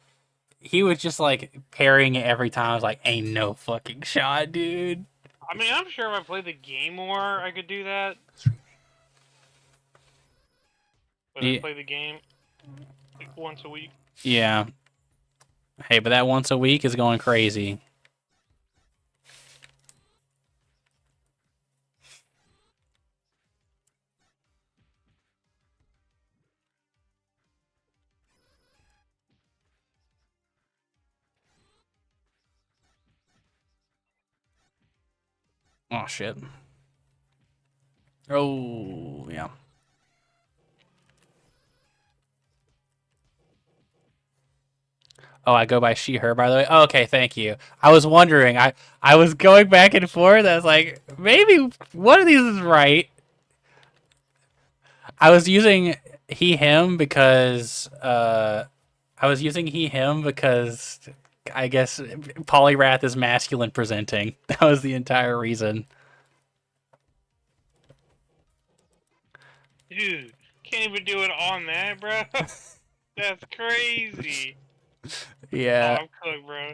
parrying it every time. I was like, ain't no fucking shot, dude. I mean, I'm sure if I played the game more, I could do that. But Yeah. I play the game like once a week. Yeah. Hey, but that once a week is going crazy. Oh shit. Oh yeah. Oh, I go by she, her, by the way. Oh, okay, thank you. I was wondering. I was going back and forth. I was like, maybe one of these is right. I was using he, him because I guess Polyrath is masculine presenting. That was the entire reason. Dude, can't even do it on that, bro. That's crazy. Yeah. Oh, I'm cooked, bro.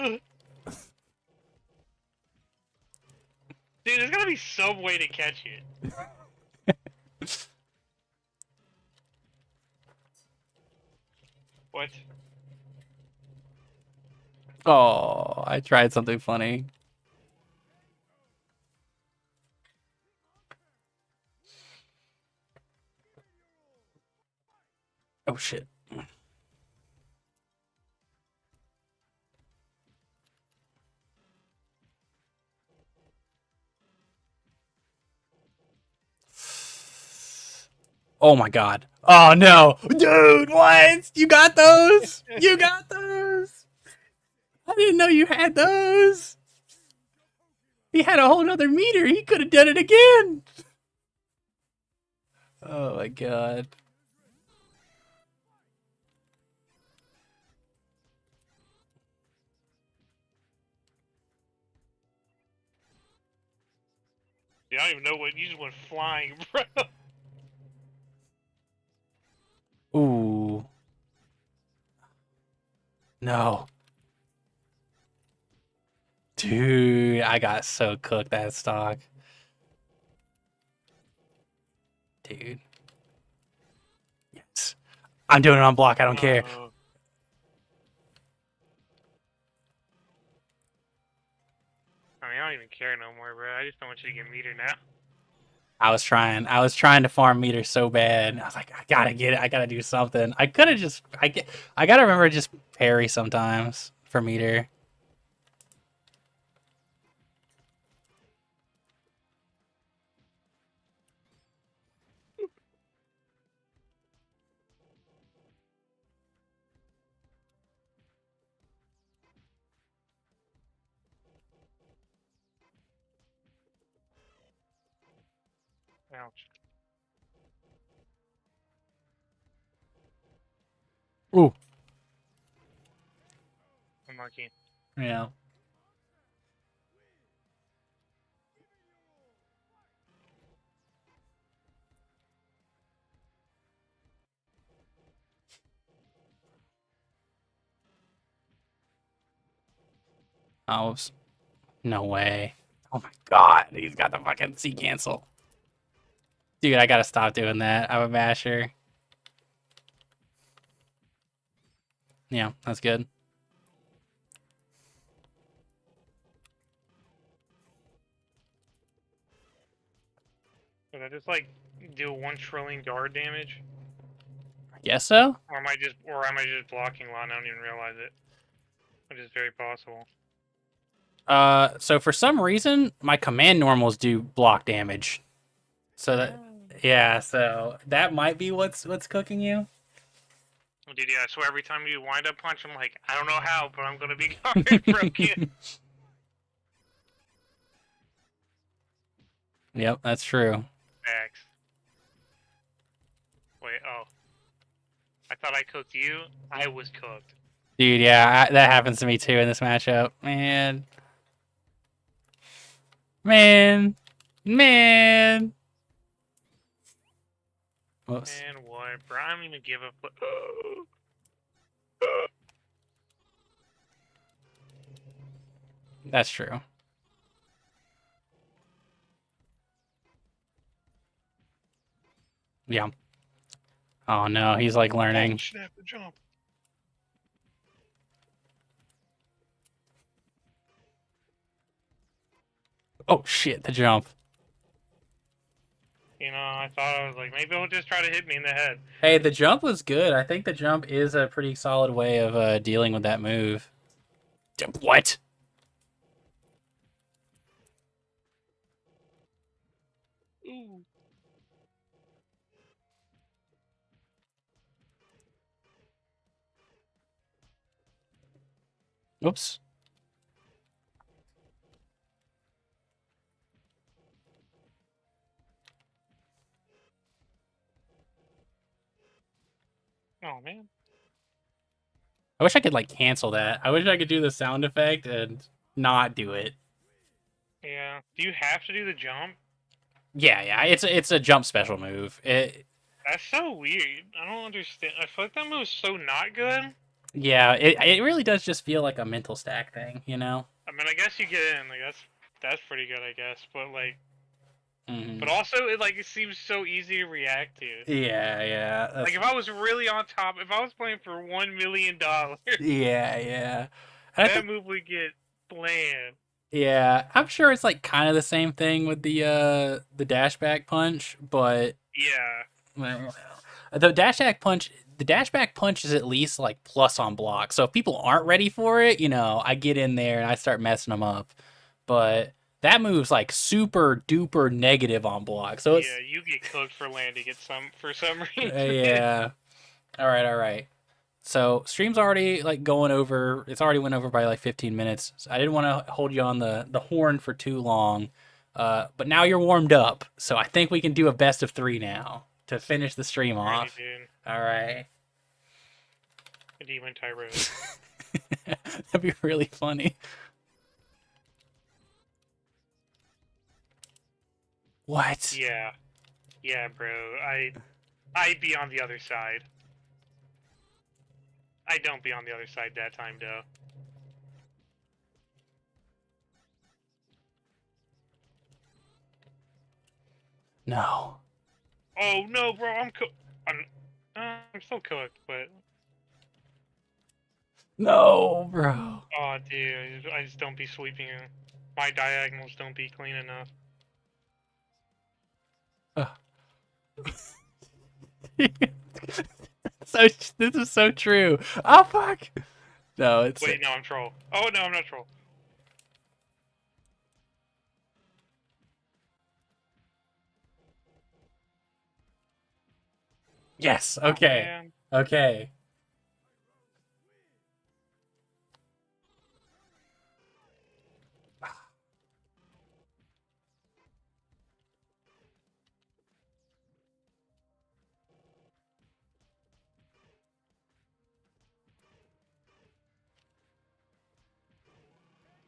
Ugh. Dude, there's gotta be some way to catch it. What? Oh, I tried something funny. Oh shit. Oh my god. Oh no. Dude, what? You got those? You got those? I didn't know you had those. He had a whole nother meter. He could have done it again. Oh my god. Dude, I don't even know what. You just went flying, bro. Ooh. No. Dude, I got so cooked that stock. Dude. Yes. I'm doing it on block. I don't care. I mean, I don't even care no more, bro. I just don't want you to get meter now. I was trying to farm meters so bad. I was like, I gotta get it. I gotta do something. I could have just, I gotta remember to just parry sometimes for meter. Ouch. Ooh. Unlucky. Yeah. Oh, no way. Oh my god, he's got the fucking C cancel. Dude, I gotta stop doing that. I'm a masher. Yeah, that's good. Did I just like do 1 trillion guard damage? Guess so. Or am I just blocking a lot and I don't even realize it? Which is very possible. So for some reason, my command normals do block damage. So that, yeah, so that might be what's cooking you. Oh, dude, yeah, I swear every time you wind up punch, I'm like, I don't know how, but I'm gonna be guard broken. Yep, that's true. X. Wait, oh. I thought I cooked you. I was cooked. Dude, yeah, that happens to me too in this matchup. Man. Man. Man. Whoops. And what, bro? I don't even give a fuck. That's true. Yeah. Oh no, he's like learning. Oh, snap the jump. Oh shit, the jump. You know, I thought I was like, maybe he'll just try to hit me in the head. Hey, the jump was good. I think the jump is a pretty solid way of dealing with that move. What? Ooh. Oops. Oh, man. I wish I could like cancel that. I wish I could do the sound effect and not do it. Yeah. Do you have to do the jump? Yeah. It's a jump special move. That's so weird. I don't understand. I feel like that move's so not good. Yeah, it really does just feel like a mental stack thing, you know? I mean, I guess you get in. Like, that's pretty good, I guess. But, like, Mm-hmm. but also, it seems so easy to react to. Yeah. Like, if I was really on top, if I was playing for $1 million, Yeah. And that move would get bland. yeah, I'm sure it's like kind of the same thing with the dashback punch, but Yeah. well, the dashback punch is at least like plus on block. So if people aren't ready for it, you know, I get in there and I start messing them up. But that move's like super duper negative on block. So it's Yeah, you get cooked for landing it for some reason. yeah. All right. So stream's already like going over. It's already went over by like 15 minutes. So I didn't want to hold you on the horn for too long. But now you're warmed up, so I think we can do a best of 3 now to finish the stream off. Dude. All right. Demon Tyrone. That'd be really funny. What? Yeah, bro. I'd be on the other side. I don't be on the other side that time, though. No. Oh no, bro! I'm still cooked, but no, bro. Oh, dude, I just don't be sweeping. My diagonals don't be clean enough. So this is so true. Oh fuck. No, it's Wait, no, I'm troll. Oh no, I'm not troll. Yes. Okay. Oh, okay.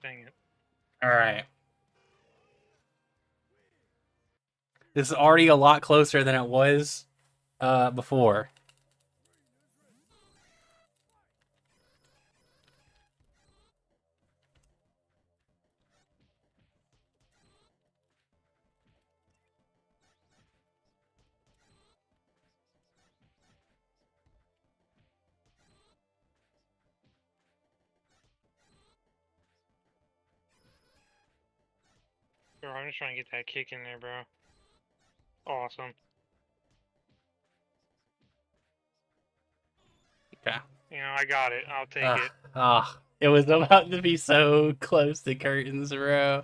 Dang it. All right. This is already a lot closer than it was before. Bro, I'm just trying to get that kick in there, bro. Awesome. Okay. You know, I got it. I'll take it. It was about to be so close to curtains, bro.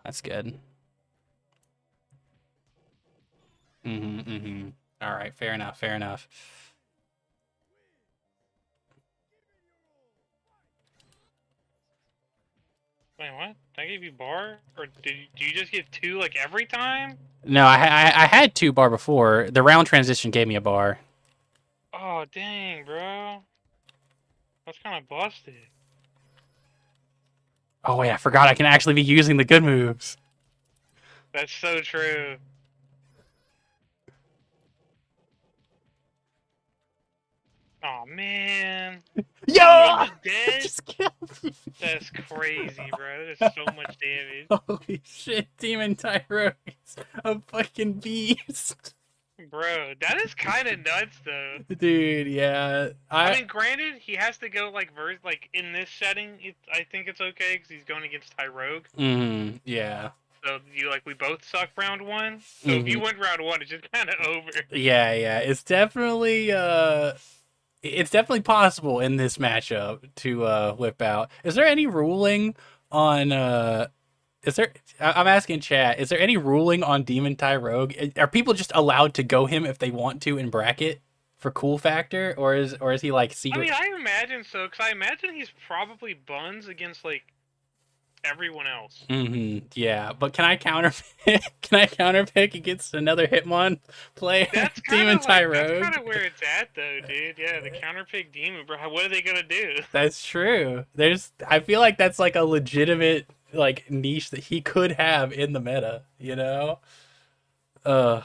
That's good. All right, fair enough, fair enough. Wait, what? Did I give you bar? Or do you just get 2 like every time? No, I had 2 bar before. The round transition gave me a bar. Oh, dang, bro. That's kind of busted. Oh wait, I forgot I can actually be using the good moves. That's so true. Oh, man. Yo! I'm just dead? Just killed me. That's crazy, bro. There's so much damage. Holy shit, Demon Tyro is a fucking beast. Bro, that is kind of nuts, though. Dude, yeah. I mean, granted, he has to go like in this setting. I think it's okay because he's going against Tyrogue. Yeah. So we both suck round 1. So if you win round 1, it's just kind of over. Yeah. It's definitely possible in this matchup to whip out. Is there any ruling on I'm asking chat, is there any ruling on Demon Tyrogue? Are people just allowed to go him if they want to in bracket for cool factor, or is he like secret? I mean, I imagine so, because I imagine he's probably buns against like everyone else. Yeah, but can I counterpick against another Hitmon play? That's Demon Tyrogue. That's kind of where it's at, though, dude. Yeah, the counterpick Demon, bro. What are they gonna do? That's true. I feel like that's like a legitimate like niche that he could have in the meta, you know? But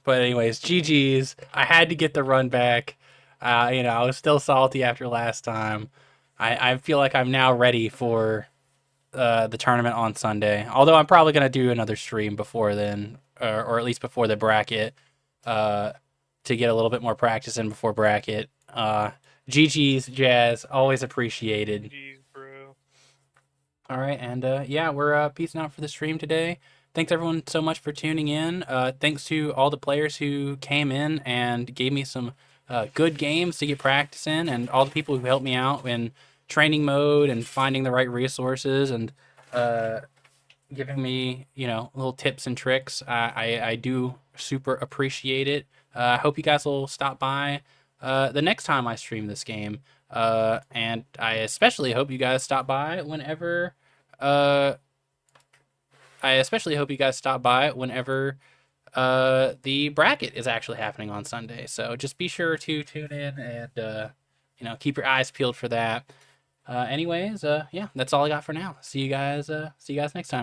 anyways, GG's. I had to get the run back. I was still salty after last time. I feel like I'm now ready for the tournament on Sunday. Although I'm probably gonna do another stream before then, or at least before the bracket, to get a little bit more practice in before bracket. GG's, Jazz. Always appreciated. Jeez, bro. All right, and yeah, we're peacing out for the stream today. Thanks everyone so much for tuning in. Thanks to all the players who came in and gave me some good games to get practice in, and all the people who helped me out in training mode and finding the right resources and giving me, little tips and tricks. I do super appreciate it. I hope you guys will stop by the next time I stream this game. And I especially hope you guys stop by whenever the bracket is actually happening on Sunday. So just be sure to tune in and keep your eyes peeled for that. Anyways, yeah, that's all I got for now. See you guys next time.